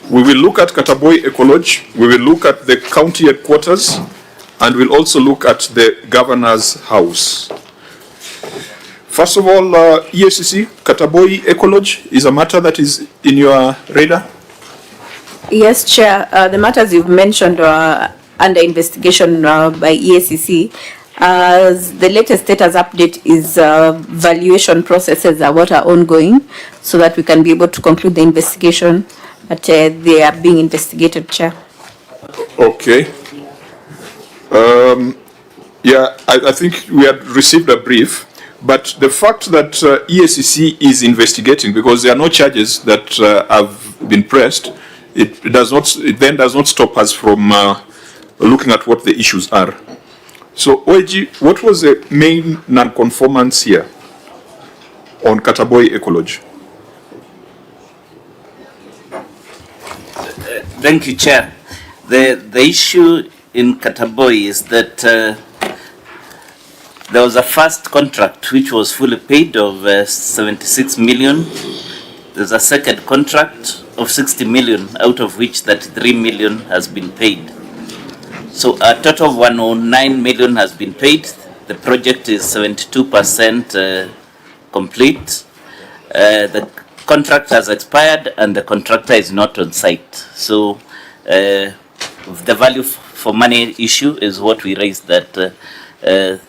We will look at Kataboi E-college, we will look at the county headquarters, and we'll also look at the governor's house. First of all, EACC, Kataboi E-college is a matter that is in your radar? Yes, Chair. The matters you've mentioned are under investigation by EACC. The latest status update is valuation processes are what are ongoing, so that we can be able to conclude the investigation. But they are being investigated, Chair. Okay. Yeah, I think we had received a brief, but the fact that EACC is investigating, because there are no charges that have been pressed, it then does not stop us from looking at what the issues are. So, OIG, what was the main non-conformance here on Kataboi E-college? Thank you, Chair. The issue in Kataboi is that there was a first contract which was fully paid of 76 million. There's a second contract of 60 million, out of which 33 million has been paid. So a total of 109 million has been paid. The project is 72% complete. The contract has expired and the contractor is not on site. So the value for money issue is what we raised, that the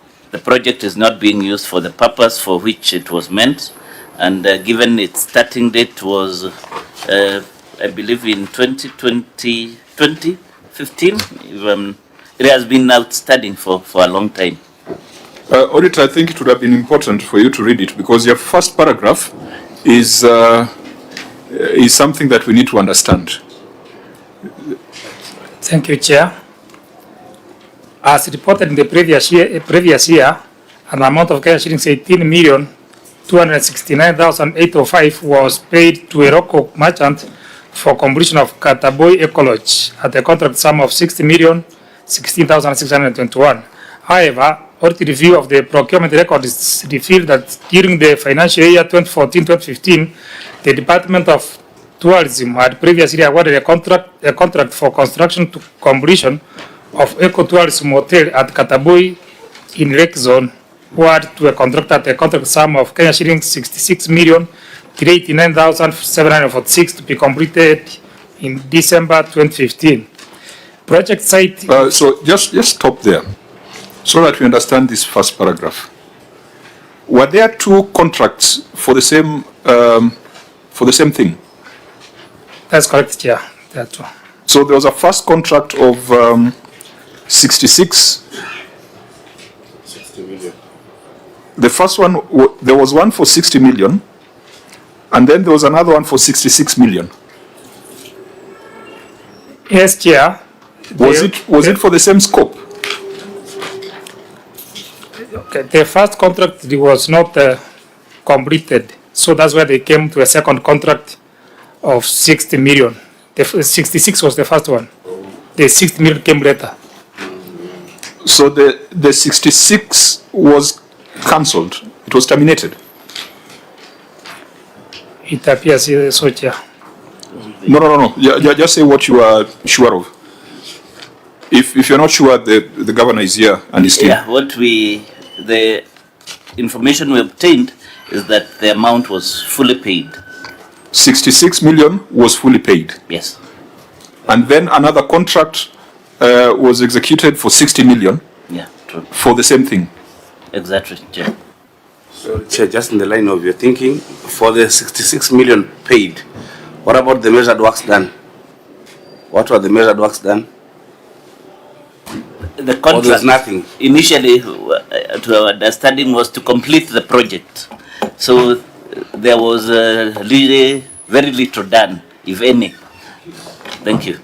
project is not being used for the purpose for which it was meant. And given its starting date was, I believe, in 2015, it has been outstanding for a long time. Auditor, I think it would have been important for you to read it, because your first paragraph is something that we need to understand. Thank you, Chair. As reported in the previous year, an amount of cash shillings 18,269,805 was paid to a local merchant for completion of Kataboi E-college at a contract sum of 60,016,621. However, audit review of the procurement records revealed that during the financial year 2014-2015, the Department of Tourism had previously awarded a contract for construction to completion of eco-tourism hotel at Kataboi in Lake Zone, awarded to a contractor at a contract sum of Kenya shillings 66,389,746 to be completed in December 2015. Project site. So just stop there, so that we understand this first paragraph. Were there two contracts for the same thing? That's correct, Chair. There are two. So there was a first contract of 66. 60 million. The first one, there was one for 60 million, and then there was another one for 66 million. Yes, Chair. Was it for the same scope? Okay, the first contract was not completed, so that's why they came to a second contract of 60 million. The 66 was the first one. The 60 million came later. So the 66 was cancelled. It was terminated. It appears so, Chair. No. Just say what you are sure of. If you're not sure, the governor is here and is still. Yeah, the information we obtained is that the amount was fully paid. 66 million was fully paid. Yes. And then another contract was executed for 60 million. Yeah, true. For the same thing. Exactly, Chair. So, Chair, just in the line of your thinking, for the 66 million paid, what about the measured works done? What were the measured works done? The contract, there's nothing. Initially, to our understanding, was to complete the project. So there was really very little done, if any. Thank you.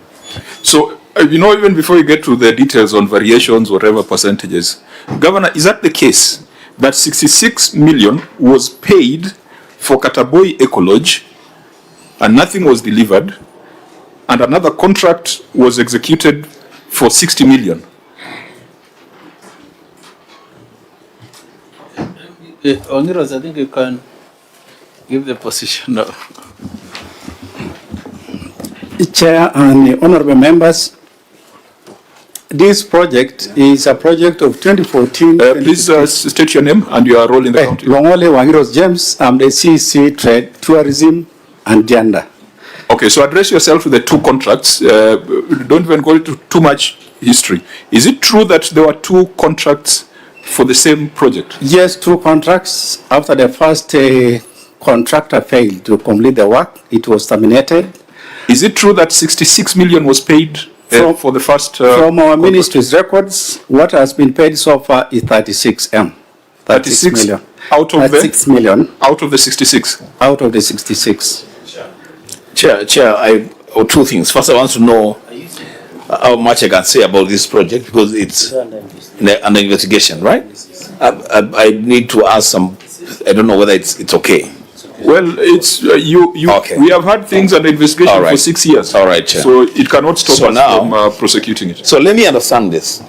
So, even before you get to the details on variations, whatever percentages, Governor, is that the case that 66 million was paid for Kataboi E-college and nothing was delivered, and another contract was executed for 60 million? Oniros, I think you can give the position now. Chair and honorable members, this project is a project of 2014. Please state your name and your role in the county. Longole Wangiros James, I'm the CC Trade, Tourism and Gender. Okay, so address yourself to the two contracts. Don't even go into too much history. Is it true that there were two contracts for the same project? Yes, two contracts. After the first contractor failed to complete the work, it was terminated. Is it true that 66 million was paid for the first? From our ministry's records, what has been paid so far is 36M. 36 million. Out of 36 million. Out of the 66? Out of the 66. Chair, two things. First, I want to know how much I can say about this project because it's under investigation, right? I need to ask some. I don't know whether it's okay. Well, it's okay. We have had things under investigation for 6 years. All right, Chair. So it cannot stop us from prosecuting it. So let me understand this.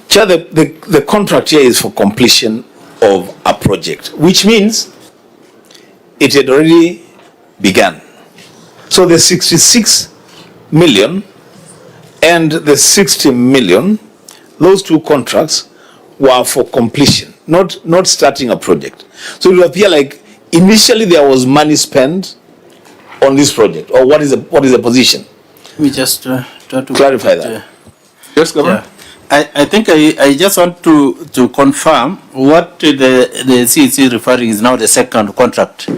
Chair, the contract here is for completion of a project, which means it had already begun. So the 66 million and the 60 million, those two contracts were for completion, not starting a project. So it will appear like initially there was money spent on this project, or what is the position? Let me just try to clarify that. Yes, Governor. I think I just want to confirm what the CEC is referring is now the second contract,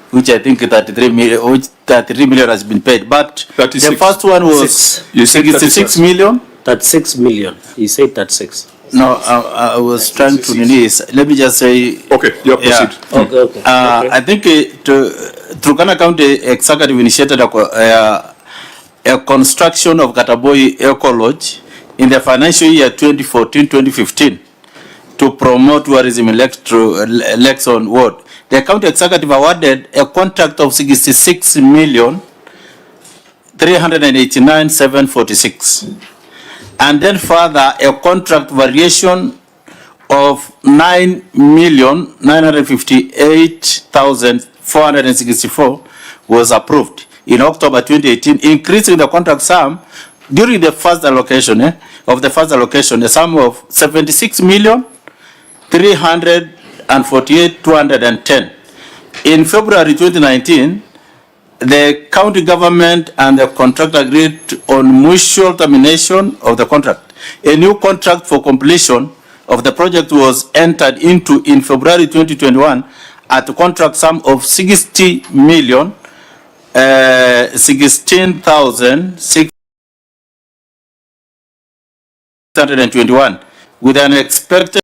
which I think 33 million has been paid. But 36. the first one was 66 million. 36 million. He said 36. No, I was trying to release. Let me just say. Okay, proceed. Okay. I think Turkana County Executive initiated a construction of Kataboi E-college in the financial year 2014-2015 to promote tourism in Lexon Ward. The county executive awarded a contract of 66,389,746. And then further, a contract variation of 9,958,464 was approved in October 2018, increasing the contract sum during the first allocation, the sum of 76,348,210. In February 2019, the county government and the contractor agreed on mutual termination of the contract. A new contract for completion of the project was entered into in February 2021 at a contract sum of 16,621 with an expected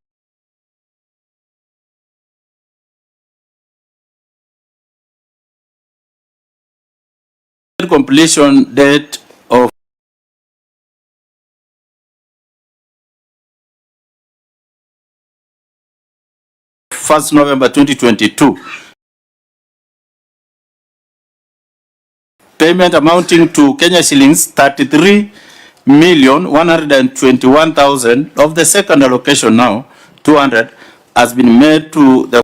completion date of November 2022. Payment amounting to Kenya shillings 33,121,000 of the second allocation now 200 has been made to the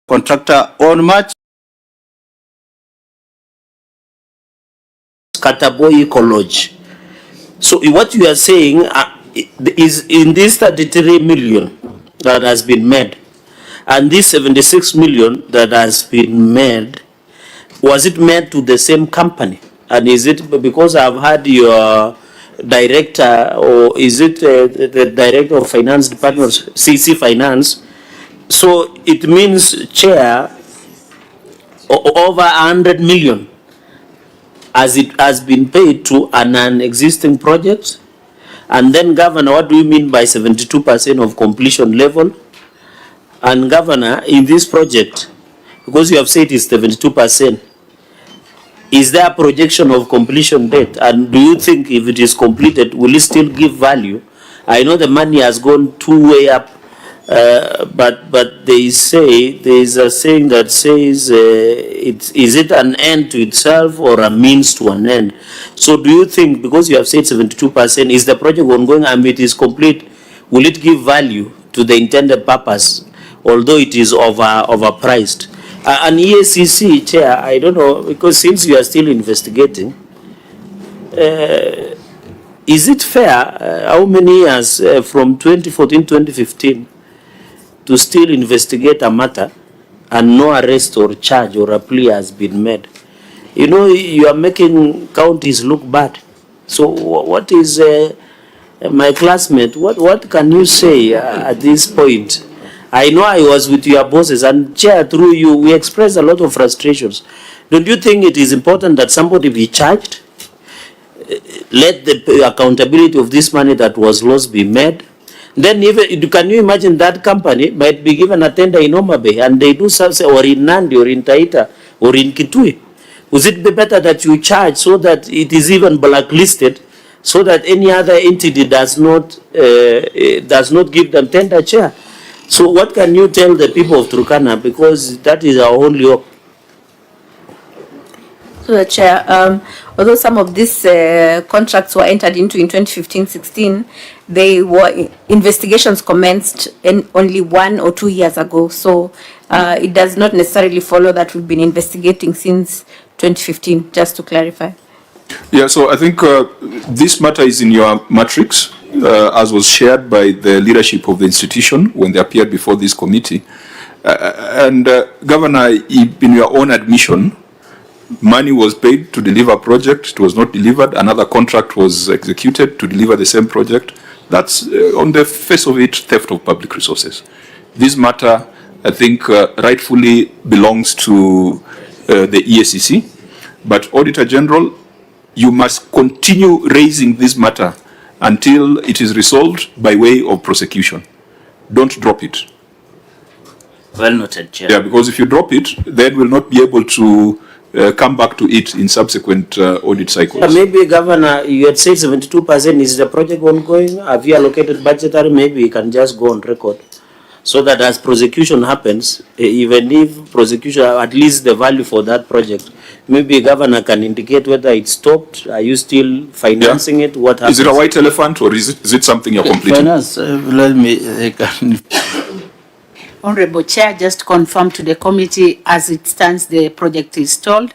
contractor on March. Kataboi E-college. So what you are saying is in this 33 million that has been made, and this 76 million that has been made, was it made to the same company? And is it because I've had your director, or is it the director of finance department, CC Finance? So it means, Chair, over 100 million as it has been paid to an existing project. And then, Governor, what do you mean by 72% of completion level? And Governor, in this project, because you have said it's 72%, is there a projection of completion date? And do you think if it is completed, will it still give value? I know the money has gone way up, but they say, there is a saying that says, is it an end to itself or a means to an end? So do you think, because you have said 72%, is the project ongoing and it is complete, will it give value to the intended purpose, although it is overpriced? An EACC, Chair, I don't know, because since you are still investigating, is it fair, how many years from 2014, 2015, to still investigate a matter and no arrest or charge or a plea has been made? You know, you are making counties look bad. So what is, my classmate, what can you say at this point? I know I was with your bosses, and Chair, through you, we expressed a lot of frustrations. Don't you think it is important that somebody be charged? Let the accountability of this money that was lost be made. Then even, can you imagine that company might be given a tender in Homa Bay and they do something, or in Nandi, or in Taita, or in Kitui? Would it be better that you charge so that it is even blacklisted, so that any other entity does not give them tender, Chair? So what can you tell the people of Turkana, because that is our only hope? So, Chair, although some of these contracts were entered into in 2015-16, they were investigations commenced only 1 or 2 years ago. So it does not necessarily follow that we've been investigating since 2015, just to clarify. Yeah, so I think this matter is in your matrix, as was shared by the leadership of the institution when they appeared before this committee. Governor, in your own admission, money was paid to deliver a project, it was not delivered, another contract was executed to deliver the same project. That's, on the face of it, theft of public resources. This matter, I think, rightfully belongs to the EACC, but Auditor General, you must continue raising this matter until it is resolved by way of prosecution. Don't drop it. Well noted, Chair. Yeah, because if you drop it, then we'll not be able to come back to it in subsequent audit cycles. Maybe, Governor, you had said 72%. Is the project ongoing? Have you allocated budgetary? Maybe you can just go on record, so that as prosecution happens, even if prosecution, at least the value for that project, maybe Governor can indicate whether it stopped. Are you still financing it? What happens? Is it a white elephant, or is it something you're completing? Finance, let me... Honorable Chair, just confirm to the committee, as it stands, the project is stalled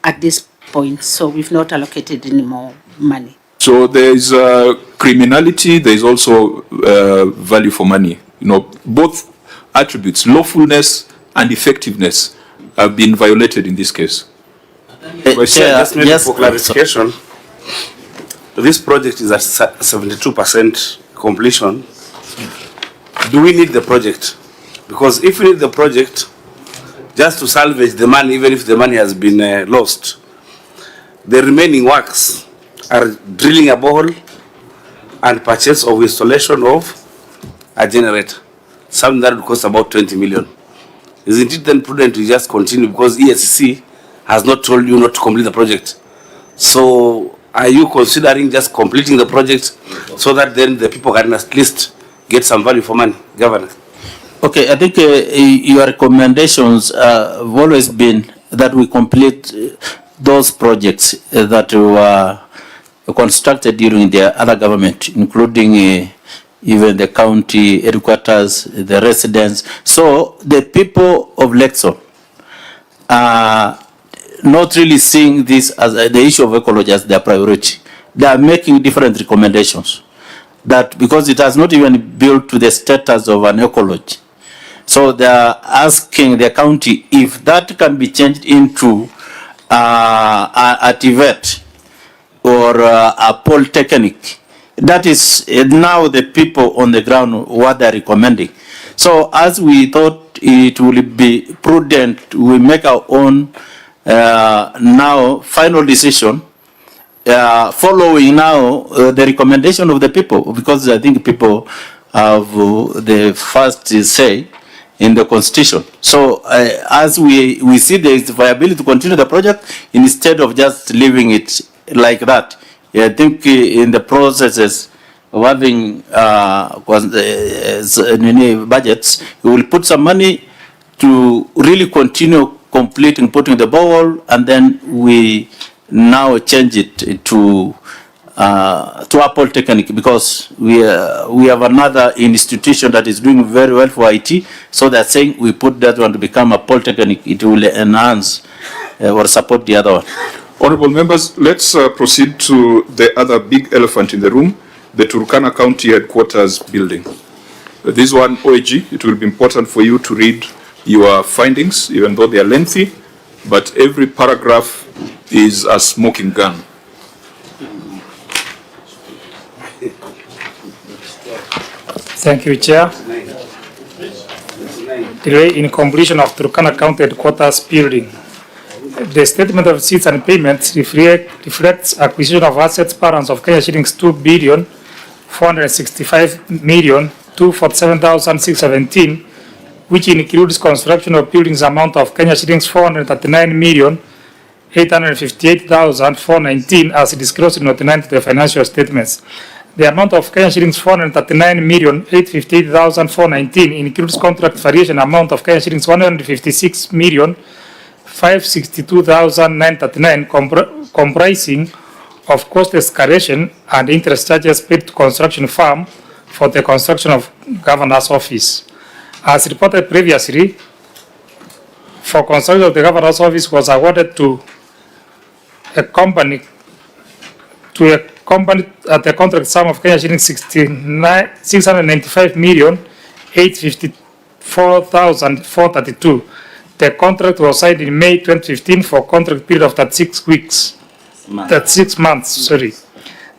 at this point, so we've not allocated any more money. So there is criminality, there is also value for money. You know, both attributes, lawfulness and effectiveness, have been violated in this case. Just maybe for clarification, this project is at 72% completion. Do we need the project? Because if we need the project just to salvage the money, even if the money has been lost, the remaining works are drilling a borehole and purchase of installation of a generator, something that would cost about 20 million. Isn't it then prudent to just continue, because ESCC has not told you not to complete the project? So are you considering just completing the project so that then the people can at least get some value for money, Governor? Okay, I think your recommendations have always been that we complete those projects that were constructed during the other government, including even the county headquarters, the residents. So the people of Lexon are not really seeing this as the issue of ecology as their priority. They are making different recommendations that because it has not even built to the status of an ecology. So they are asking the county if that can be changed into a TVET or a polytechnic. That is now the people on the ground what they are recommending. So as we thought it will be prudent, we make our own now final decision following now the recommendation of the people, because I think people have the first say in the constitution. So as we see there is viability to continue the project instead of just leaving it like that. I think in the processes of having budgets, we will put some money to really continue completing, putting the ball, and then we now change it to a polytechnic, because we have another institution that is doing very well for IT. So they're saying we put that one to become a polytechnic. It will enhance or support the other one. Honorable members, let's proceed to the other big elephant in the room, the Turkana County Headquarters building. This one, OAG, it will be important for you to read your findings, even though they are lengthy, but every paragraph is a smoking gun. Thank you, Chair. Delay in completion of Turkana County Headquarters building. The statement of receipts and payments reflects acquisition of assets balance of Kenya shillings 2,465,247,617, which includes construction of buildings amount of Kenya shillings 439,858,419 as disclosed in Note 9 to the financial statements. The amount of Kenya shillings 439,858,419 includes contract variation amount of Kenya shillings 156,562,939, comprising of cost escalation and interest charges paid to construction firm for the construction of Governor's office. As reported previously, for construction of the Governor's office was awarded to a company at the contract sum of Kenya shillings 695,854,432. The contract was signed in May 2015 for contract period of 36 weeks. 36 months, sorry.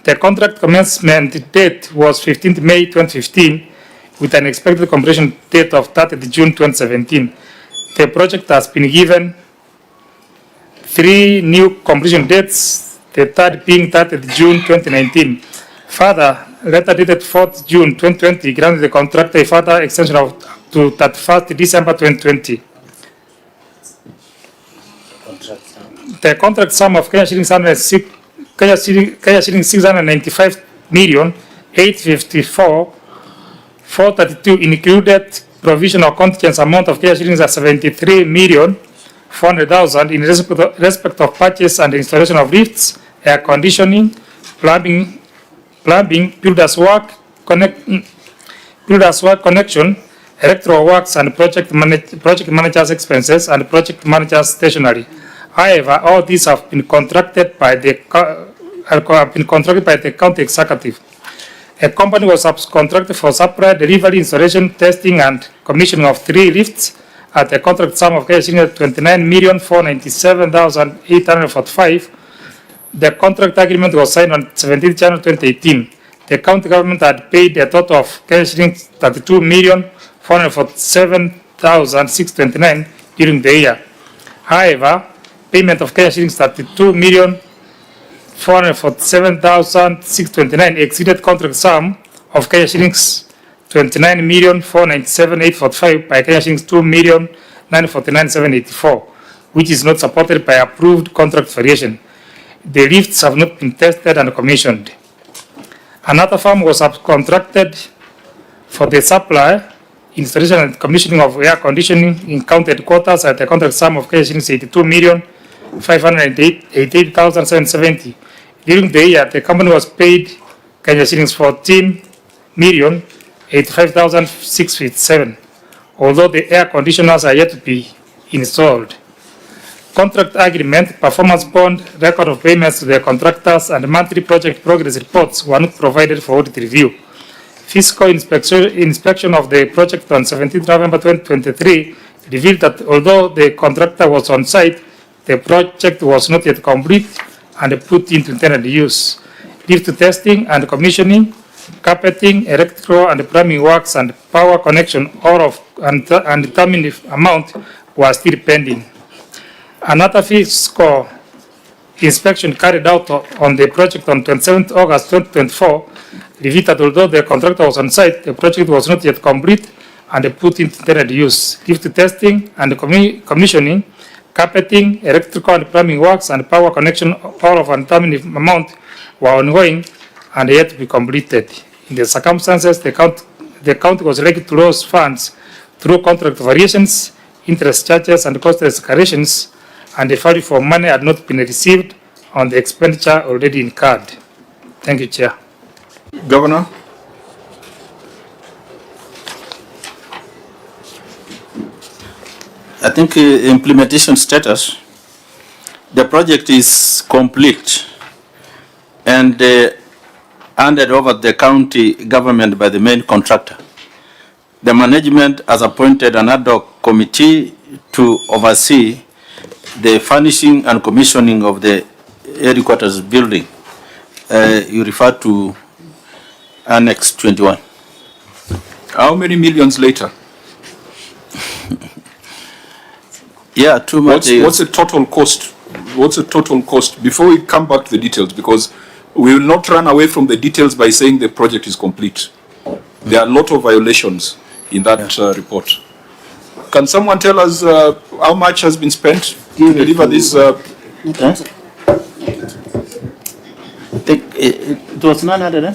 The contract commencement date was 15th May 2015 with an expected completion date of 30th June 2017. The project has been given 3 new completion dates, the third being 30th June 2019. Further, letter dated 4th June 2020 granted the contractor a further extension to 31st December 2020. The contract sum of Kenya shillings 695,854,432 included provision of contingent amount of Kenya shillings 73,400,000 in respect of purchase and installation of lifts, air conditioning, plumbing, builders work connection, electoral works, and project manager's expenses and project manager's stationery. However, all these have been contracted by the county executive. A company was subcontracted for supply, delivery, installation, testing, and commissioning of 3 lifts at a contract sum of 29,497,845. The contract agreement was signed on 17 January 2018. The county government had paid a total of 32,447,629 during the year. However, payment of shillings 32,447,629 exceeded contract sum of shillings 29,497,845 by shillings 2,949,784, which is not supported by approved contract variation. The lifts have not been tested and commissioned. Another firm was subcontracted for the supply, installation, and commissioning of air conditioning in county headquarters at a contract sum of shillings 82,588,770. During the year, the company was paid shillings 85,657, although the air conditioners are yet to be installed. Contract agreement, performance bond, record of payments to the contractors, and monthly project progress reports were not provided for audit review. Physical inspection of the project on 17 November 2023 revealed that although the contractor was on site, the project was not yet complete and put into intended use. Lift testing and commissioning, carpeting, electrical and plumbing works, and power connection, all of undetermined amount were still pending. Another physical inspection carried out on the project on 27 August 2024 revealed that although the contractor was on site, the project was not yet complete and put into intended use. Lift testing and commissioning, carpeting, electrical and plumbing works, and power connection, all of undetermined amount, were ongoing and yet to be completed. In the circumstances, the county was likely to lose funds through contract variations, interest charges, and cost escalations, and the value for money had not been received on the expenditure already incurred. Thank you, Chair. Governor. I think implementation status, the project is complete and handed over the county government by the main contractor. The management has appointed an ad hoc committee to oversee the furnishing and commissioning of the headquarters building. You refer to Annex 21. How many millions later? Yeah, too much. What's the total cost? What's the total cost? Before we come back to the details, because we will not run away from the details by saying the project is complete. There are a lot of violations in that report. Can someone tell us how much has been spent to deliver this? It was 900, eh?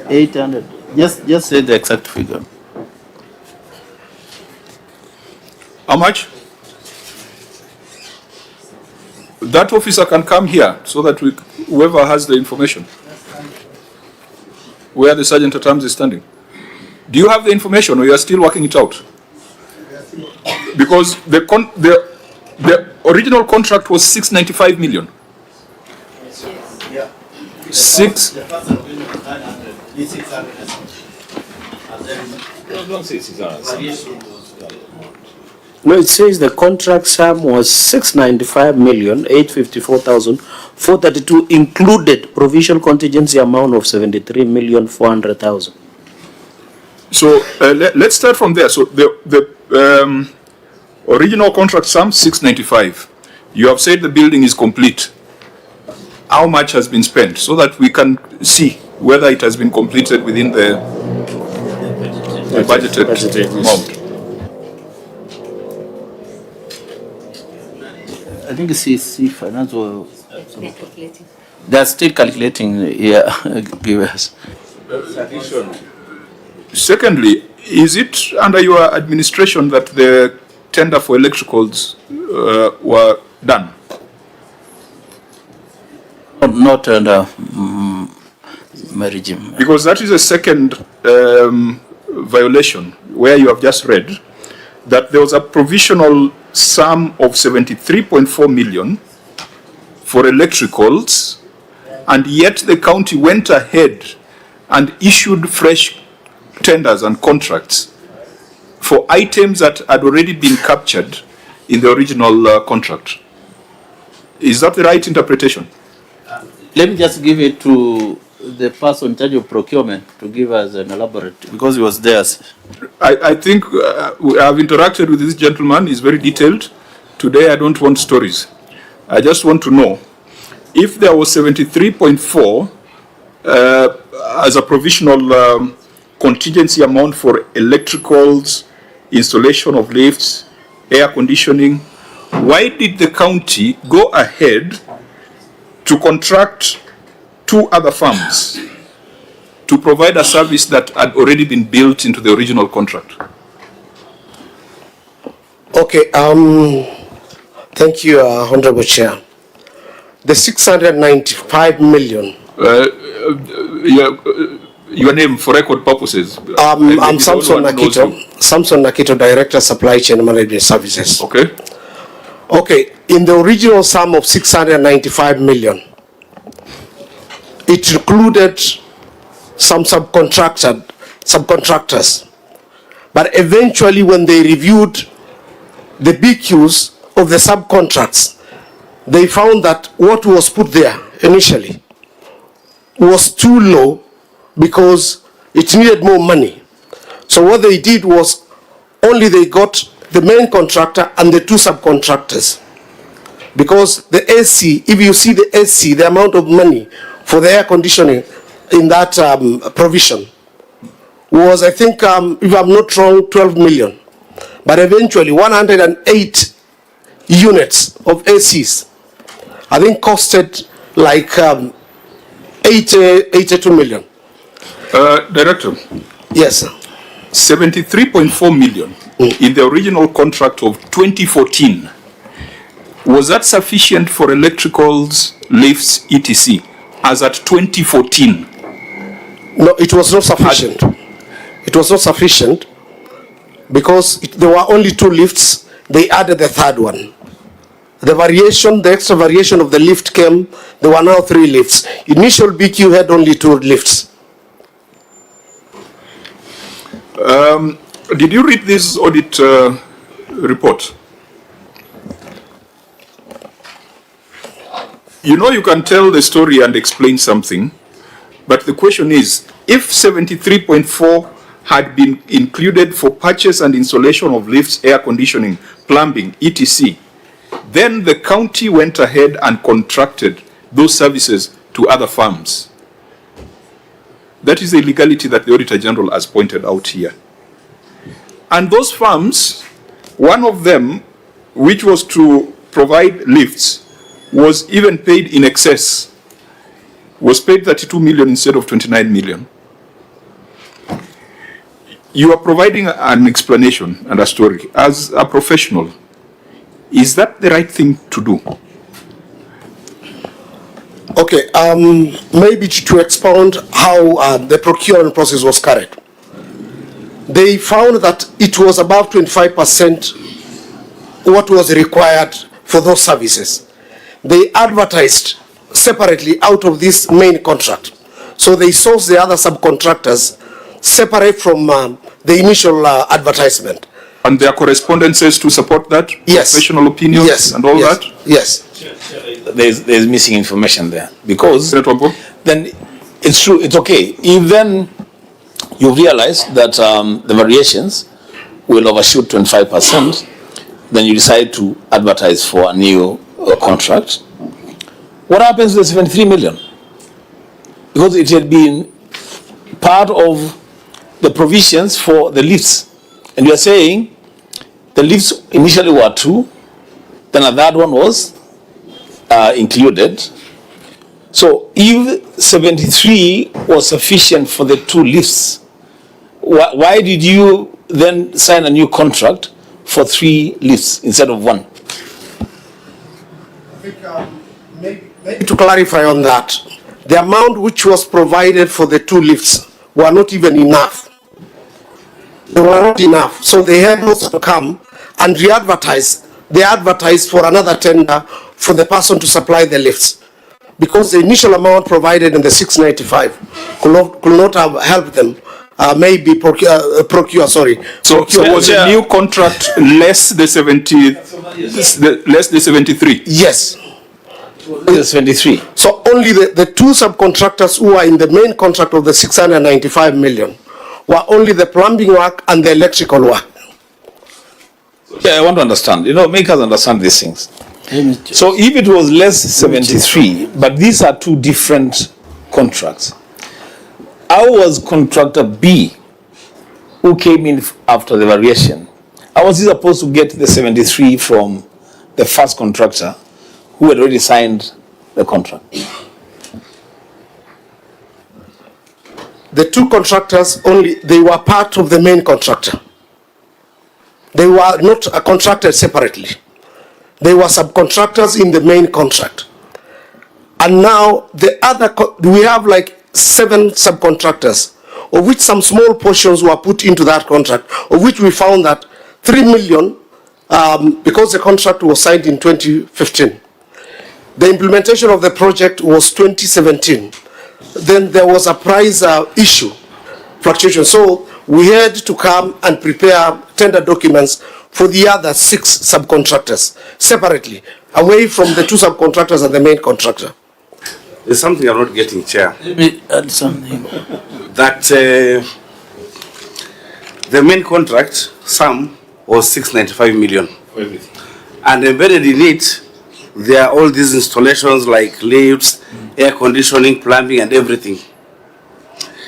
800. Just say the exact figure. How much? That officer can come here so that whoever has the information. Where the sergeant at arms is standing. Do you have the information, or you are still working it out? Because the original contract was 695 million. No, it says the contract sum was 695,854,432, included provisional contingency amount of 73,400,000. So let's start from there. So the original contract sum 695. You have said the building is complete. How much has been spent, so that we can see whether it has been completed within the budgeted amount? I think CC Finance will. They are still calculating. Yeah, give us. Secondly, is it under your administration that the tender for electricals were done? Not under my regime. Because that is a second violation where you have just read that there was a provisional sum of 73.4 million for electricals, and yet the county went ahead and issued fresh tenders and contracts for items that had already been captured in the original contract. Is that the right interpretation? Let me just give it to the person in charge of procurement to give us an elaborate, because he was there. I think I have interacted with this gentleman. He's very detailed. Today I don't want stories. I just want to know if there was 73.4 as a provisional contingency amount for electricals, installation of lifts, air conditioning. Why did the county go ahead to contract two other firms to provide a service that had already been built into the original contract? Okay, thank you, Honorable Chair. The 695 million. Your name for record purposes. I'm Samson Nakito. Samson Nakito, Director, Supply Chain Management Services. Okay. Okay, in the original sum of 695 million, it included some subcontractors. But eventually when they reviewed the BQs of the subcontracts, they found that what was put there initially was too low because it needed more money. So what they did was only they got the main contractor and the two subcontractors. Because the AC, if you see the AC, the amount of money for the air conditioning in that provision was, I think, if I'm not wrong, 12 million. But eventually 108 units of ACs, I think costed like 82 million. Director. Yes, sir. 73.4 million in the original contract of 2014. Was that sufficient for electricals, lifts, etc. as at 2014? No, it was not sufficient. It was not sufficient because there were only two lifts. They added the third one. The extra variation of the lift came. There were now 3 lifts. Initial BQ had only 2 lifts. Did you read this audit report? You know, you can tell the story and explain something, but the question is, if 73.4 had been included for purchase and installation of lifts, air conditioning, plumbing, etc., then the county went ahead and contracted those services to other firms. That is the illegality that the Auditor General has pointed out here. And those firms, one of them, which was to provide lifts, was even paid in excess, was paid 32 million instead of 29 million. You are providing an explanation and a story. As a professional, is that the right thing to do? Okay, maybe to expound how the procurement process was carried. They found that it was above 25% what was required for those services. They advertised separately out of this main contract. So they sourced the other subcontractors separate from the initial advertisement. And there are correspondences to support that? Yes. Professional opinions yes. and all yes. that? Yes. There's missing information there. Because then it's true, it's okay. If then you realize that the variations will overshoot 25%, then you decide to advertise for a new contract. What happens to the 73 million? Because it had been part of the provisions for the lifts. And you are saying the lifts initially were 2, then a third one was included. So if 73 was sufficient for the 2 lifts, why did you then sign a new contract for 3 lifts instead of 1? I think maybe to clarify on that, the amount which was provided for the 2 lifts were not even enough. They were not enough. So they had also to come and re-advertise. They advertised for another tender for the person to supply the lifts. Because the initial amount provided in the 695 could not have helped them maybe procure. So was the new contract less the 73? Yes. The 73. So only the 2 subcontractors who are in the main contract of the 695 million were only the plumbing work and the electrical work. Yeah, I want to understand. You know, make us understand these things. So if it was less 73, but these are 2 different contracts, how was contractor B, who came in after the variation, how was he supposed to get the 73 from the first contractor who had already signed the contract? The 2 contractors only, they were part of the main contractor. They were not contracted separately. They were subcontractors in the main contract. And now the other, we have like 7 subcontractors of which some small portions were put into that contract, of which we found that 3 million, because the contract was signed in 2015. The implementation of the project was 2017. Then there was a price issue fluctuation. So we had to come and prepare tender documents for the other 6 subcontractors separately, away from the 2 subcontractors and the main contractor. There's something I'm not getting, Chair. Let me add something. That the main contract sum was 695 million. And embedded in it, there are all these installations like lifts, air conditioning, plumbing, and everything.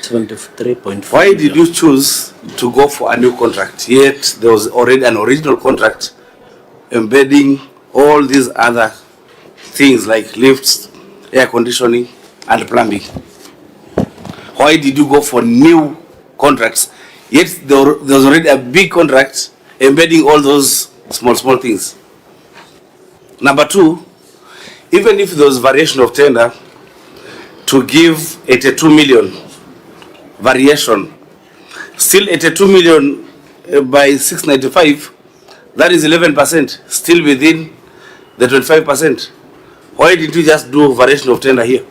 73.4. Why did you choose to go for a new contract? Yet there was already an original contract embedding all these other things like lifts, air conditioning, and plumbing. Why did you go for new contracts? Yet there was already a big contract embedding all those small things. Number 2, even if there was variation of tender to give 82 million variation, still 82 million by 695, that is 11%, still within the 25%. Why did you just do variation of tender here?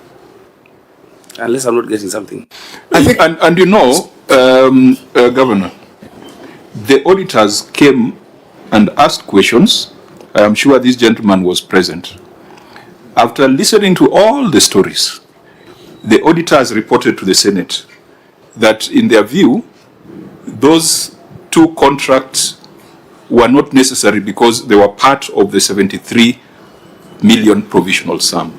Unless I'm not getting something. I think, and you know, Governor, the auditors came and asked questions. I am sure this gentleman was present. After listening to all the stories, the auditors reported to the Senate that in their view, those 2 contracts were not necessary because they were part of the 73 million provisional sum.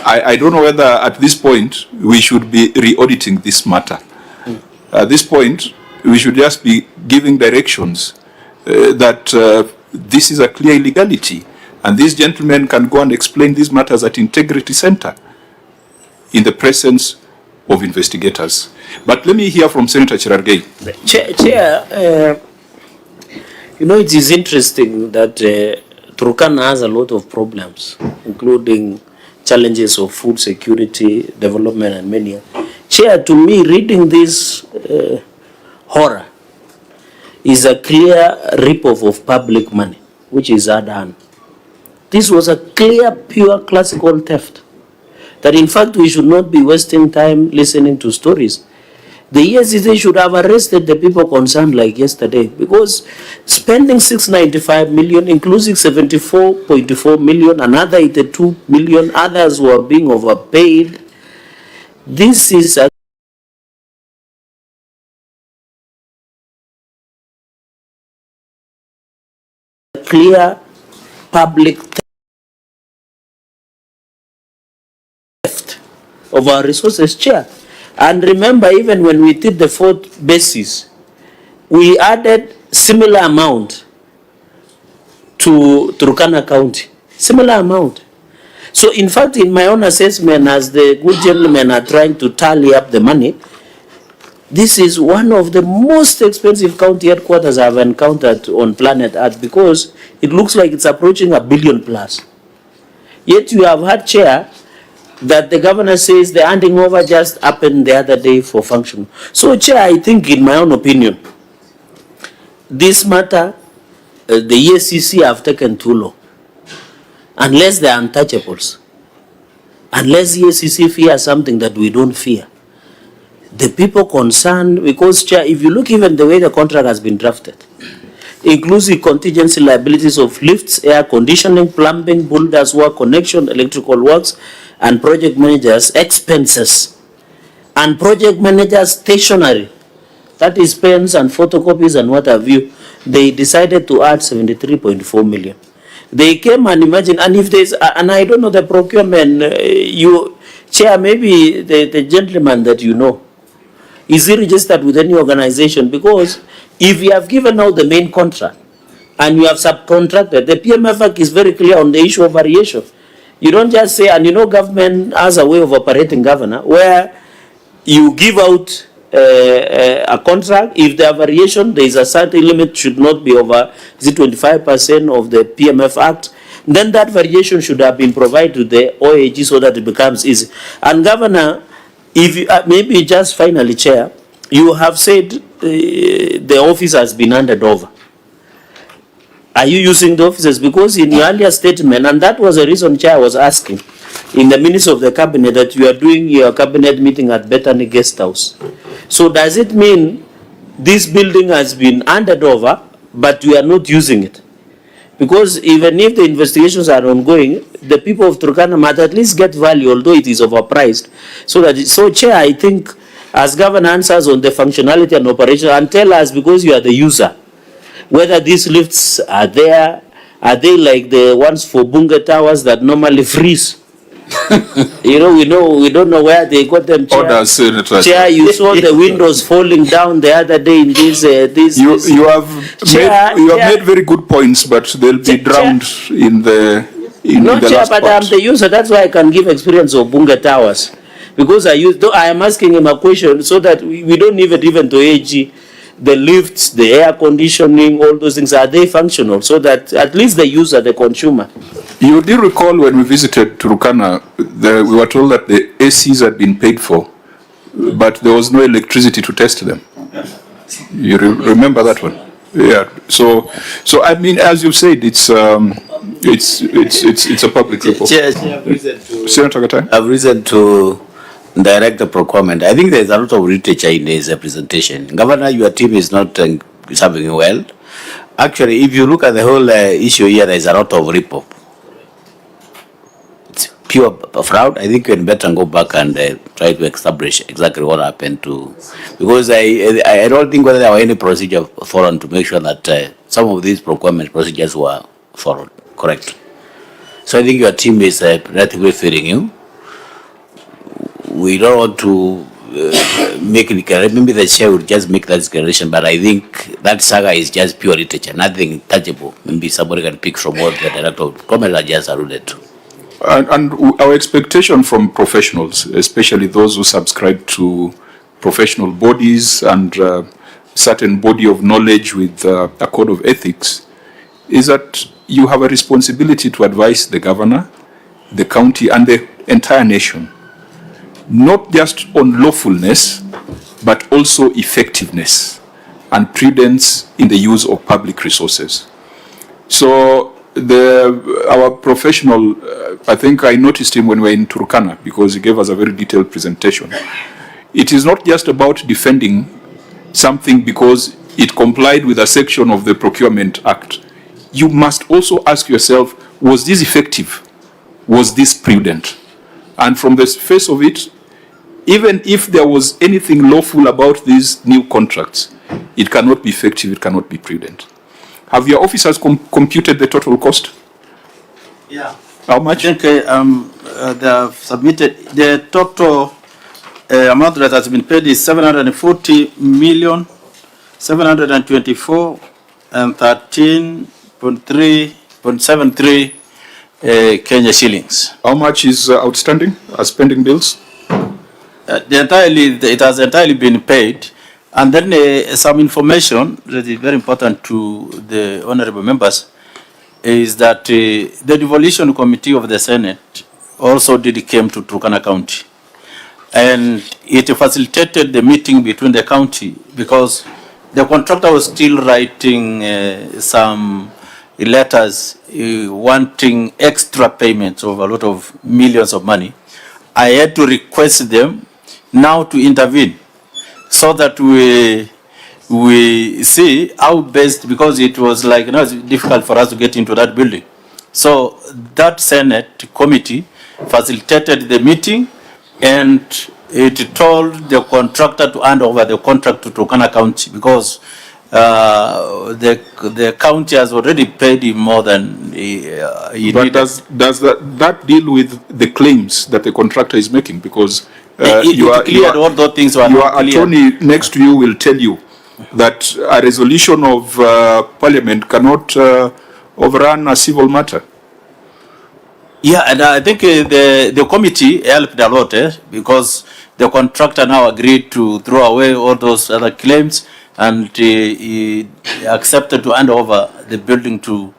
I don't know whether at this point we should be re-auditing this matter. At this point, we should just be giving directions that this is a clear illegality, and these gentlemen can go and explain these matters at Integrity Center in the presence of investigators. But let me hear from Senator Cherargei. Chair, you know, it is interesting that Turkana has a lot of problems, including challenges of food security, development, and many. Chair, to me, reading this horror is a clear rip-off of public money, which is done. This was a clear, pure, classical theft. That in fact we should not be wasting time listening to stories. The ESCC should have arrested the people concerned like yesterday, because spending 695 million, including 74.4 million, another 82 million, others were being overpaid. This is a clear public theft of our resources, Chair. And remember, even when we did the 4th basis, we added similar amount to Turkana County, similar amount. So in fact, in my own assessment, as the good gentlemen are trying to tally up the money, this is one of the most expensive county headquarters I've encountered on planet Earth, because it looks like it's approaching $1 billion plus. Yet you have had, Chair, that the governor says the handing over just happened the other day for function. So, Chair, I think in my own opinion, this matter, the ESCC have taken too long. Unless they are untouchables, unless the ESCC fears something that we don't fear, the people concerned, because, Chair, if you look even the way the contract has been drafted, inclusive contingency liabilities of lifts, air conditioning, plumbing, builders work, connection, electrical works, and project managers' expenses, and project managers' stationery, that is pens and photocopies and what have you, they decided to add 73.4 million. They came and imagine, and if there's, and I don't know the procurement, you, Chair, maybe the gentleman that you know, is he registered with any organization? Because if you have given out the main contract and you have subcontracted, the PMF Act is very clear on the issue of variation. You don't just say, and you know government has a way of operating, Governor, where you give out a contract. If there are variation, there is a certain limit, should not be over 25% of the PMF Act. Then that variation should have been provided to the OAG so that it becomes easy. And Governor, if you, maybe just finally, Chair, You have said the office has been handed over. Are you using the offices? Because in your earlier statement, and that was the reason Chair was asking, in the minutes of the cabinet, that you are doing your cabinet meeting at Bethany Guest House. So does it mean this building has been handed over, but you are not using it? Because even if the investigations are ongoing, the people of Turkana might at least get value, although it is overpriced. So Chair, I think, as Governor answers on the functionality and operation, and tell us, because you are the user, whether these lifts are there, are they like the ones for Bunga Towers that normally freeze? We don't know where they got them. Chair, Order, Senator. Chair, you saw the windows falling down the other day in this. You have made very good points, but they'll be drowned in the Chair, last but part. I'm the user. That's why I can give experience of Bunga Towers, because I am asking him a question so that we don't leave it even to AG. The lifts, the air conditioning, all those things, are they functional so that at least the user, the consumer? You do recall when we visited Turkana, we were told that the ACs had been paid for, but there was no electricity to test them. You remember that one? Yeah. So I mean, as you said, it's a public report. Senator Gatai? I've reason to direct the procurement. I think there's a lot of literature in his presentation. Governor, your team is not serving well. Actually, if you look at the whole issue here, there's a lot of rip-off. It's pure fraud. I think you can better go back and try to establish exactly what happened to, because I don't think whether there were any procedure followed to make sure that some of these procurement procedures were followed correct. So I think your team is relatively failing you. We don't want to make it clear. Maybe the chair would just make that declaration, but I think that saga is just pure literature, nothing tangible. Maybe somebody can pick from what the director of commerce just alluded to. And our expectation from professionals, especially those who subscribe to professional bodies and certain body of knowledge with a code of ethics, is that you have a responsibility to advise the governor, the county, and the entire nation, not just on lawfulness, but also effectiveness and prudence in the use of public resources. So our professional, I think I noticed him when we were in Turkana, because he gave us a very detailed presentation. It is not just about defending something because it complied with a section of the Procurement Act. You must also ask yourself, was this effective? Was this prudent? And from the face of it, even if there was anything lawful about these new contracts, it cannot be effective, it cannot be prudent. Have your officers computed the total cost? Yeah. How much? I think they have submitted the total amount that has been paid is 740 million 724 and 13.73 Kenya shillings. How much is outstanding as pending bills? It has entirely been paid. And then some information that is very important to the honorable members is that the devolution committee of the Senate also came to Turkana County. And it facilitated the meeting between the county because the contractor was still writing some letters wanting extra payments of a lot of millions of money. I had to request them now to intervene so that we see how best, because it was like, it's difficult for us to get into that building. So that Senate committee facilitated the meeting, and it told the contractor to hand over the contract to Turkana County because the county has already paid him more than he But does that deal with the claims that the contractor is making? Because your attorney next to you will tell you that a resolution of parliament cannot overrun a civil matter. Yeah, and I think the committee helped a lot because the contractor now agreed to throw away all those other claims, and he accepted to hand over the building to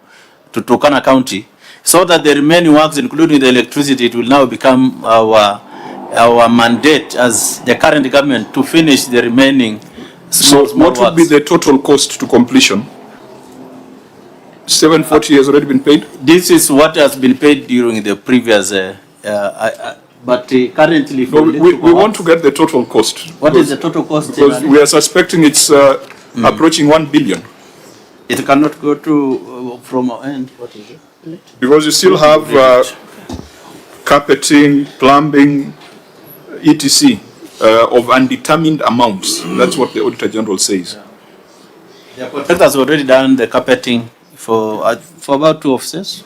Turkana County, so that the remaining works, including the electricity, it will now become our our mandate as the current government to finish the remaining small What would be works. the total cost to completion? 740 has already been paid? This is what has been paid during the previous, but currently No, we want to get the total cost. What is the total cost? Because we are suspecting it's approaching 1 billion. It cannot go to from our end. What is it? Because you still have carpeting, plumbing, etc. Of undetermined amounts. That's what the Auditor General says. The contractor has already done the carpeting for about 2 offices.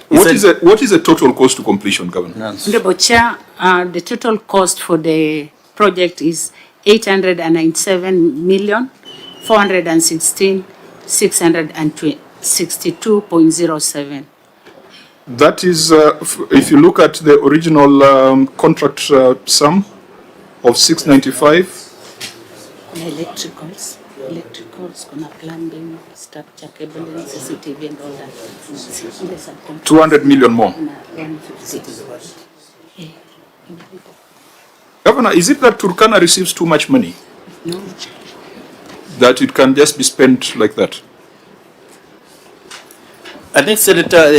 What is the total cost to completion, Governor? Honorable Chair, the total cost for the project is 897,416,662.07. That is, if you look at the original contract sum of 695. Electricals, kuna plumbing, structure, cabling, CCTV and all that. 200 million more. Governor, is it that Turkana receives too much money? No. That it can just be spent like that? I think, Senator,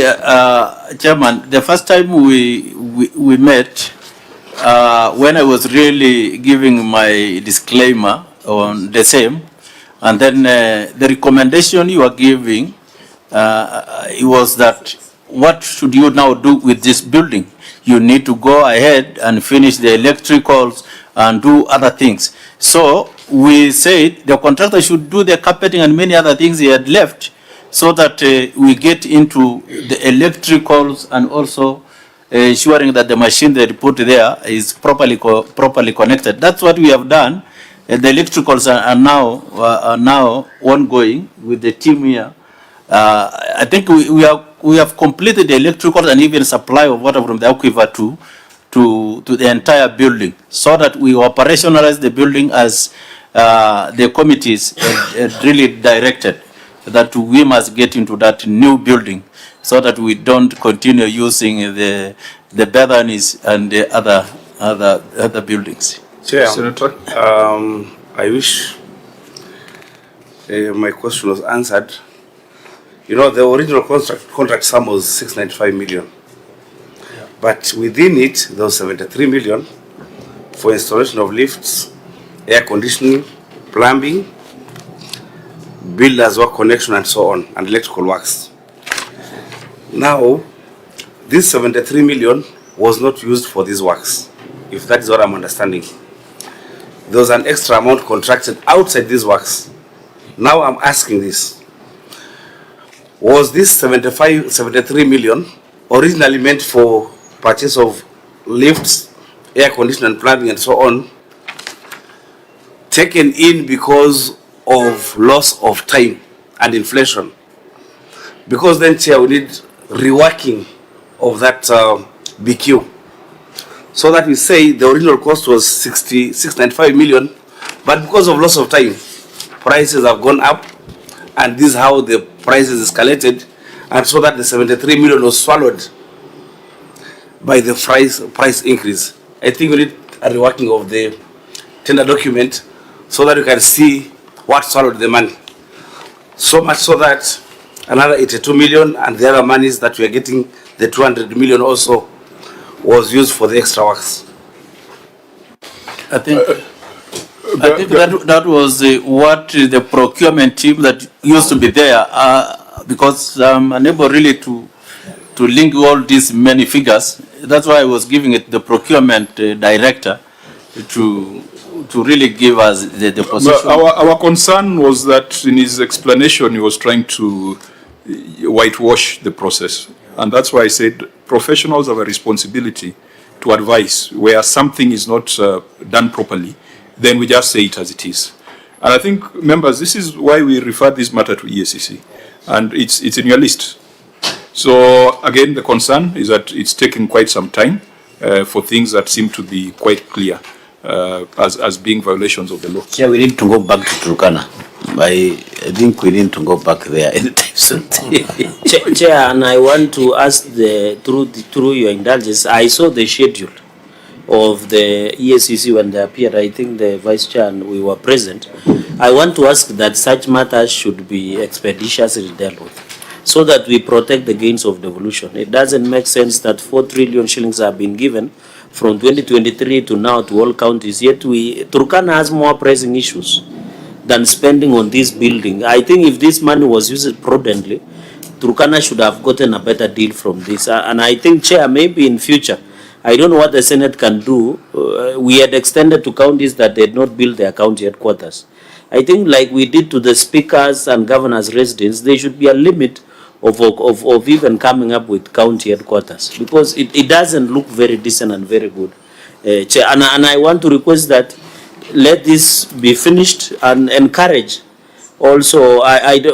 Chairman, the first time we met, when I was really giving my disclaimer on the same, and then the recommendation you are giving, it was that what should you now do with this building? You need to go ahead and finish the electricals and do other things. So we said the contractor should do the carpeting and many other things he had left, so that we get into the electricals and also ensuring that the machine they put there is properly connected. That's what we have done. The electricals are now ongoing with the team here. I think we have completed the electricals and even supply of water from the aquifer to the entire building, so that we operationalize the building as the committees really directed, that we must get into that new building so that we don't continue using the balconies and the other buildings. Chair, Senator? I wish my question was answered. You know, the original contract sum was 695 million. But within it, there was 73 million for installation of lifts, air conditioning, plumbing, builders work connection and so on, and electrical works. Now, this 73 million was not used for these works, if that is what I'm understanding. There was an extra amount contracted outside these works. Now I'm asking this. Was this 73 million originally meant for purchase of lifts, air conditioning and plumbing and so on, taken in because of loss of time and inflation? Because then, Chair, we need reworking of that BQ. So that we say the original cost was 695 million, but because of loss of time, prices have gone up, and this is how the prices escalated, and so that the 73 million was swallowed by the price increase. I think we need a reworking of the tender document so that you can see what swallowed the money. So much so that another 82 million and the other monies that we are getting, the 200 million also, was used for the extra works. I think that was what the procurement team that used to be there, because I'm unable really to link all these many figures. That's why I was giving it the procurement director to really give us the position. Our concern was that in his explanation he was trying to whitewash the process, and that's why I said professionals have a responsibility to advise where something is not done properly. Then we just say it as it is. And I think, members, this is why we refer this matter to EACC, and it's in your list. So again, the concern is that it's taken quite some time for things that seem to be quite clear as being violations of the law. Yeah, we need to go back to Turkana. I think we need to go back there anytime soon. Chair, and I want to ask through your indulgence, I saw the schedule of the EACC when they appeared. I think the Vice Chair and we were present. I want to ask that such matters should be expeditiously dealt with, so that we protect the gains of devolution. It doesn't make sense that 4 trillion shillings have been given from 2023 to now to all counties, yet Turkana has more pressing issues than spending on this building. I think if this money was used prudently, Turkana should have gotten a better deal from this. And I think, Chair, maybe in future, I don't know what the Senate can do. We had extended to counties that did not build their county headquarters. I think like we did to the speakers and governors' residence, there should be a limit of even coming up with county headquarters, because it doesn't look very decent and very good. Chair, and I want to request that let this be finished and encourage. Also,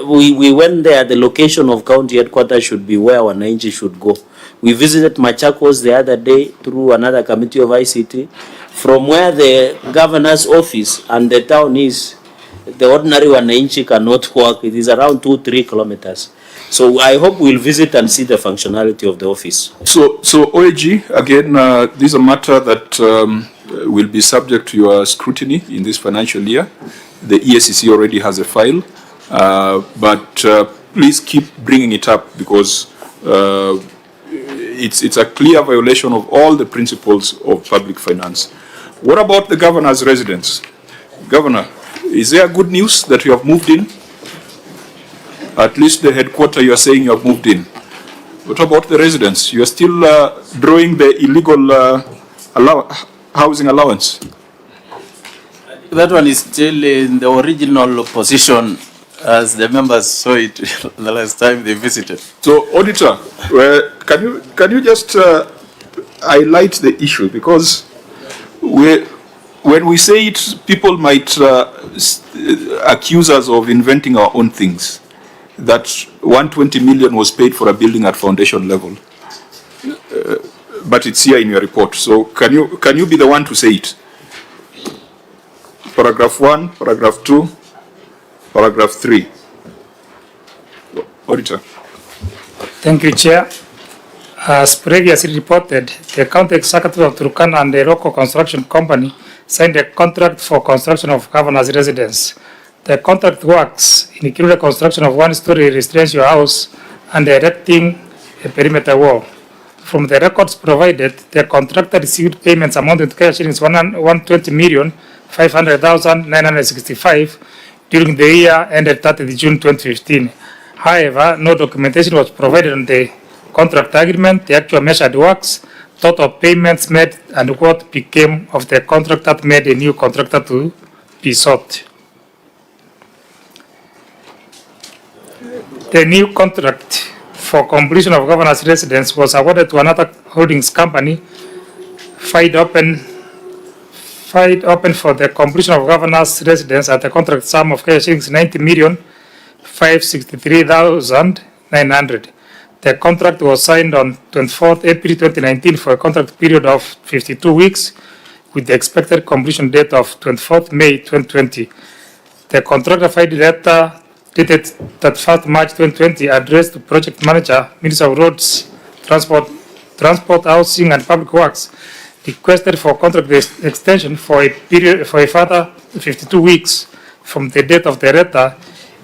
we went there, the location of county headquarters should be where Wananchi should go. We visited Machakos the other day through another committee of ICT. From where the governor's office and the town is, the ordinary Wananchi cannot walk. It is around 2-3 kilometers. So I hope we'll visit and see the functionality of the office. So OAG, again, this is a matter that will be subject to your scrutiny in this financial year. The EACC already has a file, but please keep bringing it up, because it's a clear violation of all the principles of public finance. What about the governor's residence? Governor, is there good news that you have moved in? At least the headquarters you are saying you have moved in. What about the residence? You are still drawing the illegal housing allowance? That one is still in the original position as the members saw it the last time they visited. So, Auditor, can you just highlight the issue? Because when we say it, people might accuse us of inventing our own things. That 120 million was paid for a building at foundation level, but it's here in your report. So can you be the one to say it? Paragraph 1, paragraph 2, paragraph 3. Auditor. Thank you, Chair. As previously reported, the County Executive of Turkana and the local construction company signed a contract for construction of governor's residence. The contract works include the construction of one-story residential house and erecting a perimeter wall. From the records provided, the contractor received payments amounting to cash shillings 120,500,965 during the year ended 30 June 2015. However, no documentation was provided on the contract agreement, the actual measured works, total payments made, and what became of the contract that made a new contractor to be sought. The new contract for completion of governor's residence was awarded to another holdings company, filed open for the completion of governor's residence at the contract sum of cash 90,563,900. The contract was signed on 24th April 2019 for a contract period of 52 weeks with the expected completion date of 24th May 2020. The contractor filed a letter dated 31st March 2020 addressed to Project Manager, Minister of Roads, Transport, Housing and Public Works, requested for contract extension for a further 52 weeks from the date of the letter,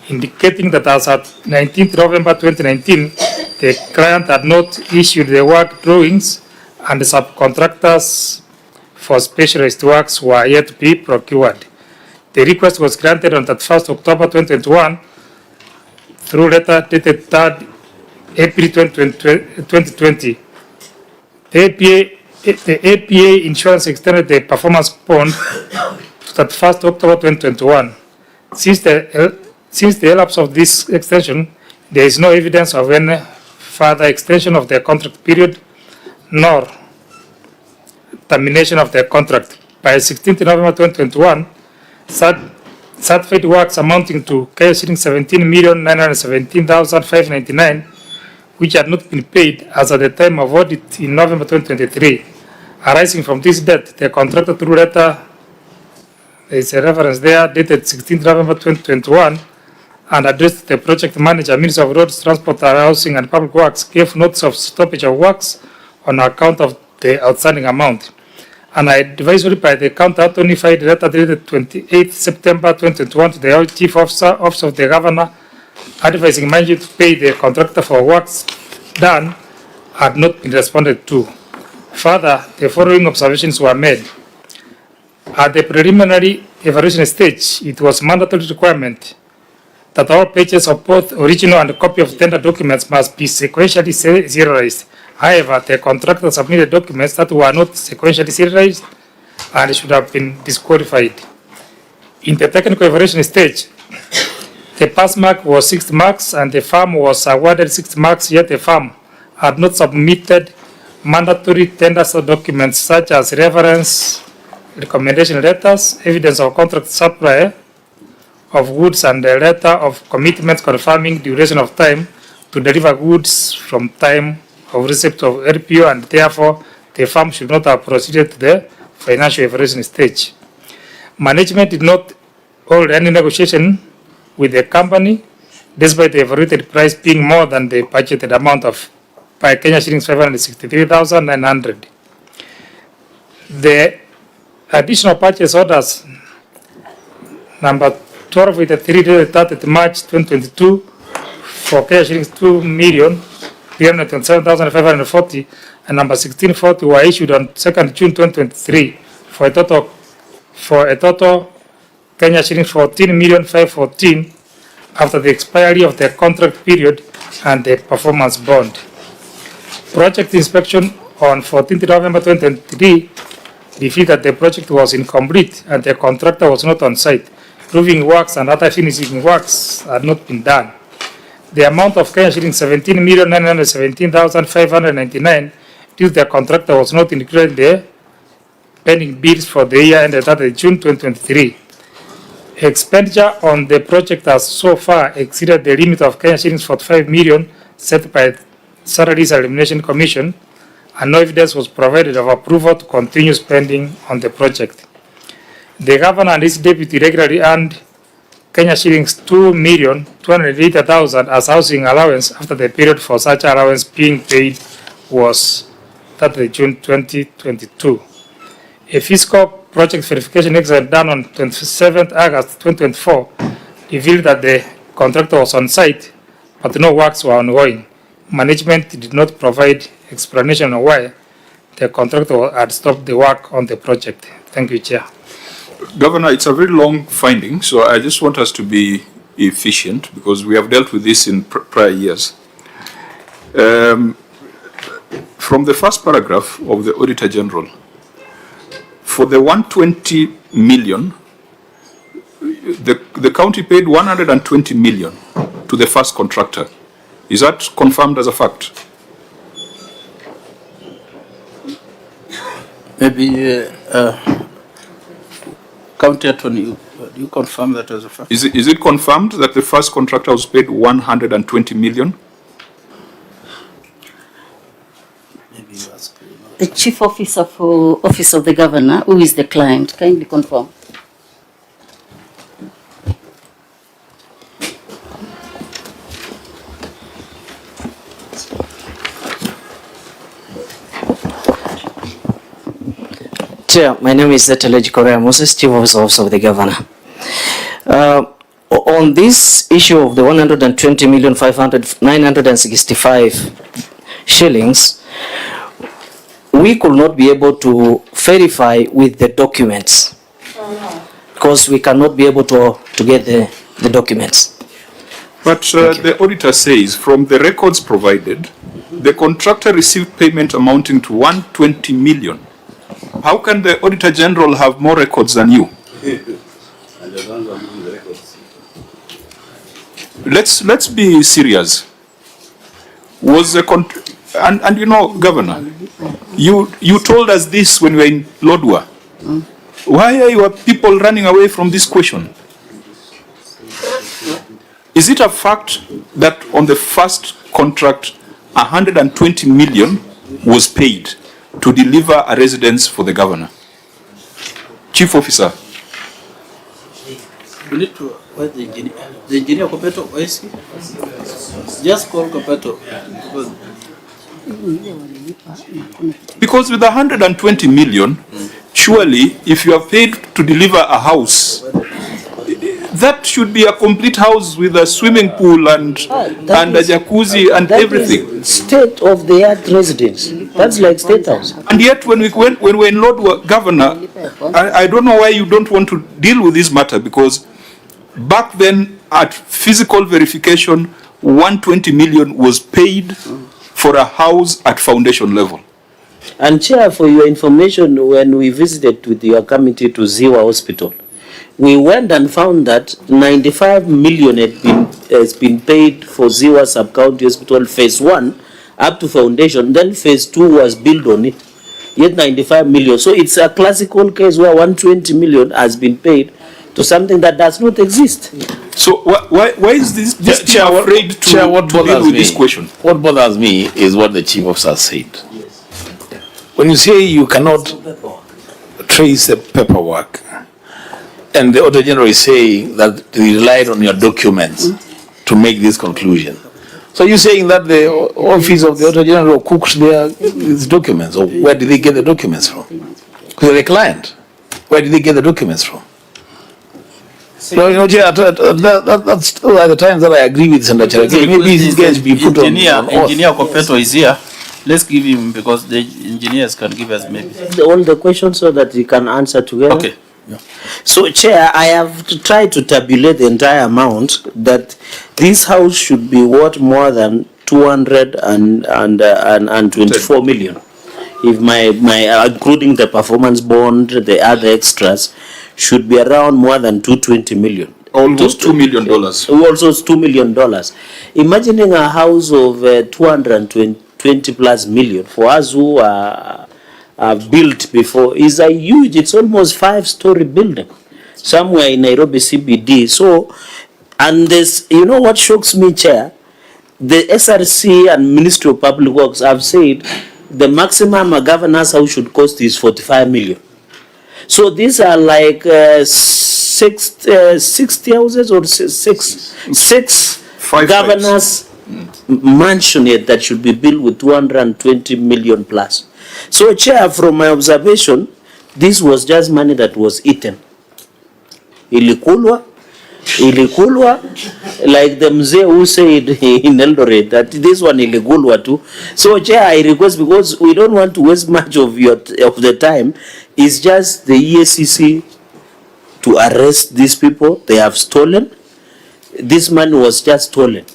indicating that as at 19th November 2019, the client had not issued the work drawings and the subcontractors for specialized works were yet to be procured. The request was granted on 1st October 2021 through letter dated 3rd April 2020. The APA Insurance extended the performance bond to 1st October 2021. Since the elapse of this extension, there is no evidence of any further extension of the contract period, nor termination of the contract. By 16th November 2021, certified works amounting to cash 17,917,599, which had not been paid as at the time of audit in November 2023. Arising from this debt, the contractor through letter, there is a reference there, dated 16th November 2021, and addressed to the project manager, Minister of Roads, Transport, Housing and Public Works, gave notice of stoppage of works on account of the outstanding amount. An advisory by the county attorney filed letter dated 28 September 2021 to the Chief Office of the Governor, advising manager to pay the contractor for works done had not been responded to. Further, the following observations were made. At the preliminary evaluation stage, it was mandatory requirement that all pages of both original and copy of tender documents must be sequentially serialized. However, the contractor submitted documents that were not sequentially serialized and should have been disqualified. In the technical evaluation stage, the pass mark was 6 marks and the firm was awarded 6 marks, yet the firm had not submitted mandatory tender documents such as reference, recommendation letters, evidence of contract supply of goods, and a letter of commitment confirming duration of time to deliver goods from time of receipt of RPO, and therefore the firm should not have proceeded to the financial evaluation stage. Management did not hold any negotiation with the company, despite the evaluated price being more than the budgeted amount of by Kenya shillings 563,900. The additional purchase orders number 12 with the 3 dated 30th March 2022 for Kenya shillings 2,327,540 and number 1640 were issued on 2nd June 2023 for a total Kenya shillings 14,514,000 after the expiry of the contract period and the performance bond. Project inspection on 14th November 2023 revealed that the project was incomplete and the contractor was not on site. Proving works and other finishing works had not been done. The amount of Kenya shillings 17,917,599 due to the contractor was not included in the pending bills for the year ended 30 June 2023. Expenditure on the project has so far exceeded the limit of Kenya shillings 45 million set by Salaries Elimination Commission, and no evidence was provided of approval to continue spending on the project. The governor and his deputy regularly earned Kenya shillings 2,280,000 as housing allowance after the period for such allowance being paid was 30 June 2022. A fiscal project verification exercise done on 27th August 2024 revealed that the contractor was on site, but no works were ongoing. Management did not provide explanation on why the contractor had stopped the work on the project. Thank you, Chair. Governor, it's a very long finding, so I just want us to be efficient because we have dealt with this in prior years. From the first paragraph of the Auditor General, for the 120 million, the county paid 120 million to the first contractor. Is that confirmed as a fact? Maybe County Attorney, do you confirm that as a fact? Is it confirmed that the first contractor was paid 120 million? The Chief Officer for Office of the Governor, who is the client, kindly confirm. Chair, my name is Zeteleji Korea Moses, Chief Officer of the Governor. On this issue of the 120,965 shillings, we could not be able to verify with the documents because we cannot be able to get the documents. But the auditor says from the records provided, the contractor received payment amounting to 120 million. How can the Auditor General have more records than you? Let's be serious. Was the and you know, Governor, you told us this when we were in Lodwar. Why are your people running away from this question? Is it a fact that on the first contract 120 million was paid to deliver a residence for the governor? Chief Officer. We need to wait the engineer. The engineer Kopeto, where is he? Just call Kopeto. Because with 120 million, surely if you are paid to deliver a house, that should be a complete house with a swimming pool and a jacuzzi and everything. State-of-the-art residence. That's like State House. And yet when we enrolled Governor, I don't know why you don't want to deal with this matter, because back then at physical verification, 120 million was paid for a house at foundation level. And Chair, for your information, when we visited with your committee to Ziwa Hospital, we went and found that 95 million has been paid for Ziwa Sub-County Hospital Phase 1 up to foundation, then Phase 2 was built on it, yet 95 million. So it's a classical case where 120 million has been paid to something that does not exist. So why is this Chair afraid to deal with this question? What bothers me is what the Chief Officer said. When you say you cannot trace the paperwork, and the Auditor General is saying that they relied on your documents to make this conclusion. So you're saying that the office of the Auditor General cooks these documents, or where did they get the documents from? Because they're the client. Where did they get the documents from? So, that's the times that I agree with Senator Cherargei. Maybe these guys be put on oath. Engineer Kopeto is here. Let's give him, because the engineers can give us maybe all the questions so that he can answer together. Okay. Yeah. So, Chair, I have tried to tabulate the entire amount that this house should be worth more than 224 million. If my including the performance bond, the other extras, should be around more than 220 million. Almost $2 million. Also $2 million. Imagining a house of 220 plus million for us who are built before is a huge, it's almost 5-story building somewhere in Nairobi CBD. So, and this, you know what shocks me, Chair? The SRC and Ministry of Public Works have said the maximum a governor's house should cost is 45 million. So these are like 60 houses or six governors' mansion yet that should be built with 220 million plus. So, Chair, from my observation, this was just money that was eaten. Ilikulwa, like the mzee who said in Eldoret that this one ilikulwa too. So, Chair, I request, because we don't want to waste much of the time, it's just the EACC to arrest these people. They have stolen. This money was just stolen.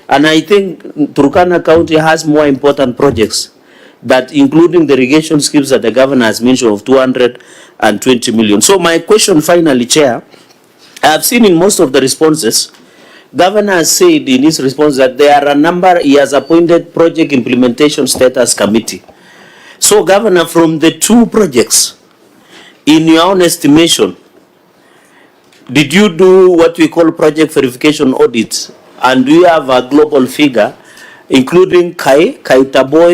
And I think Turkana County has more important projects, that including the irrigation schemes that the governor has mentioned of 220 million. So my question finally, Chair, I have seen in most of the responses, Governor has said in his response that there are a number, he has appointed Project Implementation Status Committee. So Governor, from the two projects, in your own estimation, did you do what we call project verification audits? And do you have a global figure, including Kataboi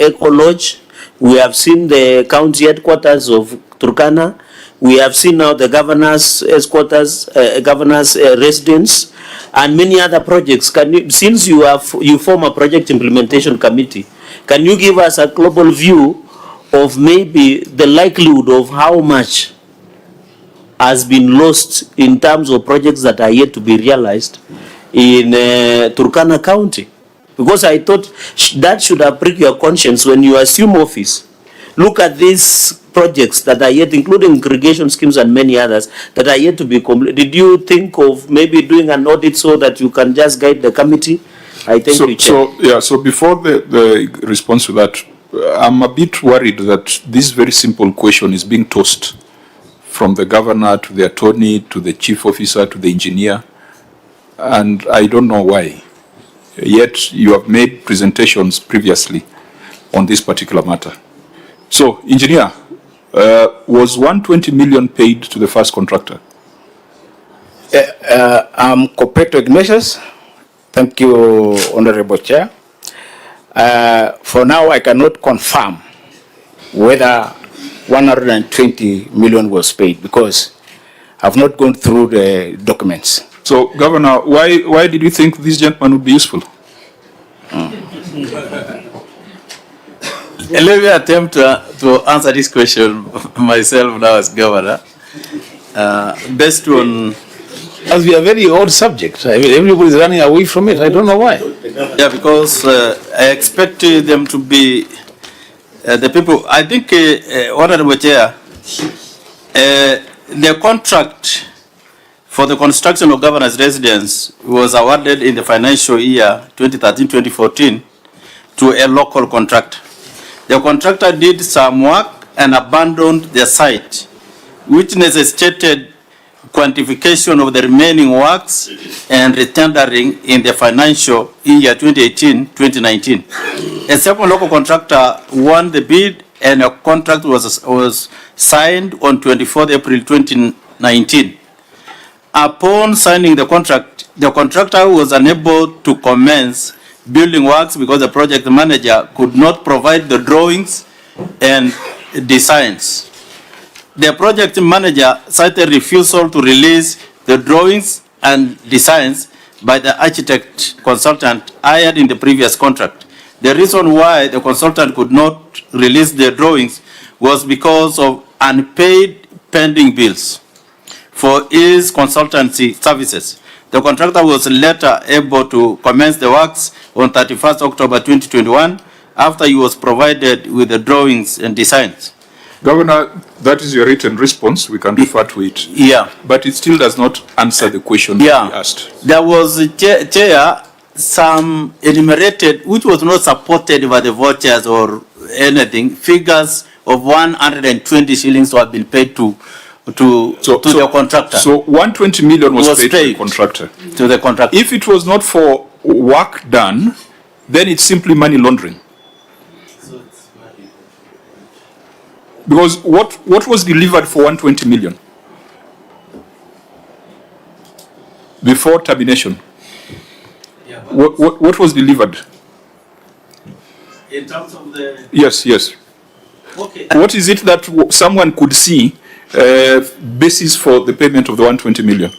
E-college? We have seen the county headquarters of Turkana. We have seen now the governor's headquarters, governor's residence, and many other projects. Can you, since you form a project implementation committee, can you give us a global view of maybe the likelihood of how much has been lost in terms of projects that are yet to be realized in Turkana County? Because I thought that should have pricked your conscience when you assume office. Look at these projects that are yet, including irrigation schemes and many others, that are yet to be completed. Did you think of maybe doing an audit so that you can just guide the committee? I thank you, Chair. So before the response to that, I'm a bit worried that this very simple question is being tossed from the governor to the attorney to the chief officer to the engineer, and I don't know why. Yet you have made presentations previously on this particular matter. So, engineer, was 120 million paid to the first contractor? I'm Kopeto Ignatius. Thank you, Honorable Chair. For now, I cannot confirm whether 120 million was paid because I've not gone through the documents. So, Governor, why did you think this gentleman would be useful? Let me attempt to answer this question myself now as governor. Based on... As we are a very odd subject. I mean, everybody is running away from it. I don't know why. Yeah, because I expect them to be the people. I think, Honorable Chair, the contract for the construction of governor's residence was awarded in the financial year 2013-2014 to a local contractor. The contractor did some work and abandoned the site, which necessitated quantification of the remaining works and retendering in the financial year 2018-2019. A second local contractor won the bid and a contract was signed on 24th April 2019. Upon signing the contractor was unable to commence building works because the project manager could not provide the drawings and designs. The project manager cited refusal to release the drawings and designs by the architect consultant hired in the previous contract. The reason why the consultant could not release the drawings was because of unpaid pending bills for his consultancy services. The contractor was later able to commence the works on 31st October 2021 after he was provided with the drawings and designs. Governor, that is your written response. We can refer to it. Yeah. But it still does not answer the question that we asked. There was, Chair, some enumerated, which was not supported by the vouchers or anything, figures of 120 shillings have been paid to the contractor. So 120 million was paid to the contractor. To the contractor. If it was not for work done, then it's simply money laundering. Because what was delivered for 120 million before termination? What was delivered? In terms of the... Yes. Okay. What is it that someone could see basis for the payment of the 120 million?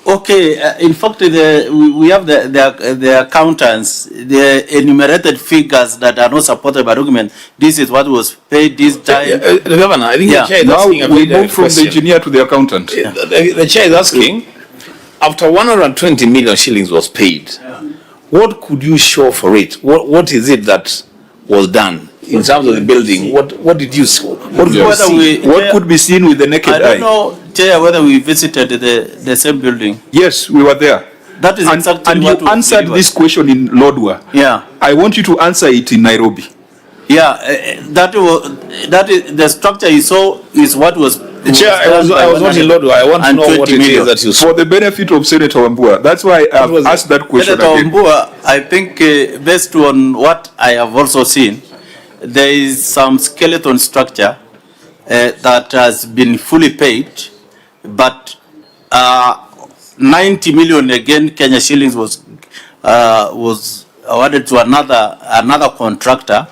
Okay, in fact, we have the accountants, the enumerated figures that are not supported by document. This is what was paid this time. The governor, I think the chair is now asking a we very move from question. the engineer to the accountant. The chair is asking, after 120 million shillings was paid, what could you show for it? What is it that was done in terms of the building? What did you see? What could be seen with the naked eye? I don't know, Chair, whether we visited the same building. Yes, we were there. That is exactly and what you answered this question in Lodwar. Yeah. I want you to answer it in Nairobi. Yeah, that is the structure you saw is what was. Chair, I was not in Lodwar. I want to know what it is that you saw. For the benefit of Senator Wambua. That's why I've asked that question Senator again. Wambua, I think based on what I have also seen, there is some skeleton structure that has been fully paid, but 90 million again Kenya shillings was awarded to another contractor.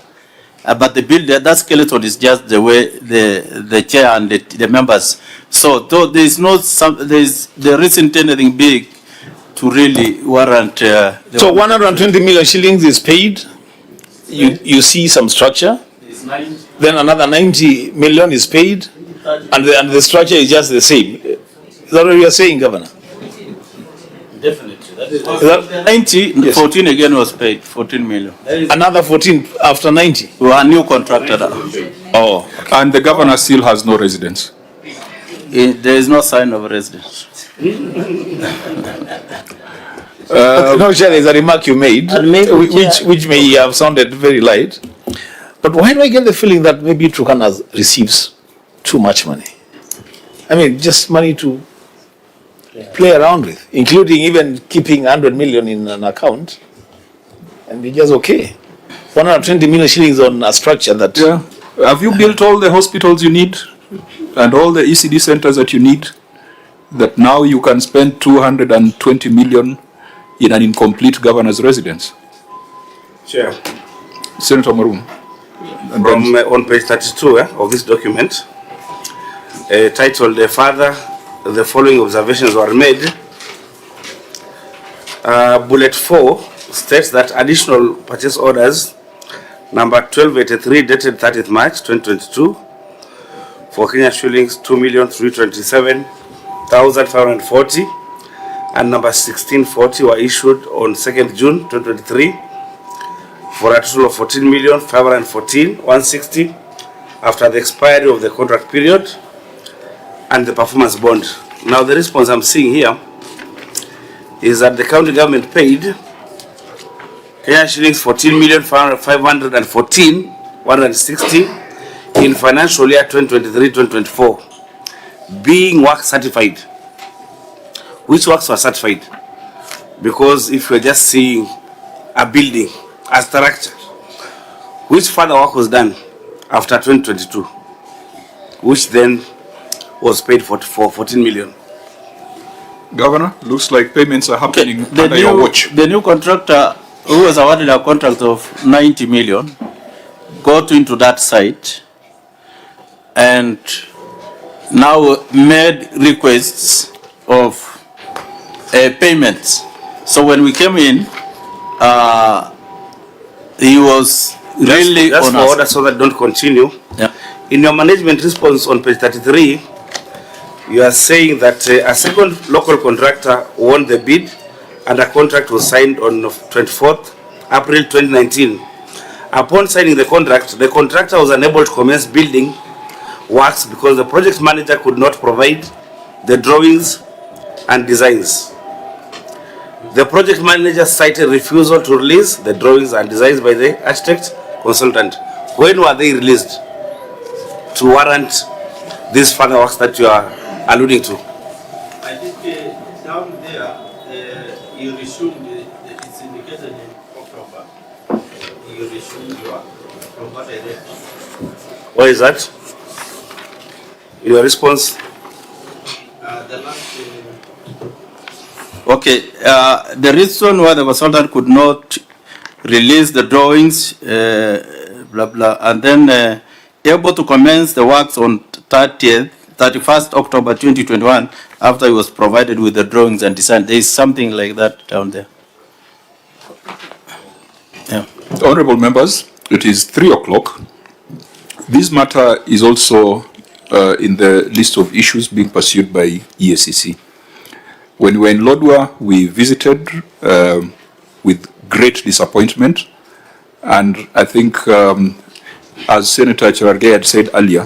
But the builder, that skeleton is just the way the chair and the members. So though there isn't anything big to really warrant. So 120 million shillings is paid. You see some structure. Then another 90 million is paid, and the structure is just the same. Is that what you are saying, Governor? Definitely. That is 90, yes. 14 again was paid, 14 million. Another 14 after 90? A new contractor. Oh. Okay. And the governor still has no residence? There is no sign of residence. No, Chair, there's a remark you made, which may have sounded very light. But why do I get the feeling that maybe Turkana receives too much money? I mean, just money to play around with, including even keeping 100 million in an account, and be just okay. 120 million shillings on a structure that... Yeah. Have you built all the hospitals you need and all the ECD centers that you need, that now you can spend 220 million in an incomplete governor's residence? Chair. Senator Maroon. From on page 32 of this document, titled "Further, the following observations were made." Bullet 4 states that additional purchase orders Number 1283 dated 30th March 2022 for Kenya shillings 2,327,540, and number 1640 were issued on 2nd June 2023 for a total of 14,514,160 after the expiry of the contract period and the performance bond. Now the response I'm seeing here is that the county government paid Kenya shillings 14,514,160 in financial year 2023-2024, being work certified. Which works were certified? Because if you're just seeing a building, a structure, which further work was done after 2022, which then was paid for 14 million? Governor, looks like payments are happening under your watch. The new contractor who was awarded a contract of 90 million got into that site and now made requests of payments. So when we came in, he was really that's on for us. order so that don't continue. Yeah. In your management response on page 33, you are saying that a second local contractor won the bid and a contract was signed on 24th April 2019. Upon signing the contractor was unable to commence building works because the project manager could not provide the drawings and designs. The project manager cited refusal to release the drawings and designs by the architect consultant. When were they released to warrant these further works that you are alluding to? I think down there, you resumed, it's indicated in October. You resumed your, from what I read. Why is that? In your response? The last. Okay, the reason why the consultant could not release the drawings, blah, blah, and then able to commence the works on 31st October 2021 after he was provided with the drawings and design. There is something like that down there. Yeah. Honorable members, it is 3 o'clock. This matter is also in the list of issues being pursued by EACC. When we were in Lodwar, we visited with great disappointment, and I think, as Senator Cherargei had said earlier,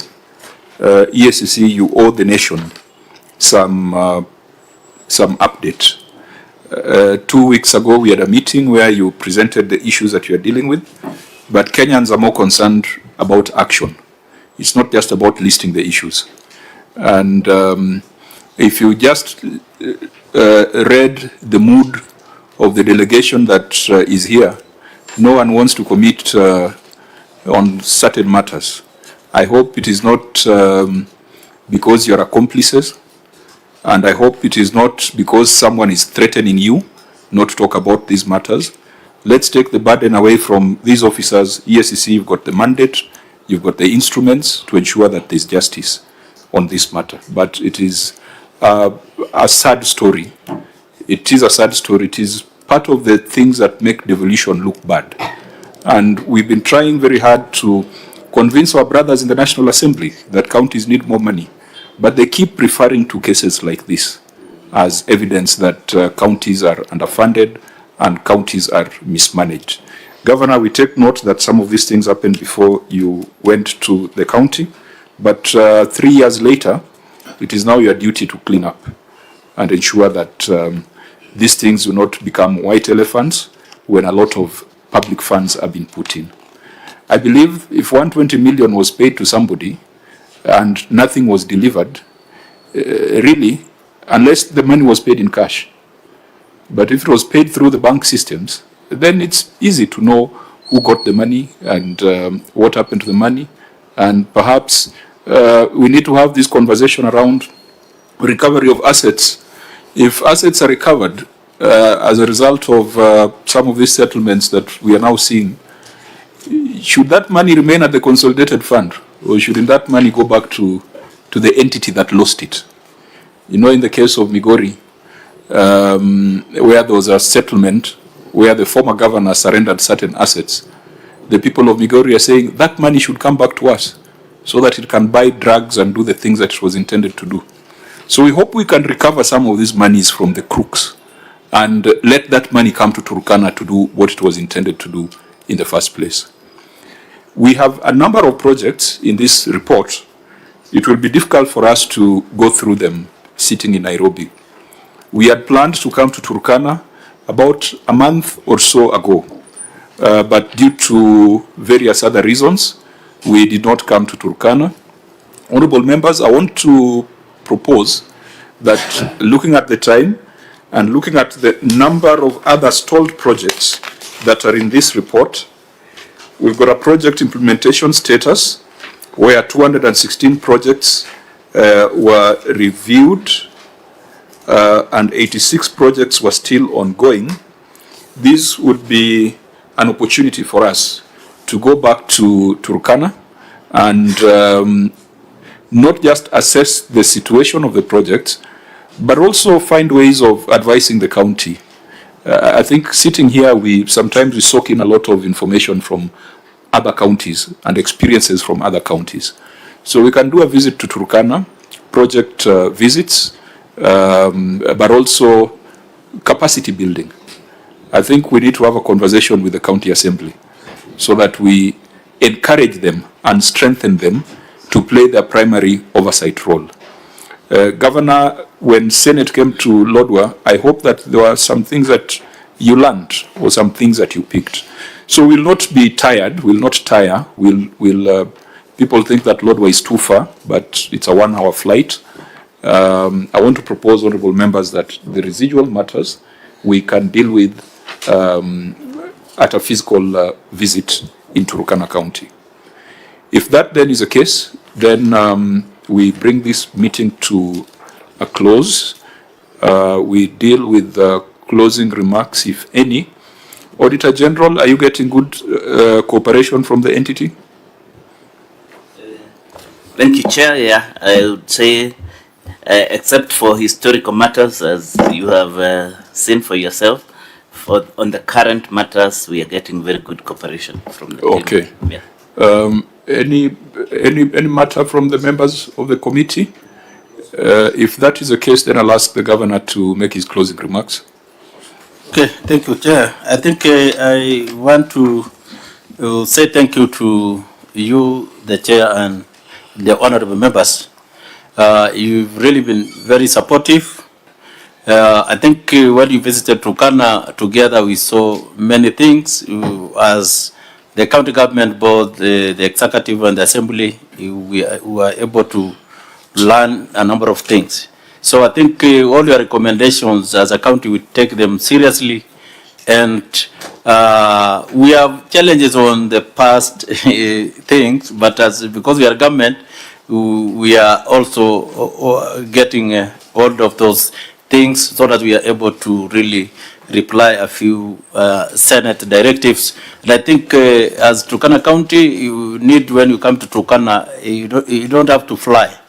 EACC, you owe the nation some update. 2 weeks ago, we had a meeting where you presented the issues that you are dealing with, but Kenyans are more concerned about action. It's not just about listing the issues. And if you just read the mood of the delegation that is here, no one wants to commit on certain matters. I hope it is not because you're accomplices, and I hope it is not because someone is threatening you not to talk about these matters. Let's take the burden away from these officers. EACC, you've got the mandate, you've got the instruments to ensure that there's justice on this matter. But it is a sad story. It is a sad story. It is part of the things that make devolution look bad. And we've been trying very hard to convince our brothers in the National Assembly that counties need more money. But they keep referring to cases like this as evidence that counties are underfunded and counties are mismanaged. Governor, we take note that some of these things happened before you went to the county, but 3 years later, it is now your duty to clean up and ensure that these things do not become white elephants when a lot of public funds have been put in. I believe if 120 million was paid to somebody and nothing was delivered, really, unless the money was paid in cash, but if it was paid through the bank systems, then it's easy to know who got the money and what happened to the money. And perhaps we need to have this conversation around recovery of assets. If assets are recovered as a result of some of these settlements that we are now seeing, should that money remain at the consolidated fund, or shouldn't that money go back to the entity that lost it? You know, in the case of Migori, where there was a settlement where the former governor surrendered certain assets, the people of Migori are saying that money should come back to us so that it can buy drugs and do the things that it was intended to do. So we hope we can recover some of these monies from the crooks and let that money come to Turkana to do what it was intended to do in the first place. We have a number of projects in this report. It will be difficult for us to go through them sitting in Nairobi. We had planned to come to Turkana about a month or so ago, but due to various other reasons, we did not come to Turkana. Honorable members, I want to propose that looking at the time and looking at the number of other stalled projects that are in this report, we've got a project implementation status where 216 projects were reviewed and 86 projects were still ongoing. This would be an opportunity for us to go back to Turkana and not just assess the situation of the projects, but also find ways of advising the county. I think sitting here, sometimes we soak in a lot of information from other counties and experiences from other counties. So we can do a visit to Turkana, project visits, but also capacity building. I think we need to have a conversation with the county assembly so that we encourage them and strengthen them to play their primary oversight role. Governor, when Senate came to Lodwar, I hope that there were some things that you learned or some things that you picked. So we'll not be tired, we'll not tire. People think that Lodwar is too far, but it's a 1-hour flight. I want to propose, honorable members, that the residual matters we can deal with at a physical visit in Turkana County. If that then is the case, then we bring this meeting to a close. We deal with closing remarks, if any. Auditor General, are you getting good cooperation from the entity? Thank you, Chair. Yeah, I would say, except for historical matters, as you have seen for yourself, on the current matters, we are getting very good cooperation from the team. Okay. Yeah. Any matter from the members of the committee? If that is the case, then I'll ask the governor to make his closing remarks. Okay, thank you, Chair. I think I want to say thank you to you, the Chair, and the honorable members. You've really been very supportive. I think when you visited Turkana together, we saw many things. As the county government, both the executive and the assembly, we were able to learn a number of things. So I think all your recommendations as a county, we take them seriously. And we have challenges on the past things, but because we are government, we are also getting hold of those things so that we are able to really reply a few Senate directives. And I think as Turkana County, you need, when you come to Turkana, you don't have to fly.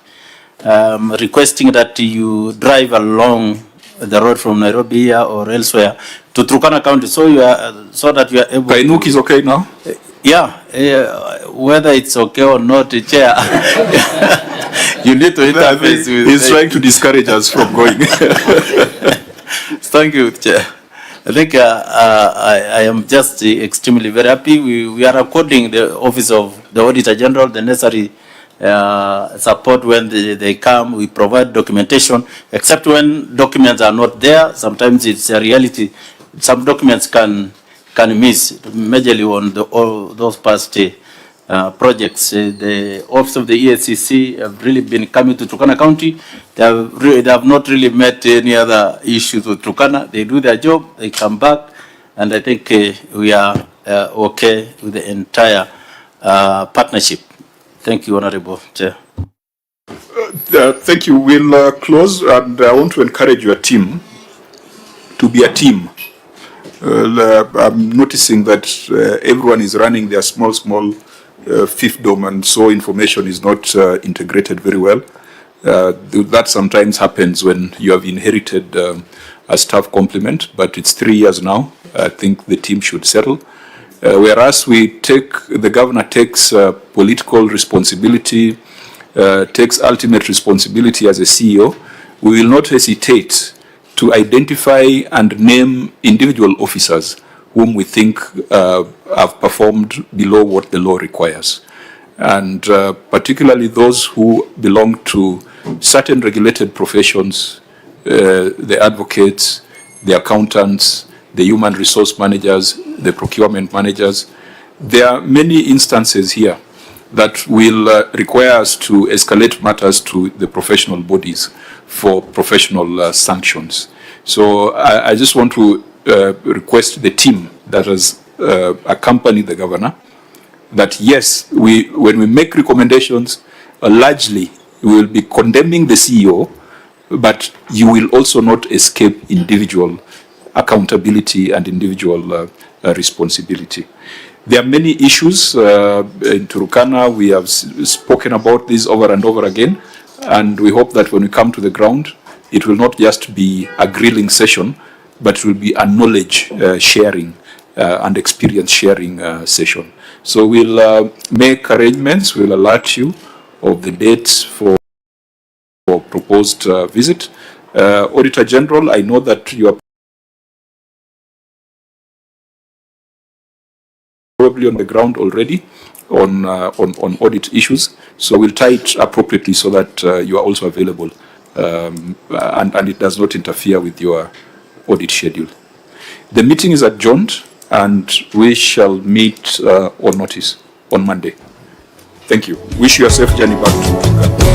Requesting that you drive along the road from Nairobi here or elsewhere to Turkana County, so that you are able. Kainuk is okay now. Yeah, whether it's okay or not, Chair, you need to interface with. He's trying to discourage us from going. Thank you, Chair. I think I am just extremely very happy. We are according the Office of the Auditor General the necessary support when they come. We provide documentation, except when documents are not there. Sometimes it's a reality. Some documents can miss, majorly on all those past projects. The Office of the ESCC have really been coming to Turkana County. They have not really met any other issues with Turkana. They do their job, they come back, and I think we are okay with the entire partnership. Thank you, Honorable Chair. Thank you. We'll close, and I want to encourage your team to be a team. I'm noticing that everyone is running their small fiefdom, and so information is not integrated very well. That sometimes happens when you have inherited a staff complement, but it's 3 years now. I think the team should settle. Whereas the governor takes political responsibility, takes ultimate responsibility as a CEO, we will not hesitate to identify and name individual officers whom we think have performed below what the law requires. And particularly those who belong to certain regulated professions, the advocates, the accountants, the human resource managers, the procurement managers. There are many instances here that will require us to escalate matters to the professional bodies for professional sanctions. So I just want to request the team that has accompanied the governor that yes, when we make recommendations, largely we will be condemning the CEO, but you will also not escape individual accountability and individual responsibility. There are many issues in Turkana. We have spoken about this over and over again, and we hope that when we come to the ground, it will not just be a grilling session, but it will be a knowledge sharing and experience sharing session. So we'll make arrangements, we'll alert you of the dates for proposed visit. Auditor General, I know that you are probably on the ground already on audit issues, so we'll tie it appropriately so that you are also available and it does not interfere with your audit schedule. The meeting is adjourned and we shall meet on notice on Monday. Thank you. Wish you a safe journey back to Turkana.